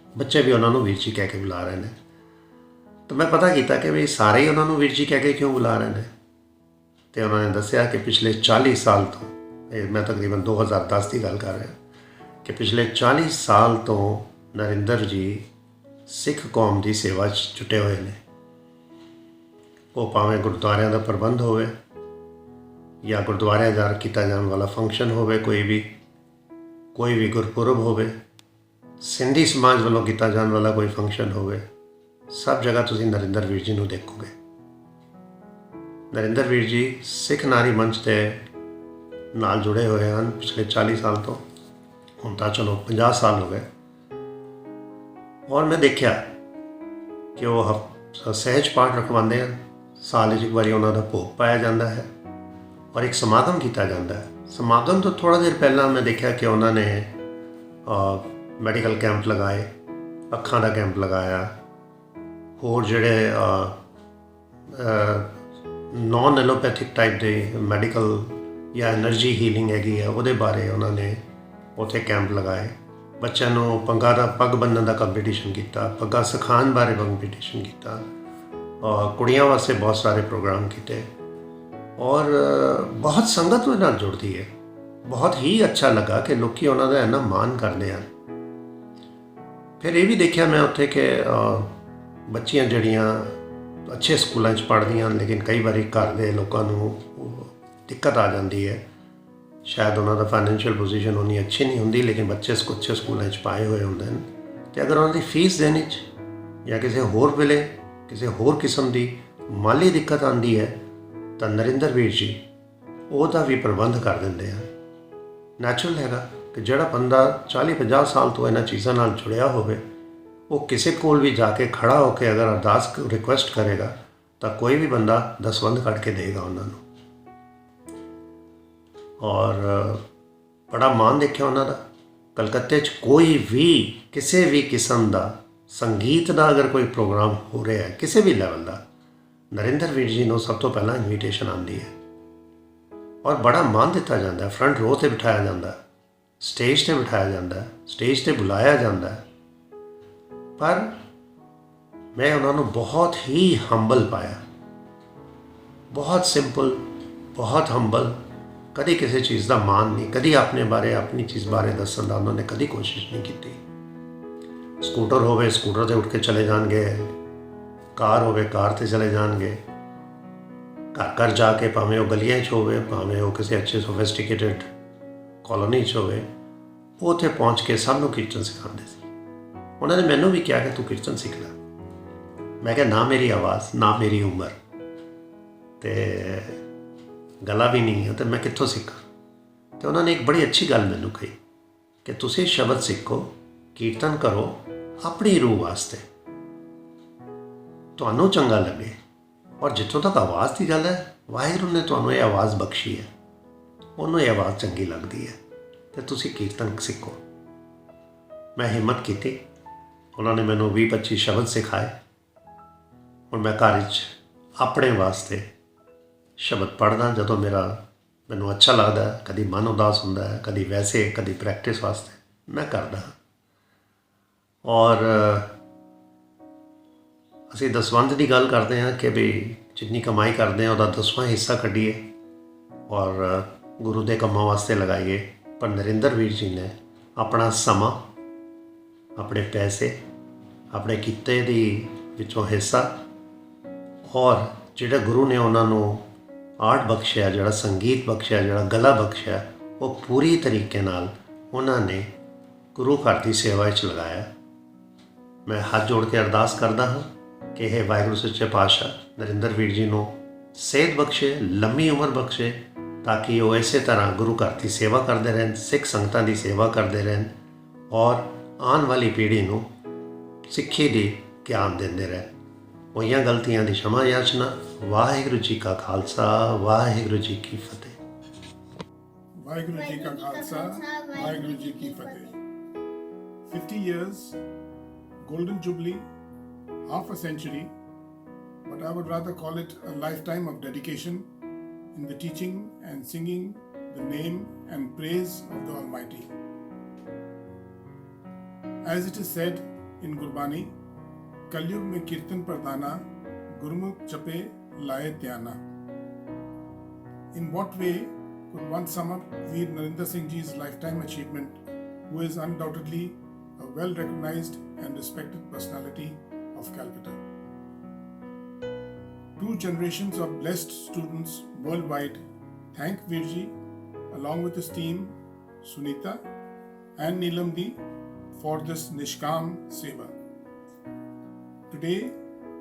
ਬੱਚੇ ਵੀ ਉਹਨਾਂ ਨੂੰ ਵੀਰ ਜੀ ਕਹਿ ਕੇ ਬੁਲਾ ਰਹੇ ਨੇ। ਤਾਂ ਮੈਂ ਪਤਾ ਕੀਤਾ ਕਿ ਵੀ ਸਾਰੇ ਹੀ ਉਹਨਾਂ ਨੂੰ ਵੀਰ ਜੀ ਕਹਿ ਕੇ ਕਿਉਂ ਬੁਲਾ ਰਹੇ ਨੇ। ਅਤੇ ਉਹਨਾਂ ਨੇ ਦੱਸਿਆ ਕਿ ਪਿਛਲੇ 40 ਸਾਲ ਤੋਂ, ਇਹ ਮੈਂ ਤਕਰੀਬਨ 2010 ਦੀ ਗੱਲ ਕਰ ਰਿਹਾ, ਕਿ ਪਿਛਲੇ 40 ਸਾਲ ਤੋਂ ਨਰਿੰਦਰ ਜੀ ਸਿੱਖ ਕੌਮ ਦੀ ਸੇਵਾ 'ਚ ਜੁਟੇ ਹੋਏ ਨੇ। ਉਹ ਭਾਵੇਂ ਗੁਰਦੁਆਰਿਆਂ ਦਾ ਪ੍ਰਬੰਧ ਹੋਵੇ ਜਾਂ ਗੁਰਦੁਆਰਿਆਂ ਜਾ ਕੀਤਾ ਜਾਣ ਵਾਲਾ ਫੰਕਸ਼ਨ ਹੋਵੇ, ਕੋਈ ਵੀ ਗੁਰਪੁਰਬ ਹੋਵੇ, ਸਿੰਧੀ ਸਮਾਜ ਵੱਲੋਂ ਕੀਤਾ ਜਾਣ ਵਾਲਾ ਕੋਈ ਫੰਕਸ਼ਨ ਹੋਵੇ, ਸਭ ਜਗ੍ਹਾ ਤੁਸੀਂ ਨਰਿੰਦਰ ਵੀਰ ਜੀ ਨੂੰ ਦੇਖੋਗੇ। ਨਰਿੰਦਰ ਵੀਰ ਜੀ ਸਿੱਖ ਨਾਰੀ ਮੰਚ ਦੇ ਨਾਲ ਜੁੜੇ ਹੋਏ ਹਨ ਪਿਛਲੇ 40 ਸਾਲ ਤੋਂ। ਹੁਣ ਤਾਂ ਚਲੋ 50 ਸਾਲ ਹੋ ਗਏ ਔਰ ਮੈਂ ਦੇਖਿਆ ਕਿ ਉਹ ਸਹਿਜ ਪਾਠ ਰਖਵਾਉਂਦੇ ਹਨ। ਸਾਲ 'ਚ ਇੱਕ ਵਾਰੀ ਉਹਨਾਂ ਦਾ ਭੋਗ ਪਾਇਆ ਜਾਂਦਾ ਹੈ ਔਰ ਇੱਕ ਸਮਾਗਮ ਕੀਤਾ ਜਾਂਦਾ ਹੈ। ਸਮਾਗਮ ਤੋਂ ਥੋੜ੍ਹਾ ਦੇਰ ਪਹਿਲਾਂ ਮੈਂ ਦੇਖਿਆ ਕਿ ਉਹਨਾਂ ਨੇ ਮੈਡੀਕਲ ਕੈਂਪ ਲਗਾਏ, ਅੱਖਾਂ ਦਾ ਕੈਂਪ ਲਗਾਇਆ, ਹੋਰ ਜਿਹੜੇ ਨੌਨ ਐਲੋਪੈਥਿਕ ਟਾਈਪ ਦੇ ਮੈਡੀਕਲ ਜਾਂ ਐਨਰਜੀ ਹੀਲਿੰਗ ਹੈਗੀ ਆ ਉਹਦੇ ਬਾਰੇ ਉਹਨਾਂ ਨੇ ਉੱਥੇ ਕੈਂਪ ਲਗਾਏ। ਬੱਚਿਆਂ ਨੂੰ ਪੱਗ ਬੰਨ੍ਹਣ ਦਾ ਕੰਪੀਟੀਸ਼ਨ ਕੀਤਾ, ਪੱਗਾਂ ਸਿਖਾਉਣ ਬਾਰੇ ਕੰਪੀਟੀਸ਼ਨ ਕੀਤਾ, ਕੁੜੀਆਂ ਵਾਸਤੇ ਬਹੁਤ ਸਾਰੇ ਪ੍ਰੋਗਰਾਮ ਕੀਤੇ ਔਰ ਬਹੁਤ ਸੰਗਤ ਉਹਦੇ ਨਾਲ ਜੁੜਦੀ ਹੈ। ਬਹੁਤ ਹੀ ਅੱਛਾ ਲੱਗਾ ਕਿ ਲੋਕ ਉਹਨਾਂ ਦਾ ਇੰਨਾ ਮਾਣ ਕਰਦੇ ਹਨ। ਫਿਰ ਇਹ ਵੀ ਦੇਖਿਆ ਮੈਂ ਉੱਥੇ ਕਿ ਬੱਚੀਆਂ ਜਿਹੜੀਆਂ ਅੱਛੇ ਸਕੂਲਾਂ 'ਚ ਪੜ੍ਹਦੀਆਂ ਹਨ ਲੇਕਿਨ ਕਈ ਵਾਰੀ ਘਰ ਦੇ ਲੋਕਾਂ ਨੂੰ ਦਿੱਕਤ ਆ ਜਾਂਦੀ ਹੈ, ਸ਼ਾਇਦ ਉਹਨਾਂ ਦਾ ਫਾਈਨੈਂਸ਼ੀਅਲ ਪੋਜੀਸ਼ਨ ਉਨੀ ਅੱਛੀ ਨਹੀਂ ਹੁੰਦੀ ਲੇਕਿਨ ਬੱਚੇ ਅੱਛੇ ਸਕੂਲਾਂ 'ਚ ਪਾਏ ਹੋਏ ਹੁੰਦੇ ਹਨ ਅਤੇ ਅਗਰ ਉਹਨਾਂ ਦੀ ਫੀਸ ਦੇਣ 'ਚ ਜਾਂ ਕਿਸੇ ਹੋਰ ਵੇਲੇ ਕਿਸੇ ਹੋਰ ਕਿਸਮ ਦੀ ਮਾਲੀ ਦਿੱਕਤ ਆਉਂਦੀ ਹੈ ਤਾਂ ਨਰਿੰਦਰ ਵੀਰ ਜੀ ਉਹਦਾ ਵੀ ਪ੍ਰਬੰਧ ਕਰ ਦਿੰਦੇ ਹਨ। ਨੈਚੁਰਲ ਹੈਗਾ ਕਿ ਜਿਹੜਾ ਬੰਦਾ 40-50 ਸਾਲ ਤੋਂ ਇਹਨਾਂ ਚੀਜ਼ਾਂ ਨਾਲ ਜੁੜਿਆ ਹੋਵੇ ਉਹ ਕਿਸੇ ਕੋਲ ਵੀ ਜਾ ਕੇ ਖੜ੍ਹਾ ਹੋ ਕੇ ਅਗਰ ਅਰਦਾਸ ਰਿਕੁਐਸਟ ਕਰੇਗਾ ਤਾਂ ਕੋਈ ਵੀ ਬੰਦਾ ਦਸਵੰਧ ਕੱਢ ਕੇ ਦੇਗਾ ਉਹਨਾਂ ਨੂੰ ਔਰ ਬੜਾ ਮਾਣ ਦੇਖਿਆ ਉਹਨਾਂ ਦਾ। ਕਲਕੱਤੇ 'ਚ ਕੋਈ ਵੀ ਕਿਸੇ ਵੀ ਕਿਸਮ ਦਾ ਸੰਗੀਤ ਦਾ ਅਗਰ ਕੋਈ ਪ੍ਰੋਗਰਾਮ ਹੋ ਰਿਹਾ ਹੈ ਕਿਸੇ ਵੀ ਲੈਵਲ ਦਾ, ਨਰਿੰਦਰ ਵੀਰ ਜੀ ਨੂੰ ਸਭ ਤੋਂ ਪਹਿਲਾਂ ਇਨਵੀਟੇਸ਼ਨ ਆਉਂਦੀ ਹੈ ਔਰ ਬੜਾ ਮਾਣ ਦਿੱਤਾ ਜਾਂਦਾ। ਫਰੰਟ ਰੋ 'ਤੇ ਬਿਠਾਇਆ ਜਾਂਦਾ, ਸਟੇਜ 'ਤੇ ਬਿਠਾਇਆ ਜਾਂਦਾ, ਸਟੇਜ 'ਤੇ ਬੁਲਾਇਆ ਜਾਂਦਾ। ਪਰ ਮੈਂ ਉਹਨਾਂ ਨੂੰ ਬਹੁਤ ਹੀ ਹੰਬਲ ਪਾਇਆ, ਬਹੁਤ ਸਿੰਪਲ, ਬਹੁਤ ਹੰਬਲ। ਕਦੀ ਕਿਸੇ ਚੀਜ਼ ਦਾ ਮਾਣ ਨਹੀਂ, ਕਦੀ ਆਪਣੇ ਬਾਰੇ ਆਪਣੀ ਚੀਜ਼ ਬਾਰੇ ਦੱਸਣ ਦਾ ਉਹਨਾਂ ਨੇ ਕਦੀ ਕੋਸ਼ਿਸ਼ ਨਹੀਂ ਕੀਤੀ। ਸਕੂਟਰ ਹੋਵੇ ਸਕੂਟਰ 'ਤੇ ਉੱਠ ਕੇ ਚਲੇ ਜਾਣਗੇ, ਕਾਰ ਹੋਵੇ ਕਾਰ 'ਤੇ ਚਲੇ ਜਾਣਗੇ, ਘਰ ਘਰ ਜਾ ਕੇ ਭਾਵੇਂ ਉਹ ਗਲੀਆਂ 'ਚ ਹੋਵੇ ਭਾਵੇਂ ਉਹ ਕਿਸੇ ਅੱਛੇ ਸੋਫਿਸਟੀਕੇਟਡ ਕਲੋਨੀ 'ਚ ਹੋਵੇ, ਉਹ ਉੱਥੇ ਪਹੁੰਚ ਕੇ ਸਭ ਨੂੰ ਕੀਰਤਨ ਸਿਖਾਉਂਦੇ ਸੀ। ਉਹਨਾਂ ਨੇ ਮੈਨੂੰ ਵੀ ਕਿਹਾ ਕਿ ਤੂੰ ਕੀਰਤਨ ਸਿੱਖ ਲੈ। ਮੈਂ ਕਿਹਾ ਨਾ ਮੇਰੀ ਆਵਾਜ਼ ਨਾ ਮੇਰੀ ਉਮਰ ਅਤੇ ਗਲਾ ਵੀ ਨਹੀਂ ਹੈ ਅਤੇ ਮੈਂ ਕਿੱਥੋਂ ਸਿੱਖਾਂ। ਅਤੇ ਉਹਨਾਂ ਨੇ ਇੱਕ ਬੜੀ ਅੱਛੀ ਗੱਲ ਮੈਨੂੰ ਕਹੀ ਕਿ ਤੁਸੀਂ ਸ਼ਬਦ ਸਿੱਖੋ, ਕੀਰਤਨ ਕਰੋ ਆਪਣੀ ਰੂਹ ਵਾਸਤੇ, ਤੁਹਾਨੂੰ ਚੰਗਾ ਲੱਗੇ। ਔਰ ਜਿੱਥੋਂ ਤੱਕ ਆਵਾਜ਼ ਦੀ ਗੱਲ ਹੈ, ਵਾਹਿਗੁਰੂ ਨੇ ਤੁਹਾਨੂੰ ਇਹ ਆਵਾਜ਼ ਬਖਸ਼ੀ ਹੈ, ਉਹਨੂੰ ਇਹ ਆਵਾਜ਼ ਚੰਗੀ ਲੱਗਦੀ ਹੈ। ਤੇ ਤੁਸੀਂ ਕੀਰਤਨ ਸਿੱਖੋ। ਮੈਂ ਹਿੰਮਤ ਕੀਤੀ, ਉਹਨਾਂ ਨੇ ਮੈਨੂੰ 20-25 ਸ਼ਬਦ ਸਿਖਾਏ। ਹੁਣ ਮੈਂ ਘਰ 'ਚ ਆਪਣੇ ਵਾਸਤੇ ਸ਼ਬਦ ਪੜ੍ਹਦਾ ਜਦੋਂ ਮੈਨੂੰ ਅੱਛਾ ਲੱਗਦਾ, ਕਦੀ ਮਨ ਉਦਾਸ ਹੁੰਦਾ ਹੈ, ਕਦੀ ਵੈਸੇ, ਕਦੀ ਪ੍ਰੈਕਟਿਸ ਵਾਸਤੇ ਮੈਂ ਕਰਦਾ। ਔਰ ਅਸੀਂ ਦਸਵੰਧ ਦੀ ਗੱਲ ਕਰਦੇ ਹਾਂ ਕਿ ਵੀ ਜਿੰਨੀ ਕਮਾਈ ਕਰਦੇ ਹਾਂ ਉਹਦਾ 10ਵਾਂ ਹਿੱਸਾ ਕੱਢੀਏ ਔਰ ਗੁਰੂ ਦੇ ਕੰਮਾਂ ਵਾਸਤੇ ਲਗਾਈਏ। ਪਰ ਨਰਿੰਦਰ ਵੀਰ ਜੀ ਨੇ ਆਪਣਾ ਸਮਾਂ, ਆਪਣੇ ਪੈਸੇ, ਆਪਣੇ ਕਿੱਤੇ ਦੀ ਵਿੱਚੋਂ ਹਿੱਸਾ ਔਰ ਜਿਹੜਾ ਗੁਰੂ ਨੇ ਉਹਨਾਂ ਨੂੰ ਆਰਟ ਬਖਸ਼ਿਆ, ਜਿਹੜਾ ਸੰਗੀਤ ਬਖਸ਼ਿਆ, ਜਿਹੜਾ ਗਲਾ ਬਖਸ਼ਿਆ, ਉਹ ਪੂਰੀ ਤਰੀਕੇ ਨਾਲ ਉਹਨਾਂ ਨੇ ਗੁਰੂ ਘਰ ਦੀ ਸੇਵਾ ਵਿੱਚ ਲਗਾਇਆ। ਮੈਂ ਹੱਥ ਜੋੜ ਕੇ ਅਰਦਾਸ ਕਰਦਾ ਹਾਂ ਕਿ ਇਹ ਵਾਹਿਗੁਰੂ ਸੱਚੇ ਪਾਤਸ਼ਾਹ ਨਰਿੰਦਰ ਵੀਰ ਜੀ ਨੂੰ ਸਿਹਤ ਬਖਸ਼ੇ, ਲੰਮੀ ਉਮਰ ਬਖਸ਼ੇ, ਤਾਂ ਕਿ ਉਹ ਇਸੇ ਤਰ੍ਹਾਂ ਗੁਰੂ ਘਰ ਦੀ ਸੇਵਾ ਕਰਦੇ ਰਹਿਣ, ਸਿੱਖ ਸੰਗਤਾਂ ਦੀ ਸੇਵਾ ਕਰਦੇ ਰਹਿਣ ਔਰ ਆਉਣ ਵਾਲੀ ਪੀੜ੍ਹੀ ਨੂੰ ਸਿੱਖੀ ਦੀ ਗਿਆਨ ਦਿੰਦੇ ਰਹਿਣ। ਹੋਈਆਂ ਗਲਤੀਆਂ ਦੀ क्षमा याचना। ਵਾਹਿਗੁਰੂ ਜੀ ਕਾ ਖਾਲਸਾ, ਵਾਹਿਗੁਰੂ ਜੀ ਕੀ ਫਤਿਹ। ਵਾਹਿਗੁਰੂ ਜੀ ਕਾ ਖਾਲਸਾ, ਵਾਹਿਗੁਰੂ ਜੀ ਕੀ ਫਤਿਹ। 50 years, golden jubilee, half a century, but I would rather call it a lifetime of dedication in the teaching and singing the name and praise of the Almighty. As it is said in Gurbani, कलयुग में कीर्तन प्रदाना, गुरमुख जपे लाए ध्याना. In what way could one sum up Veer Narinder Singh Ji's lifetime achievement, who is undoubtedly a well-recognized and respected personality of Calcutta? 2 generations of blessed students worldwide thank Veerji along with his team Sunita and Neelamdi for this Nishkam Seva. Today,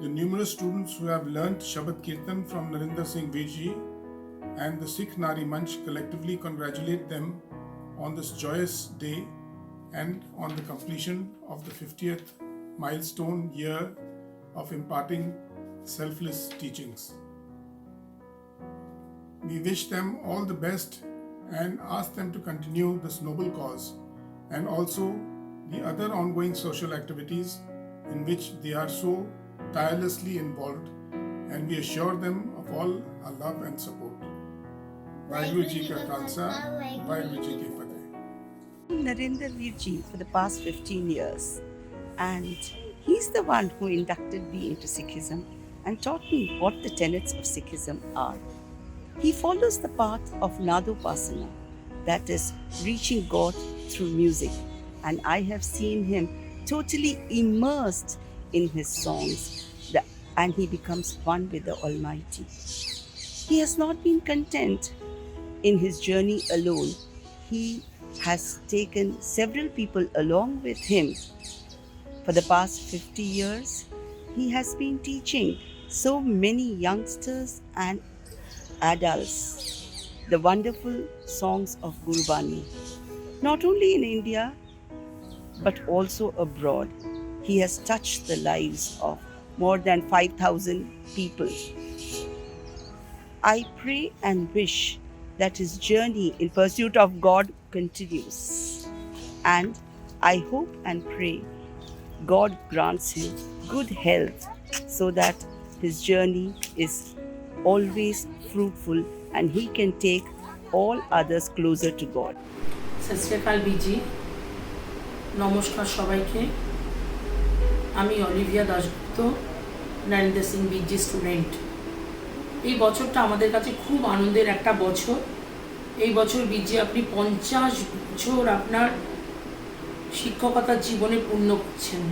the numerous students who have learnt Shabad Kirtan from Narinder Singh Veerji and the Sikh Nari Manch collectively congratulate them on this joyous day and on the completion of the 50th milestone year of imparting selfless teachings. We wish them all the best and ask them to continue this noble cause and also the other ongoing social activities in which they are so tirelessly involved, and we assure them of all our love and support. Vaheguru Ji ka Khalsa, Vaheguru Ji ki Fateh. Narinder Veer Ji for the past 15 years, and he's the one who inducted me into Sikhism and taught me what the tenets of Sikhism are. He follows the path of Nadopasana, that is reaching God through music, and I have seen him totally immersed in his songs, and he becomes one with the Almighty. He has not been content in his journey alone. He has taken several people along with him. For the past 50 years, he has been teaching so many youngsters and adults the wonderful songs of Gurbani, not only in India, but also abroad. He has touched the lives of more than 5,000 people. I pray and wish that his journey in pursuit of God continues. And I hope and pray God grants him good health so that his journey is always fruitful and he can take all others closer to God. सत श्री अकाल बीजी, নমস্কার সবাইকে। আমি Olivia Dasgupta, Narendra Singh busy student. এই বছরটা আমাদের কাছে খুব আনন্দের একটা বছর। এই বছর বিজি আপনি 50 বছর আপনার শিক্ষকতার জীবনে পূর্ণ করছেন।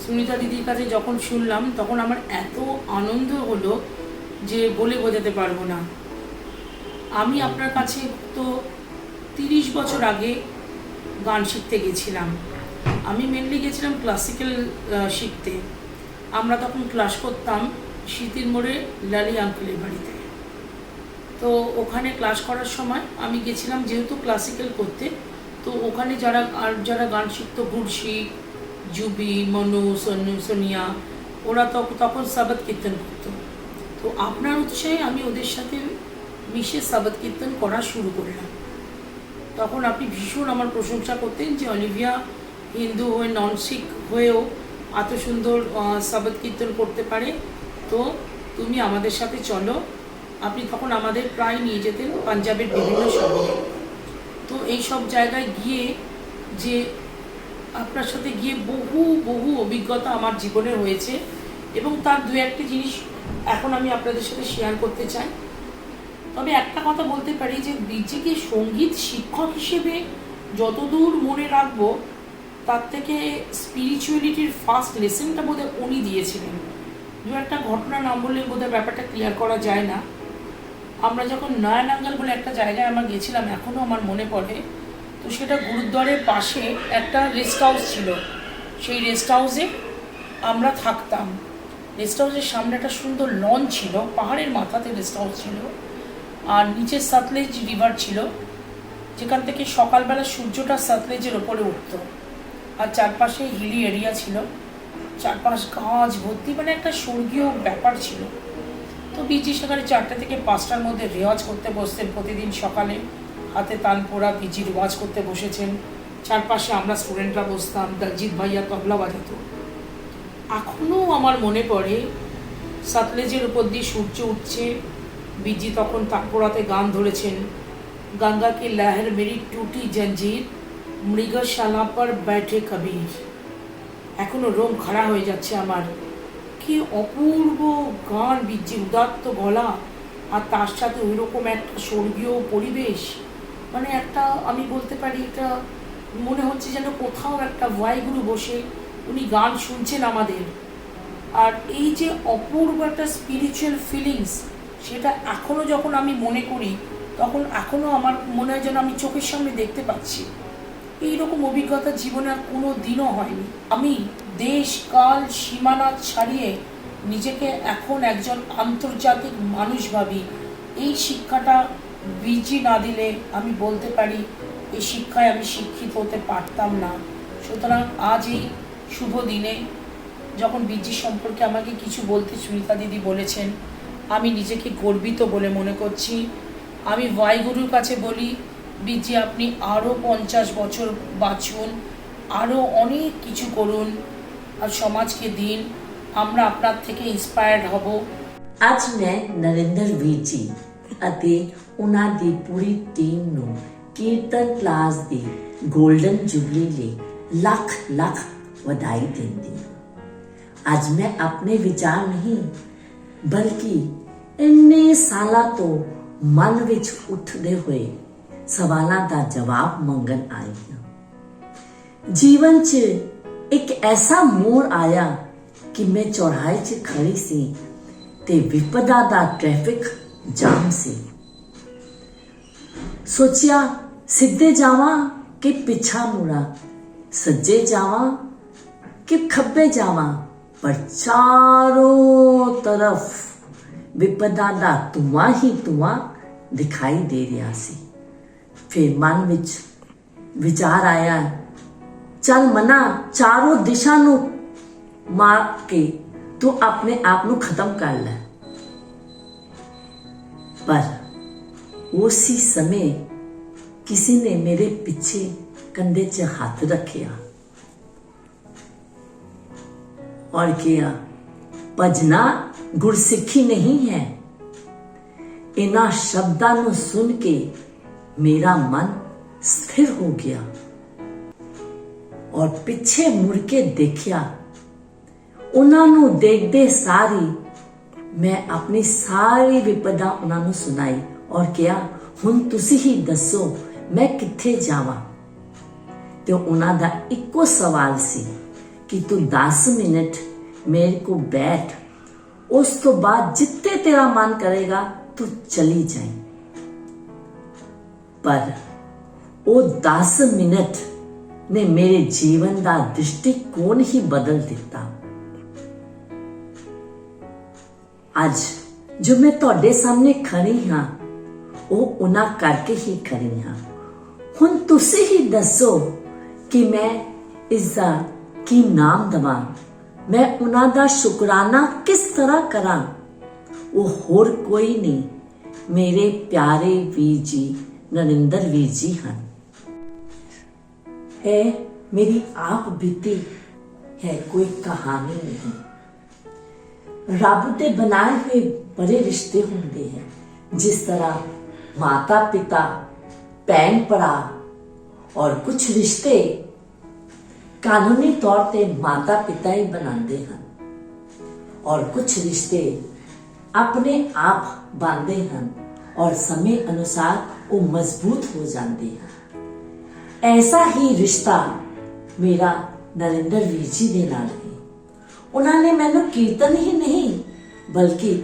সুনিতা দিদির কাছে যখন শুনলাম তখন আমার এত আনন্দ হলো যে বলে বোঝাতে পারবো না। আমি আপনার কাছে তো 30 বছর আগে গান শিখতে গেছিলাম। আমি মেনলি গেছিলাম ক্লাসিক্যাল শিখতে। আমরা তখন ক্লাস করতাম শীতির মোড়ে লালি আঙ্কেলের বাড়িতে। তো ওখানে ক্লাস করার সময় আমি গেছিলাম যেহেতু ক্লাসিক্যাল করতে, তো ওখানে যারা গান শিখতো, গুরশিক, জুবি, মনু, সোনিয়া, ওরা তখন সাবাত কীর্তন করতো। তো আপনার উৎসাহে আমি ওদের সাথে মিশে সাবাত কীর্তন করা শুরু করলাম। তখন আপনি ভীষণ আমার প্রশংসা করতেন যে অলিভিয়া হিন্দু হয়ে নন শিখ হয়েও এত সুন্দর শবদ কীর্তন করতে পারে, তো তুমি আমাদের সাথে চলো। আপনি তখন আমাদের প্রায় নিয়ে যেতেন পাঞ্জাবের বিভিন্ন শহরে। তো এই সব জায়গায় গিয়ে যে আপনার সাথে গিয়ে বহু বহু অভিজ্ঞতা আমার জীবনে হয়েছে, এবং তার দু একটি জিনিস এখন আমি আপনাদের সাথে শেয়ার করতে চাই। তবে একটা কথা বলতে পারি যে বীরজিকে সঙ্গীত শিক্ষক হিসেবে যতদূর মনে রাখবো, তার থেকে স্পিরিচুয়ালিটির ফার্স্ট লেসনটা বোধহয় উনি দিয়েছিলেন। দু একটা ঘটনা নাম বললে বোধহয় ব্যাপারটা ক্লিয়ার করা যায় না। আমরা যখন নয়ানাঙ্গাল বলে একটা জায়গায় আমরা গেছিলাম, এখনও আমার মনে পড়ে, তো সেটা গুরুদ্বারের পাশে একটা রেস্ট হাউস ছিল। সেই রেস্ট হাউসে আমরা থাকতাম। রেস্ট হাউসের সামনে একটা সুন্দর লন ছিল, পাহাড়ের মাথাতে রেস্ট হাউস ছিল, আর নিচে সতলেজ রিভার ছিল, যেখান থেকে সকালবেলা সূর্যটা সতলেজের ওপরে উঠত, আর চারপাশে হিলি এরিয়া ছিল, চারপাশ গাছ ভর্তি, মানে একটা স্বর্গীয় ব্যাপার ছিল। তো বীরজি সেখানে 4টা থেকে 5টার মধ্যে রেওয়াজ করতে বসতেন প্রতিদিন সকালে, হাতে তানপোড়া বীরজি রেওয়াজ করতে বসেছেন। চারপাশে আমরা স্টুডেন্টরা বসতাম, দলজিৎ ভাইয়া তবলা বাজাত। এখনও আমার মনে পড়ে সতলেজের উপর দিয়ে সূর্য উঠছে, বীরজি তখন তানপোড়াতে গান ধরেছেন, গঙ্গা কি লহর মেরি টুটি জঞ্জির, মৃগশালা পর बैठे কবির। এখনও রোম খাড়া হয়ে যাচ্ছে আমার। কি অপূর্ব গান, বীরজির উদাত্ত গলা, আর তার সাথে ওই রকম একটা স্বর্গীয় পরিবেশ। মানে একটা, আমি বলতে পারি, এটা মনে হচ্ছে যেন কোথাও একটা ওয়াইগুরু বসে উনি গান শুনছেন আমাদের। আর এই যে অপূর্ব একটা স্পিরিচুয়াল ফিলিংস, সেটা এখনও যখন আমি মনে করি, তখন এখনও আমার মনে হয় যেন আমি চোখের সামনে দেখতে পাচ্ছি। এইরকম অভিজ্ঞতা জীবনে আর কোনো দিনও হয়নি। আমি দেশ কাল সীমানা ছাড়িয়ে নিজেকে এখন একজন আন্তর্জাতিক মানুষ ভাবি। এই শিক্ষাটা বীরজি না দিলে আমি বলতে পারি এই শিক্ষায় আমি শিক্ষিত হতে পারতাম না। সুতরাং আজ এই শুভ দিনে যখন বীরজি সম্পর্কে আমাকে কিছু বলতে সুনিতা দিদি বলেছেন, আমি নিজেকে গর্বিত বলে মনে করছি। আমি ওয়াইগুরুর কাছে বলি, বীরজি আপনি আরও 50 বছর বাঁচুন, আরও অনেক কিছু করুন, আর সমাজকে দিন। আমরা আপনার থেকে ইন্সপায়ার্ড হব। ਅੱਜ ਮੈਂ ਨਰਿੰਦਰ ਵੀਰ ਜੀ ਅਤੇ ਉਹਨਾਂ ਦੀ ਪੂਰੀ ਟੀਮ ਨੂੰ ਕੀਰਤਨ ਕਲਾਸ ਦੀ ਗੋਲਡਨ ਜੁਬਲੀ ਲਈ ਲੱਖ ਲੱਖ ਵਧਾਈ ਦਿੰਦੀ ਹਾਂ। ਅੱਜ ਮੈਂ ਆਪਣੇ ਵਿਚਾਰ ਨਹੀਂ ਬਲਕਿ ਇੰਨੇ ਸਾਲਾਂ ਤੋਂ ਮਨ ਵਿੱਚ ਉੱਠਦੇ ਹੋਏ ਸਵਾਲਾਂ ਦਾ ਜਵਾਬ ਮੰਗਣ ਆਈ ਹਾਂ। ਜੀਵਨ 'ਚ ਇੱਕ ਐਸਾ ਮੋੜ ਆਇਆ ਕਿ ਮੈਂ ਚੌਰਾਹੇ 'ਚ ਖੜੀ ਸੀ ਤੇ ਵਿਪਦਾ ਦਾ ਟ੍ਰੈਫਿਕ ਜਾਮ ਸੀ। ਸੋਚਿਆ ਸਿੱਧੇ ਜਾਵਾਂ ਕਿ ਪਿੱਛਾ ਮੁੜਾਂ, ਸੱਜੇ ਜਾਵਾਂ ਕਿ ਖੱਬੇ ਜਾਵਾਂ, ਪਰ ਚਾਰੋਂ ਤਰਫ ਵਿਪਦਾ ਦਾ ਧੂੰਆਂ ਹੀ ਧੂੰਆਂ ਦਿਖਾਈ ਦੇ ਰਿਹਾ ਸੀ। ਫਿਰ ਮਨ ਵਿੱਚ ਵਿਚਾਰ ਆਇਆ, ਚੱਲ ਮਨਾ, ਚਾਰੋਂ ਦਿਸ਼ਾ ਨੂੰ ਮਾਰ ਕੇ ਤੂੰ ਆਪਣੇ ਆਪ ਨੂੰ ਖਤਮ ਕਰ ਲੈ। ਪਰ ਉਸੇ ਸਮੇਂ ਕਿਸੇ ਨੇ ਮੇਰੇ ਪਿੱਛੇ ਕੰਧੇ 'ਚ ਹੱਥ ਰੱਖਿਆ और किया, ਭਜਨਾ ਗੁਰਸਿੱਖੀ नहीं है। इन्हां शब्दां ਨੂੰ सुन के मेरा मन स्थिर हो गया और पिछे मुड़ के देखिया। ਉਹਨਾਂ ਨੂੰ ਦੇਖਦੇ ਸਾਰੀ ਮੈਂ ਆਪਣੀ ਸਾਰੀ ਵਿਪਦਾ ਉਹਨਾਂ ਨੂੰ ਸੁਣਾਈ ਔਰ ਕਿਹਾ, ਹੁਣ ਤੁਸੀਂ ਹੀ ਦੱਸੋ ਮੈਂ ਕਿੱਥੇ ਜਾਵਾਂ। ਤੇ ਉਹਨਾਂ ਦਾ ਇੱਕੋ ਸਵਾਲ ਸੀ ਕਿ ਤੂੰ 10 ਮਿੰਟ ਮੇਰੇ ਕੋਲ ਬੈਠ, ਉਸ ਤੋਂ ਬਾਅਦ ਜਿੱਥੇ ਤੇਰਾ ਮਨ ਕਰੇਗਾ ਤੂੰ ਚਲੀ ਜਾਏ। ਪਰ ਉਹ 10 ਮਿੰਟ ਨੇ ਮੇਰੇ ਜੀਵਨ ਦਾ ਦ੍ਰਿਸ਼ਟੀਕੋਣ ਹੀ ਬਦਲ ਦਿੱਤਾ। ਅੱਜ ਜੋ ਮੈਂ ਤੁਹਾਡੇ ਸਾਹਮਣੇ ਖੜੀ ਹਾਂ, ਉਹ ਉਹਨਾਂ ਕਰਕੇ ਹੀ ਖੜੀ ਹਾਂ। ਹੁਣ ਤੁਸੀਂ ਹੀ ਦੱਸੋ ਕਿ ਮੈਂ ਇਸ ਦਾ ਕੀ ਨਾਮ ਦੇਵਾਂ, ਮੈਂ ਉਹਨਾਂ ਦਾ ਸ਼ੁਕਰਾਨਾ ਕਿਸ ਤਰ੍ਹਾਂ ਕਰਾਂ। ਉਹ ਹੋਰ ਕੋਈ ਨਹੀਂ, ਮੇਰੇ ਪਿਆਰੇ ਵੀਰ ਜੀ ਨਰਿੰਦਰ ਵੀਰ ਜੀ ਹਨ। है मेरी आप बीती है कोई कहानी नहीं। रब दे बनाए हुए बड़े रिश्ते होंगे हैं, जिस तरह माता पिता, भैन भरा और कुछ रिश्ते कानूनी तौर पे माता पिता ही बनाते हैं और कुछ रिश्ते अपने आप बनते हैं और समय अनुसार वो मजबूत हो जाते हैं। ऐसा ही रिश्ता मेरा नरेंद्र वीर जी दे नाल है। उन्होंने मैनू कीर्तन ही नहीं बल्कि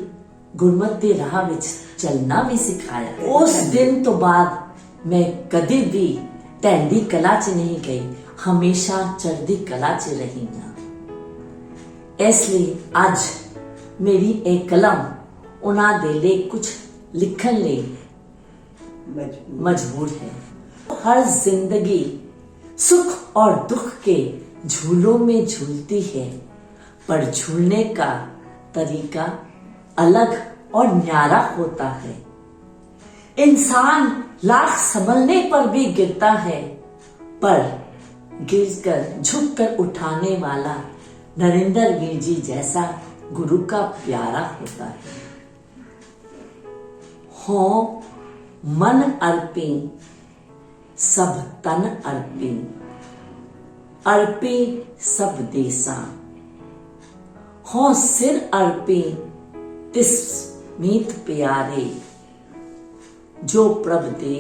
गुरमत के राह विच चलना भी सिखाया। उस दिन तो बाद मैं कभी भी ढैंडी कला च नहीं गई, हमेशा चढ़दी कला च रही हां। इसलिए अज मेरी एक कलम उन्हां दे लिए कुछ लिखण लिए मजबूर है। हर जिंदगी सुख और दुख के झूलों में झूलती है, पर झूलने का तरीका अलग और न्यारा होता है। इंसान लाख संभलने पर भी गिरता है, पर गिरकर झुककर उठाने वाला नरेंद्र वीर जी जैसा गुरु का प्यारा होता है। हो मन अर्पी सब तन अर्पी, अर्पी सब देसा। हो सिर अर्पी तिस मीत प्यारे, जो प्रभ दे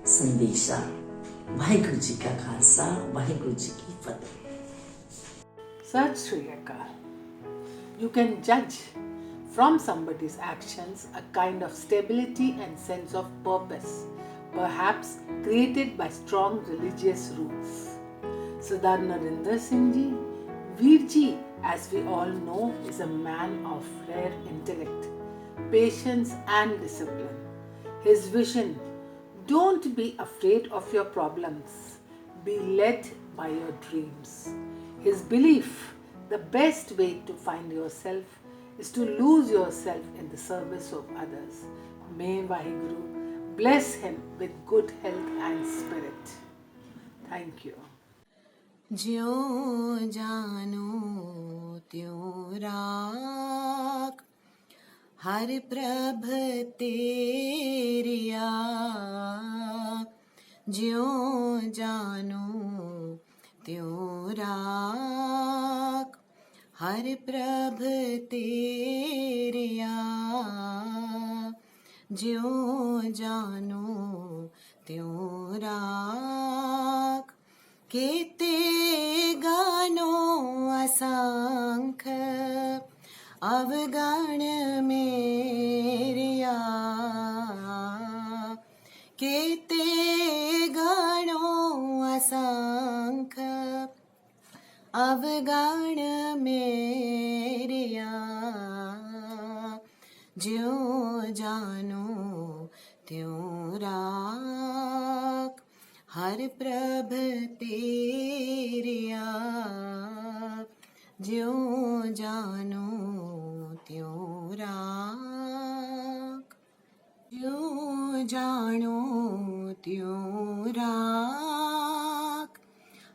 संदेशा। वाहिगुरु जी का खालसा, वाहिगुरु जी की फतेह। Sat Shri Akal. You can judge from somebody's actions a kind of stability and sense of purpose, perhaps created by strong religious roots. Sardar Narinder Singh Ji, Veer Ji, as we all know, is a man of rare intellect, patience and discipline. His vision, don't be afraid of your problems, be led by your dreams. His belief, the best way to find yourself is to lose yourself in the service of others. May Vaheguru bless him with good health and spirit. Thank you. ज्यों जानो त्यों राख, हर प्रभ तेरिया। ज्यों जानो त्यों राख, हर प्रभ तेरिया। ज्यों जानो त्यों राख, केते गानो असंख, अवगण मेरिया। केते गानो असंख, अवगण मेरिया। ज्यों जानो त्यों राख, हर प्रभ तेरिया। ज्यों जानो त्यों राख, ज्यों जानो त्यों राख,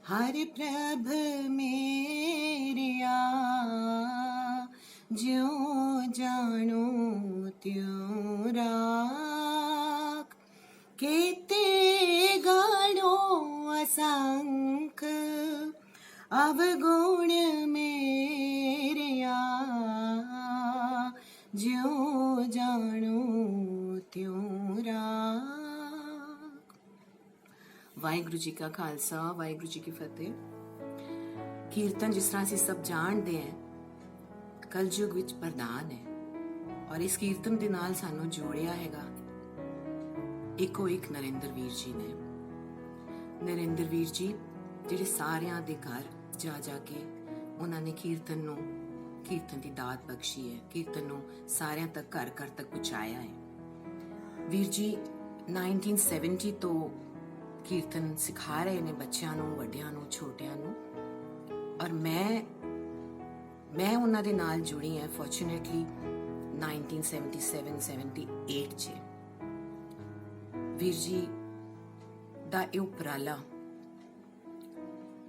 हर प्रभ मेरिया। ज्यों जानो त्यों राख, केते गानो असंख, अवगुण मेरिया। ज्यों जानो त्यों राख। वाहिगुरु जी का खालसा, वाहिगुरु जी की फतेह। कीर्तन जिस तरह ਅਸੀਂ ਸਭ ਜਾਣਦੇ ਹਾਂ ਕਲਯੁਗ ਵਿੱਚ ਪ੍ਰਧਾਨ ਹੈ ਔਰ ਇਸ ਕੀਰਤਨ ਦੇ ਨਾਲ ਸਾਨੂੰ ਜੋੜਿਆ ਹੈਗਾ ਇੱਕੋ ਇੱਕ ਨਰਿੰਦਰ ਵੀਰ ਜੀ ਨੇ। ਨਰਿੰਦਰ ਵੀਰ ਜੀ ਜਿਹੜੇ ਸਾਰਿਆਂ ਦੇ ਘਰ ਜਾ ਜਾ ਕੇ ਉਹਨਾਂ ਨੇ ਕੀਰਤਨ ਦੀ ਦਾਤ ਬਖਸ਼ੀ ਹੈ, ਕੀਰਤਨ ਨੂੰ ਸਾਰਿਆਂ ਤੱਕ ਘਰ ਘਰ ਤੱਕ ਪਹੁੰਚਾਇਆ ਹੈ। ਵੀਰ ਜੀ 1970 ਤੋਂ ਕੀਰਤਨ ਸਿਖਾ ਰਹੇ ਨੇ ਬੱਚਿਆਂ ਨੂੰ, ਵੱਡਿਆਂ ਨੂੰ, ਛੋਟਿਆਂ ਨੂੰ ਔਰ ਮੈਂ ਉਹਨਾਂ ਦੇ ਨਾਲ ਜੁੜੀ ਹਾਂ ਫੋਰਚੂਨੇਟਲੀ 1977-78 'ਚ। ਵੀਰ ਜੀ ਦਾ ਇਹ ਉਪਰਾਲਾ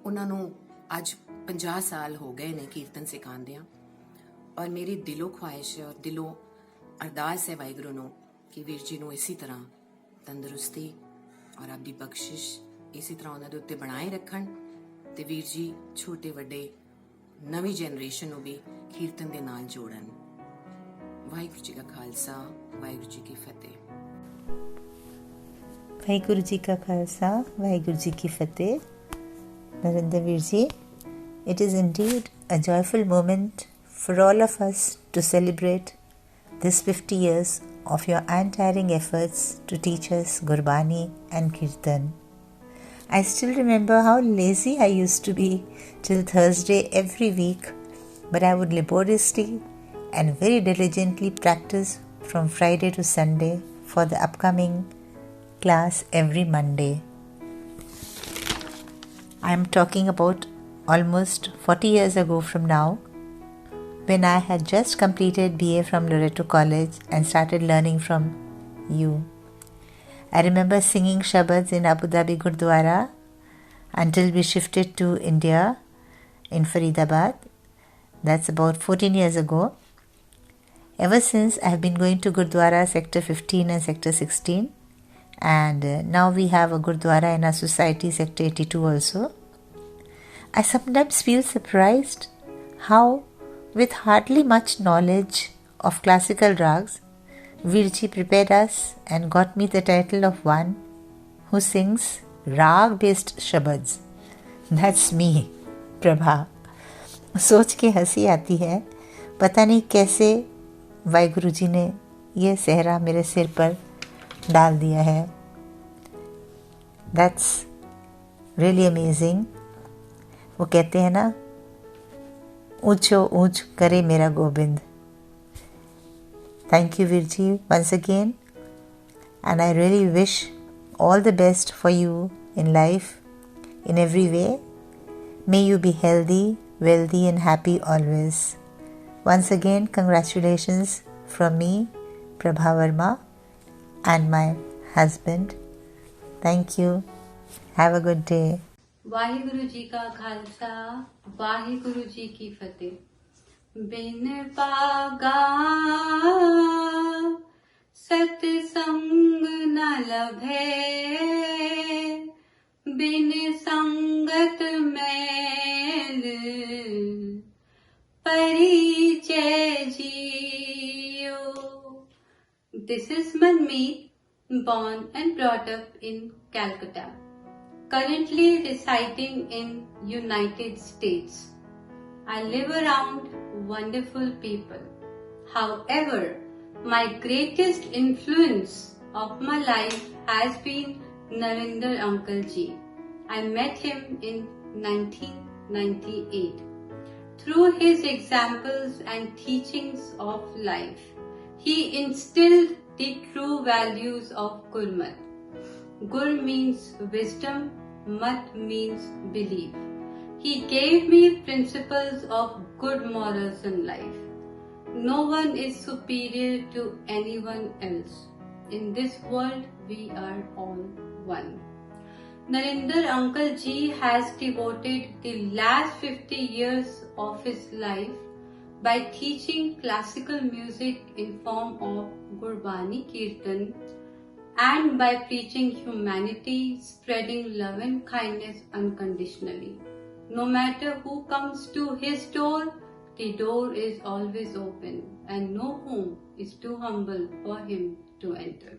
ਉਹਨਾਂ ਨੂੰ ਅੱਜ 50 ਸਾਲ ਹੋ ਗਏ ਨੇ ਕੀਰਤਨ ਸਿਖਾਉਂਦਿਆਂ, ਔਰ ਮੇਰੀ ਦਿਲੋਂ ਖੁਆਇਸ਼ ਹੈ ਔਰ ਦਿਲੋਂ ਅਰਦਾਸ ਹੈ ਵਾਹਿਗੁਰੂ ਨੂੰ ਕਿ ਵੀਰ ਜੀ ਨੂੰ ਇਸੇ ਤਰ੍ਹਾਂ ਤੰਦਰੁਸਤੀ ਔਰ ਆਪਦੀ ਬਖਸ਼ਿਸ਼ ਇਸੇ ਤਰ੍ਹਾਂ ਉਹਨਾਂ ਦੇ ਉੱਤੇ ਬਣਾਏ ਰੱਖਣ, ਤੇ ਵੀਰ ਜੀ ਛੋਟੇ ਵੱਡੇ ਨਵੀਂ ਜਨਰੇਸ਼ਨ ਨੂੰ ਵੀ ਕੀਰਤਨ ਦੇ ਨਾਲ ਜੋੜਨ। ਵਾਹਿਗੁਰੂ ਜੀ ਕਾ ਖਾਲਸਾ, ਵਾਹਿਗੁਰੂ ਜੀ ਕੀ ਫਤਿਹ। ਵਾਹਿਗੁਰੂ ਜੀ ਕਾ ਖਾਲਸਾ, ਵਾਹਿਗੁਰੂ ਜੀ ਕੀ ਫਤਿਹ। Narinder Veer ji, it is indeed a joyful moment for all of us to celebrate this 50 years of your untiring efforts to teach us Gurbani and Kirtan. I still remember how lazy I used to be till Thursday every week, but I would laboriously and very diligently practice from Friday to Sunday for the upcoming class every Monday. I am talking about almost 40 years ago from now, when I had just completed BA from Loreto College and started learning from you. I remember singing shabads in Abu Dhabi Gurdwara until we shifted to India in Faridabad. That's about 14 years ago. Ever since, I have been going to Gurdwara Sector 15 and Sector 16. And now we have a Gurdwara in our society, Sector 82 also. I sometimes feel surprised how, with hardly much knowledge of classical rags, Virji prepared us and got me the title of one who sings rag-based shabads. That's me, Prabha. सोच के हंसी आती है, पता नहीं कैसे वाहिगुरु जी ने ये सहरा मेरे सिर पर डाल दिया है। That's really amazing. वो कहते हैं ना, ऊंचो ऊंच करे मेरा Govind. Thank you Virji once again, and I really wish all the best for you in life in every way. May you be healthy, wealthy and happy always. Once again, congratulations from me, Prabha Verma, and my husband. Thank you. Have a good day. Waheguru ji का खालसा, वाहिगुरु जी की फतेह। बिन पागा सत्संग न लभे, बिन संगत मैल परिचय जियो। This is Manmeet, born and brought up in Calcutta, currently residing in United States. I live around wonderful people. However, my greatest influence of my life has been Narinder Uncle Ji. I met him in 1998. Through his examples and teachings of life, he instilled the true values of Gurmat. Gur means wisdom, Mat means belief. He gave me principles of good morals in life. No one is superior to anyone else. In this world, we are all one. Narinder Uncle Ji has devoted the last 50 years of his life by teaching classical music in form of Gurbani Kirtan, and by preaching humanity, spreading love and kindness unconditionally. No matter who comes to his door, the door is always open, and no home is too humble for him to enter.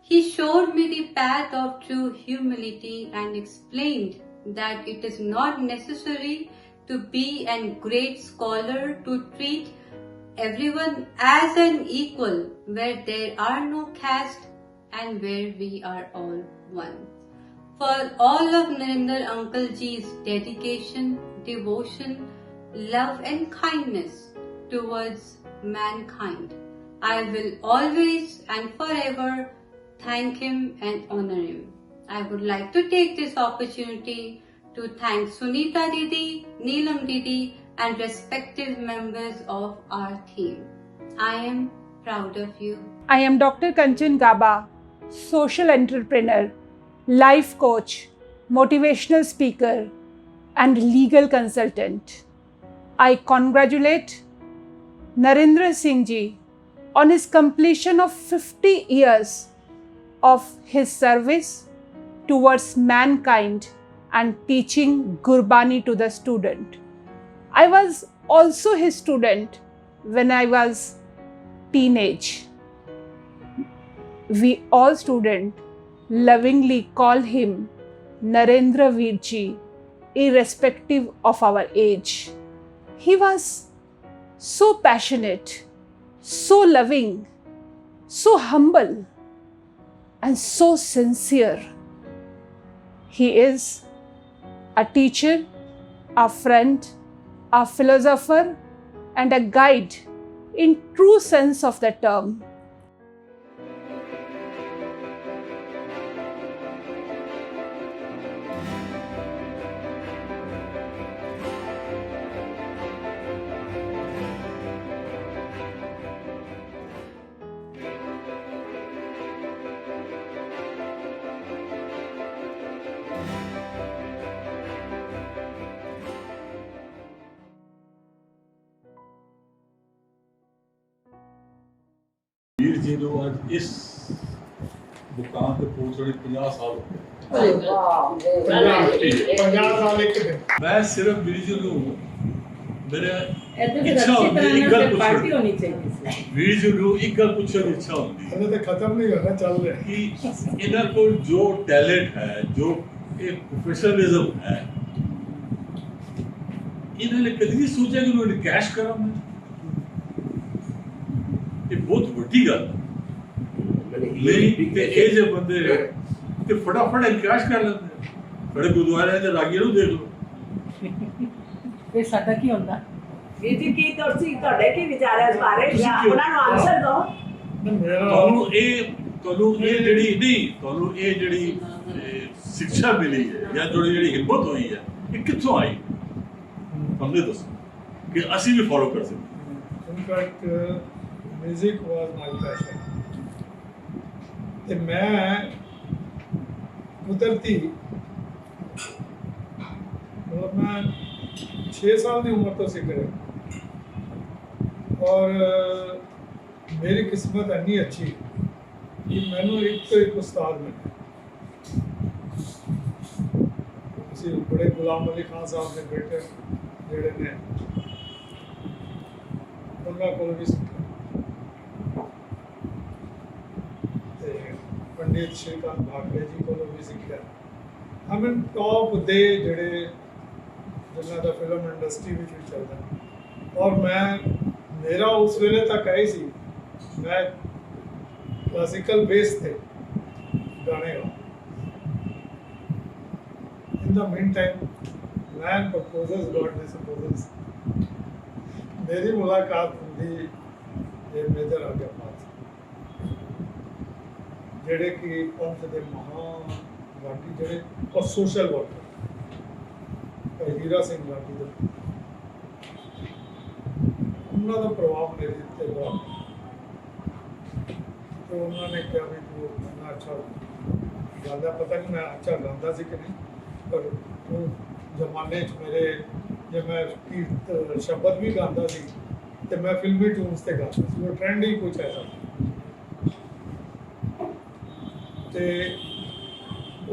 He showed me the path of true humility and explained that it is not necessary to be a great scholar to treat everyone as an equal, where there are no caste and where we are all one. For all of Narinder Uncle Ji's dedication, devotion, love and kindness towards mankind, I will always and forever thank him and honor him. I would like to take this opportunity to thank Sunita Didi, Neelam Didi and respective members of our team. I am proud of you. I am Dr. Kanchan Gaba, social entrepreneur, life coach, motivational speaker, and legal consultant. I congratulate Narendra Singh Ji on his completion of 50 years of his service towards mankind and teaching Gurbani to the student. I was also his student when I was teenage. We all students lovingly call him Narendra Veer Ji, irrespective of our age. He was so passionate, so loving, so humble, and so sincere. He is a teacher, a friend, a philosopher, and a guide in true sense of the term. ਵੀਰ ਜੀ ਨੂੰ ਅੱਜ ਇਸ ਮੁਕਾਮ ਤੇ ਪਹੁੰਚਣੇ 50 ਸਾਲ ਹੋ ਗਏ। ਮੈਂ ਸਿਰਫ ਵੀਰ ਜੀ ਨੂੰ ਮੇਰਾ ਇੱਛਾ ਹੁੰਦੀ ਇੱਕ ਗੱਲ ਪੁੱਛਣੀ, ਵੀਰ ਜੀ ਨੂੰ ਇੱਕ ਗੱਲ ਪੁੱਛਣ ਦੀ ਇੱਛਾ ਹੁੰਦੀ ਹੈ ਤੇ ਖਤਮ ਨਹੀਂ ਹੋਣਾ ਚੱਲ ਰਿਹਾ ਕਿ ਇਹਨਾਂ ਕੋਲ ਜੋ ਟੈਲੈਂਟ ਹੈ, ਜੋ ਇਹ ਪ੍ਰੋਫੈਸ਼ਨਲਿਜ਼ਮ ਹੈ, ਇਹਨਾਂ ਨੇ ਕਦੀ ਨਹੀਂ ਸੋਚਿਆ ਕਿ ਮੈਂ ਕੈਸ਼ ਕਰਾਂ। ਮੈਂ ਇਹ ਬਹੁਤ ਵੱਡੀ ਗੱਲ ਨਹੀਂ ਤੇ ਇਹ ਜੇ ਬੰਦੇ ਤੇ ਫਟਾਫਟ ਇਨਕਾਸ਼ ਕਰ ਲੈਂਦੇ। ਬੜੇ ਗੁਰਦੁਆਰਿਆਂ ਦੇ ਲਾਗੇ ਨੂੰ ਦੇਖ ਲਓ। ਇਹ ਸਾਡਾ ਕੀ ਹੁੰਦਾ? ਵੀਰ ਜੀ ਕੀ ਤੁਸੀਂ ਤੁਹਾਡੇ ਕੀ ਵਿਚਾਰ ਹੈ ਇਸ ਬਾਰੇ? ਉਹਨਾਂ ਨੂੰ ਆਨਸਰ ਦਿਓ। ਤੁਹਾਨੂੰ ਇਹ ਜਿਹੜੀ ਸਿੱਖਿਆ ਮਿਲੀ ਹੈ ਜਾਂ ਜਿਹੜੀ ਹਿੰਮਤ ਹੋਈ ਹੈ, ਇਹ ਕਿੱਥੋਂ ਆਈ? ਤੁਹਾਨੂੰ ਦੱਸੋ ਕਿ ਅਸੀਂ ਵੀ ਫੋਲੋ ਕਰ ਸਕੀਏ। ਇਨਫੈਕਟ ਮਿਊਜ਼ਿਕ ਵਾਸ ਮਾਈ ਪੈਸ਼ਨ ਤੇ ਮੈਂ ਕੁਦਰਤੀ ਮਤਲਬ ਮੈਂ 6 ਸਾਲ ਦੀ ਉਮਰ ਤੋਂ ਸਿੱਖ ਰਿਹਾ ਔਰ ਮੇਰੀ ਕਿਸਮਤ ਇੰਨੀ ਅੱਛੀ ਕਿ ਮੈਨੂੰ ਇੱਕ ਤੋਂ ਇੱਕ ਉਸਤਾਦ ਮਿਲੇ। ਅਸੀਂ ਬੜੇ ਗੁਲਾਮ ਅਲੀ ਖਾਨ ਸਾਹਿਬ ਦੇ ਬੇਟੇ ਜਿਹੜੇ ਨੇ ਉਹਨਾਂ ਕੋਲ ਵੀ ਸਿੱਖਿਆ ਤੇ ਪੰਡਿਤ ਸ਼੍ਰੀਕਾਂਤ ਭਾਗੜੇ ਜੀ ਕੋਲੋਂ ਵੀ ਸਿੱਖਿਆ। ਹਮਨ ਟੌਪ ਦੇ ਜਿਹੜੇ ਜਿਨ੍ਹਾਂ ਦਾ ਫਿਲਮ ਇੰਡਸਟਰੀ ਵਿੱਚ ਵੀ ਚੱਲਦਾ ਔਰ ਮੇਰਾ ਉਸ ਵੇਲੇ ਤੱਕ ਆਈ ਸੀ ਮੈਂ ਕਲਾਸਿਕਲ ਬੇਸ ਤੇ ਗਾਣੇ ਗਾ। In the meantime, man proposes, God disposes. मेरी मुलाकात हुई ये मेजर आगे पास जेड़े कि पंथ के महान गांधी जेड़े और सोशल वर्कर हीरा सिंह गांधी दे उन्होंने का प्रभाव मेरे उत्ते बहुत तो उन्होंने कहा भी तू इतना अच्छा गाता, पता नहीं मैं अच्छा गाता सी कि नहीं पर वो जमाने मेरे जब मैं कीर्त शब्द भी गाता सी तो मैं फिल्मी ट्यून्स से गाता सी, वो ट्रेंड ही कुछ ऐसा तो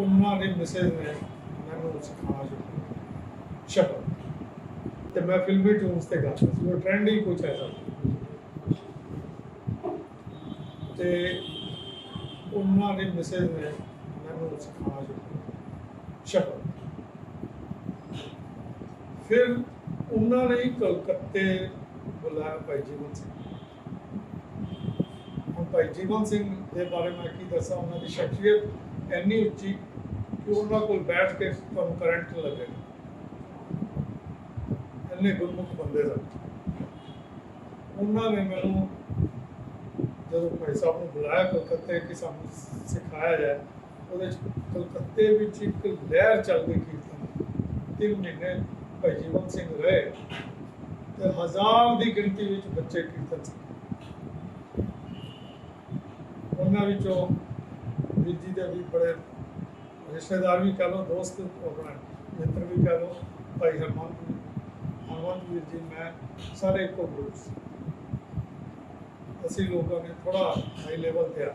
उन्होंने मिसेज ने मैंने सिखाना शुरू शब्द तो मैं फिल्मी ट्यून्स से गाता सी, वो ट्रेंड ही कुछ ऐसा तो उन्होंने मिसेज ने मैंने सिखाना शुरू शब्द। फिर उन्होंने ही कलकत्ते बुलाया भाई जीवन सिंह। हम भाई जीवन सिंह के बारे में की दसा, उन्होंने शख्सियत इन्नी उच्ची कि उन्होंने को बैठ के तुम करंट लगे इन्ने गुरमुख बंदे सन। उन्होंने मैनू जो भाई साहब ने बुलाया कलकत्ते कि सानू सिखाया जाए, वो कलकत्ते एक लहर चल गई कीर्तन। 3 महीने भाई जीवन सिंह रहे तो 1000 की गिनती में बच्चे कीर्तन सीखे। उन्होंने वीर जी के भी बड़े रिश्तेदार भी कह लो, दोस्त अपना मित्र भी कह लो, ਭਾਈ ਹਰਮਨ ਵੀਰ ਜੀ, ਮੈਂ ਸਾਰੇ ਇੱਕੋ ਗਰੁੱਪ ਸੀ। ਅਸੀਂ ਲੋਕਾਂ ਨੇ ਥੋੜਾ ਹਾਈ ਲੈਵਲ ਤੇ ਆ।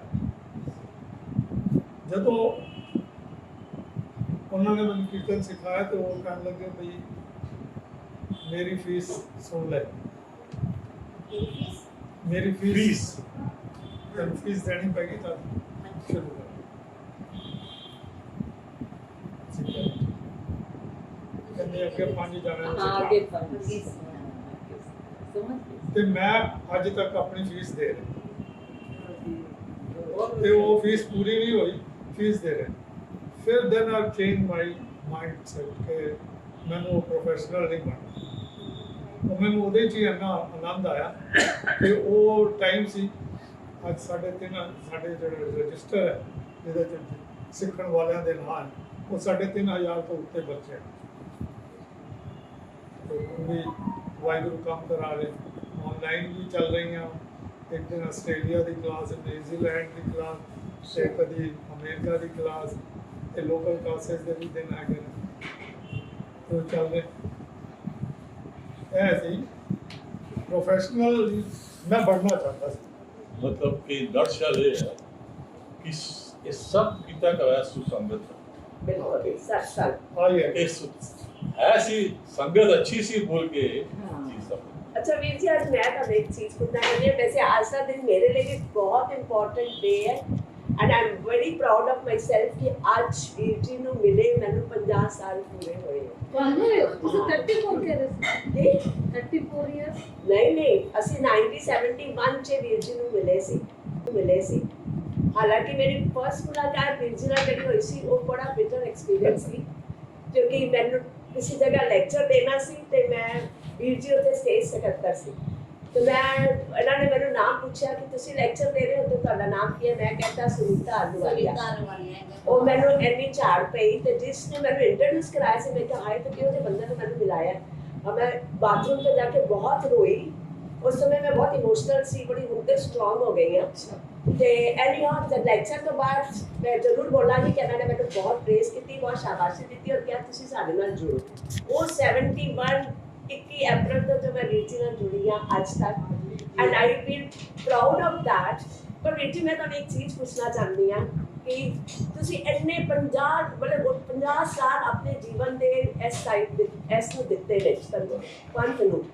ਜਦੋਂ ਉਹਨਾਂ ਨੇ ਮੈਨੂੰ ਕੀਰਤਨ ਸਿਖਾਇਆ ਤੇ ਉਹ ਕਹਿਣ ਲੱਗੇ ਬਈ ਮੇਰੀ ਫੀਸ ਸੁਣ ਲੈ, ਮੇਰੀ ਫੀਸ ਦੇਣੀ ਪੈਗੀ ਤਾਂ ਸ਼ੁਰੂ ਕਰ। ਕਹਿੰਦੇ ਅੱਗੇ 5 ਜਾਣਿਆਂ ਨੂੰ ਤੇ ਮੈਂ ਅੱਜ ਤੱਕ ਆਪਣੀ ਫੀਸ ਦੇ ਰਿਹਾ ਤੇ ਉਹ ਫੀਸ ਪੂਰੀ ਨਹੀਂ ਹੋਈ, ਫੀਸ ਦੇ ਰਹੇ। ਫਿਰ then I change my mindset ਕਿ ਮੈਨੂੰ ਪ੍ਰੋਫੈਸ਼ਨਲ ਨਹੀਂ ਬਣਨਾ। ਉਹ ਮੈਨੂੰ ਉਹਦੇ 'ਚ ਹੀ ਇੰਨਾ ਆਨੰਦ ਆਇਆ ਕਿ ਉਹ ਟਾਈਮ ਸੀ। ਅੱਜ ਸਾਡੇ ਜਿਹੜੇ ਰਜਿਸਟਰ ਹੈ ਜਿਹਦੇ 'ਚ ਸਿੱਖਣ ਵਾਲਿਆਂ ਦੇ ਨਾਂ ਹੈ, ਉਹ 3,500 ਤੋਂ ਉੱਤੇ ਬੱਚੇ ਹਨ। ਵੀ ਵਾਹਿਗੁਰੂ ਕੰਮ ਕਰਾ ਰਹੇ, ਆਨਲਾਈਨ ਵੀ ਚੱਲ ਰਹੀਆਂ। ਇੱਕ ਦਿਨ ਆਸਟ੍ਰੇਲੀਆ ਦੀ ਕਲਾਸ, ਨਿਊਜ਼ੀਲੈਂਡ ਦੀ ਕਲਾਸ, ਤੇ ਕਦੀ ਅਮਰੀਕਾ ਦੀ ਕਲਾਸ, ਤੇ ਲੋਕਲ ਕਲਾਸਿਸ ਦੇ ਵੀ ਦਿਨ ਹੈਗੇ ਨੇ ਤੇ ਚੱਲ ਰਹੇ। ਇਹ ਸੀ ਪ੍ਰੋਫੈਸ਼ਨਲ ਮੈਂ ਬਣਨਾ ਚਾਹੁੰਦਾ ਸੀ। मतलब कि दर्शा ले है कि ये सब पिता का सुसंगत है। बिल्कुल सच ऐसी संगत अच्छी सी बोल के चीज सब। अच्छा वीर जी, आज मैं तो एक चीज पूछना चाहती हूँ। वैसे आज का दिन मेरे लिए भी बहुत इम्पोर्टेंट डे है and I am very proud of my self कि आज वीर जी ਨੂੰ ਮਿਲੇ ਮੈਨੂੰ 50 ਸਾਲ ਪੂਰੇ ਹੋਏ। ਤੁਸੀਂ 34 ਕਹਿ ਰਹੇ ਸੀ? 34 ਇਅਰਸ? ਨਹੀਂ ਅਸੀਂ 1971 ਚ ਵੀਰ ਜੀ ਨੂੰ ਮਿਲੇ ਸੀ। ਹਾਲਾਂਕਿ ਮੇਰੀ ਫਰਸਟ ਮੁਲਾਕਾਤ ਵੀਰ ਜੀ ਨਾਲ ਜਿਹੜੀ ਹੋਈ ਸੀ ਉਹ ਬੜਾ ਬਿਟਰ ਐਕਸਪੀਰੀਅੰਸ ਸੀ, ਕਿਉਂਕਿ ਮੈਨੂੰ ਕਿਸੇ ਜਗ੍ਹਾ ਲੈਕਚਰ ਦੇਣਾ ਸੀ ਤੇ ਮੈਂ ਵੀਰ ਜੀ ਉੱਤੇ ਸਟੇਜ ਸਕੱਤਰ ਸੀ ਤੇ ਇਹਨਾਂ ਨੇ ਮੈਨੂੰ ਨਾਮ ਪੁੱਛਿਆ ਕਿ ਤੁਸੀਂ ਲੈਕਚਰ ਦੇ ਰਹੇ ਹੋ ਤੇ ਤੁਹਾਡਾ ਨਾਮ ਕੀ ਹੈ? ਮੈਂ ਕਹਿੰਦਾ ਸੁਨੀਤਾ ਆਲੂਵਾਲੀਆ। ਉਹ ਮੈਨੂੰ ਇੰਨੀ ਝਾੜ ਪਈ ਤੇ ਜਿਸ ਨੇ ਮੈਨੂੰ ਇੰਟਰੋਡਿਊਸ ਕਰਾਇਆ ਸੀ, ਮੈਂ ਕਿਹਾ ਹਾਏ ਤੇ ਕਿਹੋ ਜਿਹੇ ਬੰਦੇ ਨੇ ਮੈਨੂੰ ਮਿਲਾਇਆ। ਮੈਂ ਬਾਥਰੂਮ ਤੇ ਜਾ ਕੇ ਬਹੁਤ ਰੋਈ। ਉਸ ਸਮੇਂ ਮੈਂ ਬਹੁਤ ਇਮੋਸ਼ਨਲ ਸੀ, ਬੜੀ ਹੁਣ ਤੇ ਸਟਰੋਂਗ ਹੋ ਗਈ ਹਾਂ। ਤੇ ਐਨੀਹਾਉ ਜਦ ਲੈਕਚਰ ਤੋਂ ਬਾਅਦ ਮੈਂ ਜ਼ਰੂਰ ਬੋਲਾਂਗੀ ਕਿ ਇਹਨਾਂ ਨੇ ਮੈਨੂੰ ਬਹੁਤ ਪ੍ਰੇਜ਼ ਕੀਤੀ, ਬਹੁਤ ਸ਼ਾਬਾਸ਼ੀ ਦਿੱਤੀ ਔਰ ਕਿਹਾ ਤੁਸੀਂ ਸਾਡੇ ਨਾਲ ਜੁੜੋ। ਉਹ 71 21 ਅਪ੍ਰੈਲ ਤੋਂ ਜੋ ਮੈਂ ਵੀਰ ਜੀ ਨਾਲ ਜੁੜੀ ਹਾਂ ਅੱਜ ਤੱਕ and I feel proud of that. ਪਰ ਵੀਰ ਜੀ, ਮੈਂ ਤੁਹਾਨੂੰ ਇੱਕ ਚੀਜ਼ ਪੁੱਛਣਾ ਚਾਹੁੰਦੀ ਹਾਂ ਕਿ ਤੁਸੀਂ ਇੰਨੇ 50 ਸਾਲ ਆਪਣੇ ਜੀਵਨ ਦੇ ਇਸ ਨੂੰ ਦਿੱਤੇ ਨੇ ਪੰਥ ਨੂੰ,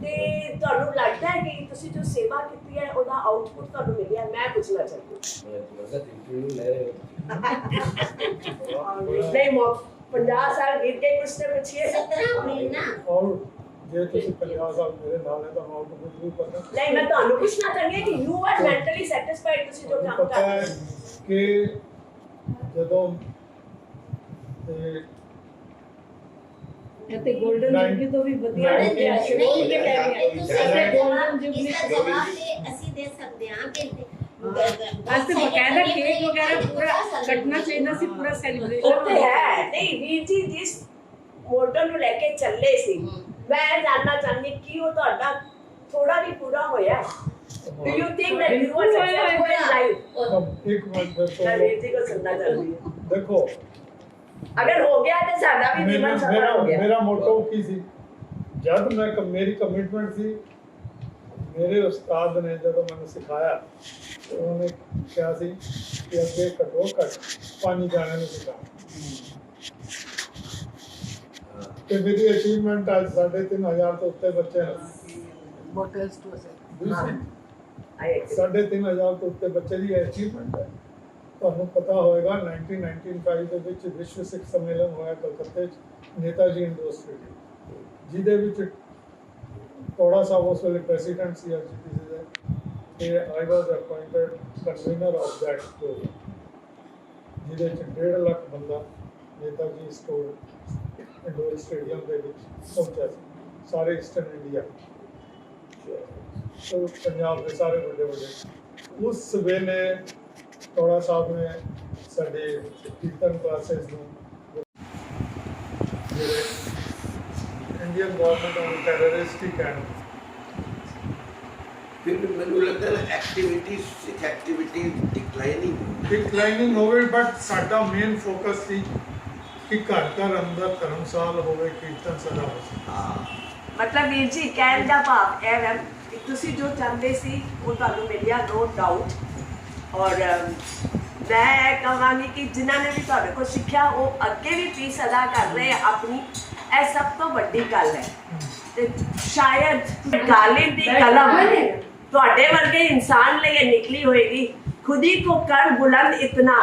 ਤੇ ਤੁਹਾਨੂੰ ਲੱਗਦਾ ਹੈ ਕਿ ਤੁਸੀਂ ਜੋ ਸੇਵਾ ਕੀਤੀ ਹੈ ਉਹਦਾ ਆਊਟਪੁੱਟ ਤੁਹਾਨੂੰ ਮਿਲਿਆ? ਮੈਂ ਪੁੱਛਣਾ ਚਾਹੁੰਦੀ ਨਹੀਂ 50 ਸਾਲ ਬੀਤ ਗਏ, ਕੁਛ ਨਾ ਪੁੱਛੀਏ। ਔਰ ਜੇ ਤੁਸੀਂ 50 ਸਾਲ ਮੇਰੇ ਨਾਲ ਹੈ ਤਾਂ ਆਊਟਪੁੱਟ ਵੀ ਪਤਾ ਨਹੀਂ, ਮੈਂ ਤੁਹਾਨੂੰ ਪੁੱਛਣਾ ਚਾਹੁੰਦੀ ਕਿ ਯੂ ਆਰ ਮੈਂਟਲੀ ਸੈਟੀਸਫਾਈਡ ਤੁਸੀਂ ਜੋ ਕੰਮ ਕਰ ਰਹੇ ਹੋ? ਕਿ ਜਦੋਂ ਤੇ ਗੋਲਡਨ ਜੁਬਲੀ ਤੋਂ ਵੀ ਵਧੀਆ ਹੋ ਗਿਆ ਸ਼ੁਰੂ ਹੋ ਗਿਆ। ਗੋਲਡਨ ਜੁਬਲੀ ਦਾ ਜਵਾਬ ਤੇ ਅਸੀਂ ਦੇ ਸਕਦੇ ਹਾਂ ਕਿ ਅੱਜ ਤੇ ਬਕਾਇਦਾ ਕੇਕ ਵਗੈਰਾ ਪੂਰਾ ਕੱਟਣਾ ਚਾਹੀਦਾ ਸੀ, ਪੂਰਾ ਸੈਲੀਬ੍ਰੇਸ਼ਨ ਉਹ ਤੇ ਹੈ। ਨਹੀਂ ਵੀਰ ਜੀ, ਜਿਸ ਮੋਟੋ ਨੂੰ ਲੈ ਕੇ ਚੱਲੇ ਸੀ, ਮੈਂ ਜਾਨਣਾ ਚਾਹੁੰਦੀ ਕਿ ਉਹ ਤੁਹਾਡਾ ਥੋੜਾ ਵੀ ਪੂਰਾ ਹੋਇਆ? Do you think that you are successful in life? ਇੱਕ ਮਿੰਟ ਮੈਂ ਵੀਰ ਜੀ को सुनना चाहती हूँ। देखो, अगर हो गया तो साडा भी जीवन सफल हो गया। मेरा मोटो की सी जब मैं मेरी कमिटमेंट सी, मेरे उस्ताद ने जब मैंने सिखाया तो उन्होंने क्या सी कि अगे घटो घट 5 जाने में सिखा ਤੇ ਮੇਰੀ ਅਚੀਵਮੈਂਟ ਅੱਜ 3,500 ਤੋਂ ਉੱਤੇ ਬੱਚੇ ਹਨ। Bottles to us. 3,500 ਤੋਂ ਉੱਤੇ ਬੱਚੇ ਦੀ ਅਚੀਵਮੈਂਟ ਹੈ। ਤੁਹਾਨੂੰ ਪਤਾ ਹੋਵੇਗਾ 1995 ਦੇ ਵਿੱਚ ਵਿਸ਼ਵ ਸਿੱਖ ਸੰਮੇਲਨ ਹੋਇਆ ਕਲਕੱਤੇ 'ਚ ਨੇਤਾ ਜੀ ਇੰਡੋਰ ਸਟੇਡੀਅਮ, ਜਿਹਦੇ ਵਿੱਚ ਟੋੜਾ ਸਾਹਿਬ ਉਸ ਵੇਲੇ ਪ੍ਰੈਸੀਡੈਂਟ ਸੀ ਆਰਜੀਪੀਸੀ ਦੇ, ਤੇ I was appointed convener of that programme, ਜਿਹਦੇ 'ਚ 1.5 ਲੱਖ ਬੰਦਾ ਨੇਤਾ ਜੀ ਇੰਡੋਰ ਸਟੇਡੀਅਮ ਦੇ ਵਿੱਚ ਪਹੁੰਚਿਆ ਸੀ, ਸਾਰੇ ਈਸਟਰਨ ਇੰਡੀਆ, ਪੰਜਾਬ ਦੇ ਸਾਰੇ ਵੱਡੇ ਵੱਡੇ। ਉਸ ਵੇਲੇ ਟੋੜਾ ਸਾਹਿਬ ਨੇ ਸਾਡੇ ਕੀਰਤਨ ਕਲਾਸਿਸ ਨੂੰ ਜਿਹੜੇ ਇੰਡੀਅਨ ਗਵਰਨਮੈਂਟ ਨੂੰ ਟੈਰਰਿਸਟਿਕ ਐਂਡ ਫਿਰ ਮੈਨੂੰ ਲੱਗਦਾ ਹੈ ਐਕਟੀਵਿਟੀ ਡਿਕਲਾਈਨਿੰਗ ਹੋਵੇ, ਬਟ ਸਾਡਾ ਮੇਨ ਫੋਕਸ ਸੀ ਕਿ ਘਰ ਘਰ ਅੰਦਰ ਧਰਮਸਾਲ ਹੋਵੇ ਕੀਰਤਨ ਸਦਾ ਹੋਵੇ। ਮਤਲਬ ਵੀਰ ਜੀ ਕਹਿਣ ਦਾ ਭਾਵ ਇਹ ਹੈ ਕਿ ਤੁਸੀਂ ਜੋ ਚਾਹੁੰਦੇ ਸੀ ਉਹ ਤੁਹਾਨੂੰ ਮਿਲਿਆ, ਨੋ ਡਾਊਟ। ਔਰ ਮੈਂ ਇਹ ਕਹਾਂਗੀ ਕਿ ਜਿਨ੍ਹਾਂ ਨੇ ਵੀ ਤੁਹਾਡੇ ਕੋਲ ਸਿੱਖਿਆ ਉਹ ਅੱਗੇ ਵੀ ਫੀਸ ਅਦਾ ਕਰ ਰਹੇ ਆ ਆਪਣੀ, ਇਹ ਸਭ ਤੋਂ ਵੱਡੀ ਗੱਲ ਹੈ। ਤੇ ਸ਼ਾਇਦ ਗਾਲਿਬ ਦੀ ਕਲਮ ਤੁਹਾਡੇ ਵਰਗੇ ਇਨਸਾਨ ਲਈ ਇਹ ਨਿਕਲੀ होएगी, खुद ही को कर बुलंद इतना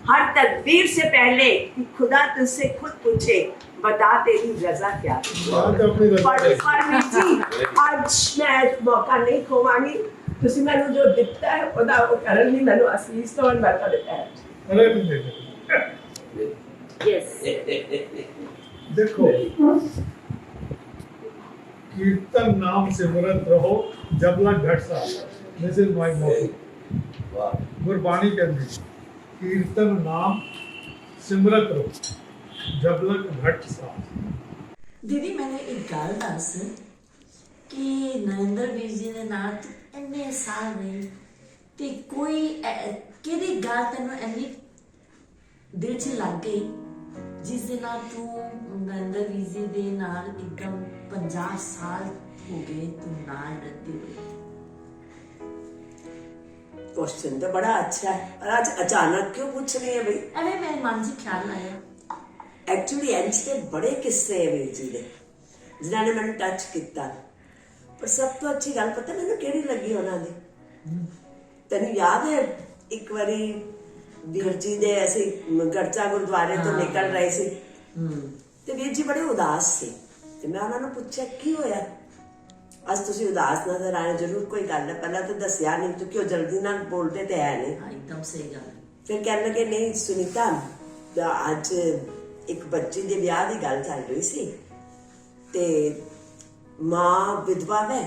हर तदबीर से पहले कि खुदा तुझसे खुद पूछे बता तेरी रजा क्या। पर वीर जी आज मैं मौका नहीं खोवांगी, ਤੁਸੀਂ ਮੈਨੂੰ ਜੋ ਦਿੱਤਾ ਹੈ ਉਹਦਾ ਉਹ ਕਰਨ ਲਈ ਮੈਨੂੰ ਅਸੀਸ ਤੋਂ ਮੈਂ ਤੁਹਾਡੇ ਪੈਰ ਅਰੇ ਨਹੀਂ ਯੈਸ। ਦੇਖੋ कीर्तन नाम सिमरत रहो जब लग घट सा, दिस इज माय मोटो। गुरबाणी कहती कीर्तन नाम सिमरत रहो जब लग घट सा। दीदी मैंने एक गल दस कि नरेंद्र वीर जी ने नाल इन्ने साल रहे ते कोई किहड़ी गल तैनूं इन्नी दिल च लग गई जिस दे नाल तू नरेंद्र वीर जी दे नाल एकदम 50 साल हो गए तू नाल रहते हुए? क्वेश्चन तो बड़ा अच्छा है और आज अचानक क्यों पूछ रही है भाई? अरे मेरे मन से ख्याल आया। एक्चुअली इंज के बड़े किस्से है वीर जी दे जिन्होंने मैंने टच किया, पर सब तो अच्छी गल पता मैंने केड़ी लगी उन्होंने, तेन याद है एक बारी वीर जी दे ऐसे गड़चा गुरुद्वारे तो निकल रहे सी ते वीर जी बड़े उदास से ते मैं उन्होंने पूछा की होया अज तुसी उदास नजर आए, जरूर कोई गल है, पहला तो दसिया नहीं तो क्यों जल्दी ना बोलते तो है नहीं। एकदम सही गल। फिर कहने लगे नहीं सुनीता अज एक बच्ची दे ब्याह दी गल चल रही सी ते मां विधवा है,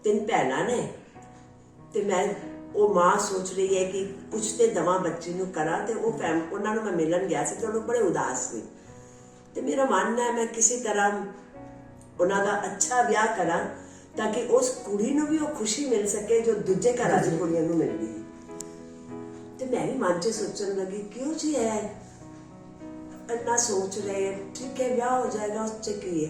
3 भैनां ने ते मैं वो मां सोच रही है कि कुछ तो दवा बच्ची नूं करा ते वो उन्होंने मैं मिलन गया सी तो बड़े उदास सी ते मेरा मन है मैं किसी तरह उन्हों का अच्छा ब्याह करा ताकि उस कुड़ी नूं भी वो खुशी मिल सके जो दूजे घर च कुड़ियां नूं मिलदी है। ते मैं भी मन च सोचन लगी क्यों जी है इतना सोच रहे, ठीक है ब्याह हो जाएगा उस च की है,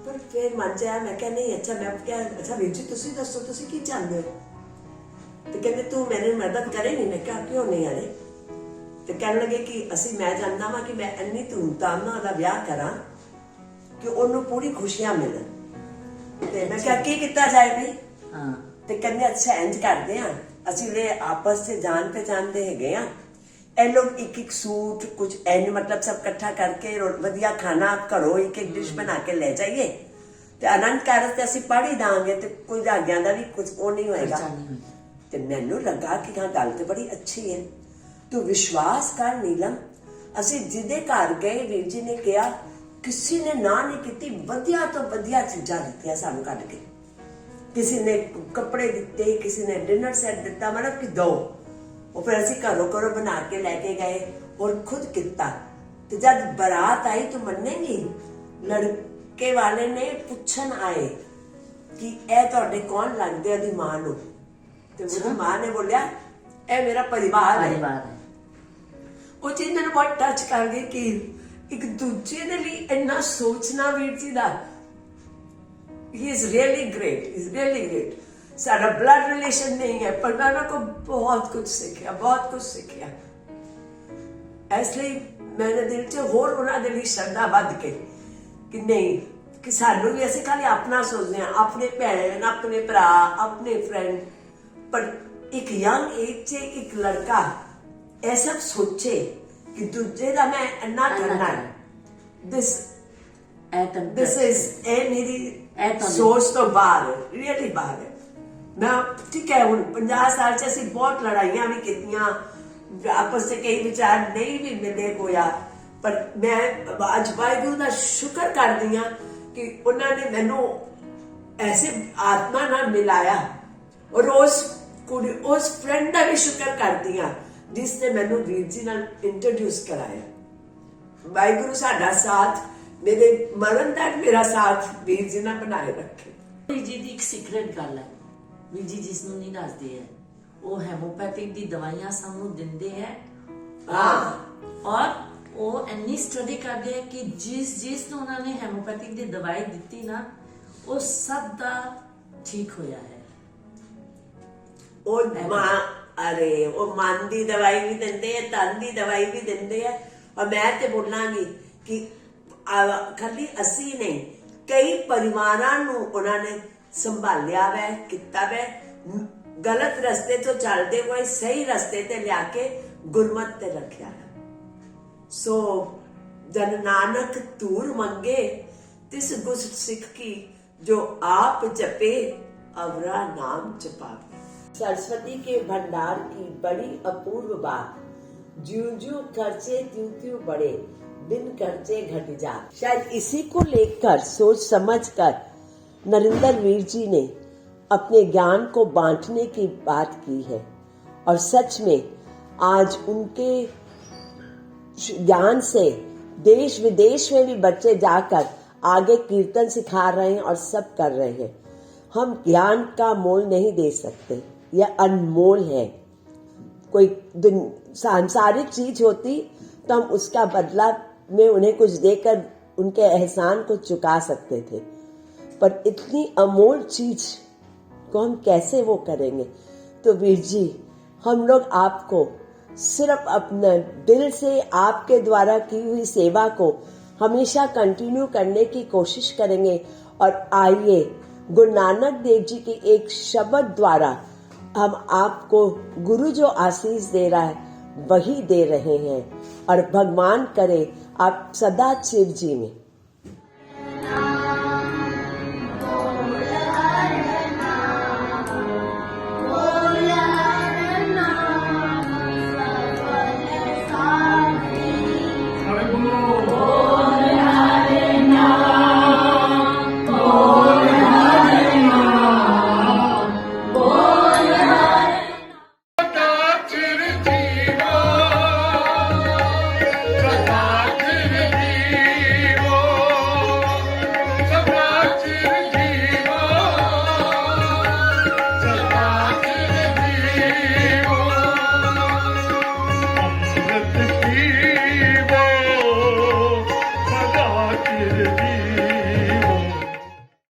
पर फिर मन च आया मैं क्या नहीं अच्छा मैं क्या अच्छा वीर जी तुसी दसो तुसी की चाहते हो, तो कहते तू मेरी मदद करेगी, मैं क्या क्यों नहीं अरे, तो कहने लगे कि असी मैं जानना वा कि मैं इन्नी धूमधाम नाल दा ब्याह करा कि उन्होंने पूरी खुशियां मिलन, ते मैं क्या की किया जाए भाई। हाँ ते कहने अच्छा इंज करते हैं असी ले आपस से जान पहचान दे हैगे आ, ए लोग एक एक सूट कुछ एन मतलब सब इकट्ठा करके वधिया खाना घरों एक एक डिश बना के ले जाइए ते आनंद कारज ते असी पढ़ ही दांगे ते कोई जाग्यां दा भी कुछ वो नहीं होएगा। ते मैनू लगा कि हाँ गल तो बड़ी अच्छी है, तू विश्वास कर नीलम असी जिदे घर गए वीर जी ने कहा किसी ने ना नहीं की, वधिया तो वधिया चीज़ां दित्तियां सानू कढ के, किसी ने कपड़े दिते किसी ने डिनर सेट दिता, मतलब कि दो वो फिर असी घरों घरों बना के लैके गए और खुद किता। तो जब बारात आई तो मन्नेगी लड़के वाले ने पूछन आए कि ए तुहाडे कौन लगदे ओदी मां नूं, तो मेरी मां ने बोलिया ए मेरा परिवार है। वो चीज मैंने बहुत टच कर गई कि एक दूजे दे लिए इन्ना सोचना वीर जी दा, he is really great, is really great. साडा ब्लड रिलेशन नहीं है पर मैं उन्होंने को बहुत कुछ सीखा, बहुत कुछ सीखा, इसलिए मैंने दिल च होर उन्होंने लिए श्रद्धा वध के कि नहीं कि सानू भी असीं खाली अपना सोचते हैं, अपने भैन अपने भरा अपने फ्रेंड, पर एक यंग एज से एक लड़का ये सब सोचे कि दूजे का मैं इन्ना करना है, दिस इज ए मेरी सोच तो बाहर है, रियली बाहर है। मैं ठीक है हुण 50 साल से असीं बहुत लड़ाइयां भी कीतियां, आपस से कई विचार नहीं भी मिले होया, पर मैं अज वाहिगुरू दा शुक्र करदी हां कि उन्होंने मैनू ऐसे आत्मा नाल मिलाया और उस फ्रेंड का भी शुक्र करदी हां जिसने मैनू वीर जी नाल इंट्रोड्यूस कराया। वाहिगुरू साडा साथ मेरे मरण तक मेरा साथ वीर जी ने बनाए रखे। वीर जी की एक सीक्रेट गल है, वीर जी जिसनू नहीं दसदे है वो हेमोपैथिक दी दवाइयां सानू दिंदे है और ਉਹ ਇੰਨੀ ਸਟੱਡੀ ਕਰਦੇ ਆ ਕਿ ਜਿਸ ਨੂੰ ਉਹਨਾਂ ਨੇ ਹੈਮੋਪੈਥਿਕ ਦੀ ਦਵਾਈ ਦਿੱਤੀ ਨਾ ਉਹ ਸਭ ਦਾ ਠੀਕ ਹੋਇਆ ਹੈ। ਅਰੇ ਉਹ ਮਨ ਦੀ ਦਵਾਈ ਵੀ ਦਿੰਦੇ ਆ, ਤਨ ਦੀ ਦਵਾਈ ਵੀ ਦਿੰਦੇ ਆ। ਔਰ ਮੈਂ ਤੇ ਬੋਲਾਂਗੀ ਕਿ ਖਾਲੀ ਅਸੀਂ ਨਹੀਂ, ਕਈ ਪਰਿਵਾਰਾਂ ਨੂੰ ਉਹਨਾਂ ਨੇ ਸੰਭਾਲਿਆ ਵੈ, ਕੀਤਾ ਵੈ, ਗਲਤ ਰਸਤੇ ਤੋਂ ਚੱਲਦੇ ਹੋਏ ਸਹੀ ਰਸਤੇ ਤੇ ਲਿਆ ਕੇ ਗੁਰਮਤ ਤੇ ਰੱਖਿਆ ਹੈ। ਸੋ ਜਨ ਨਾਨਕ ਧੂਰ ਮੰਗੇ ਤਿਸ गुस सिख की जो आप जपे अवरा नाम जपावे। सरस्वती के भंडार की बड़ी अपूर्व बात, ज्यों ज्यों खर्चे त्यों त्यों बढ़े, बिन खर्चे घट जा। शायद इसी को लेकर सोच समझ कर नरेंद्र वीर जी ने अपने ज्ञान को बांटने की बात की है। और सच में आज उनके ज्ञान से देश विदेश में भी बच्चे जाकर आगे कीर्तन सिखा रहे हैं और सब कर रहे हैं। हम ज्ञान का मोल नहीं दे सकते, यह अनमोल है। कोई सांसारिक चीज होती तो हम उसका बदला में उन्हें कुछ देकर उनके एहसान को चुका सकते थे, पर इतनी अमोल चीज को हम कैसे वो करेंगे। तो वीर जी, हम लोग आपको सिर्फ अपने दिल से आपके द्वारा की हुई सेवा को हमेशा कंटिन्यू करने की कोशिश करेंगे। और आइए गुरु नानक देव जी के एक शब्द द्वारा हम आपको गुरु जो आशीष दे रहा है वही दे रहे हैं। और भगवान करे आप सदा शिव जी में। Oh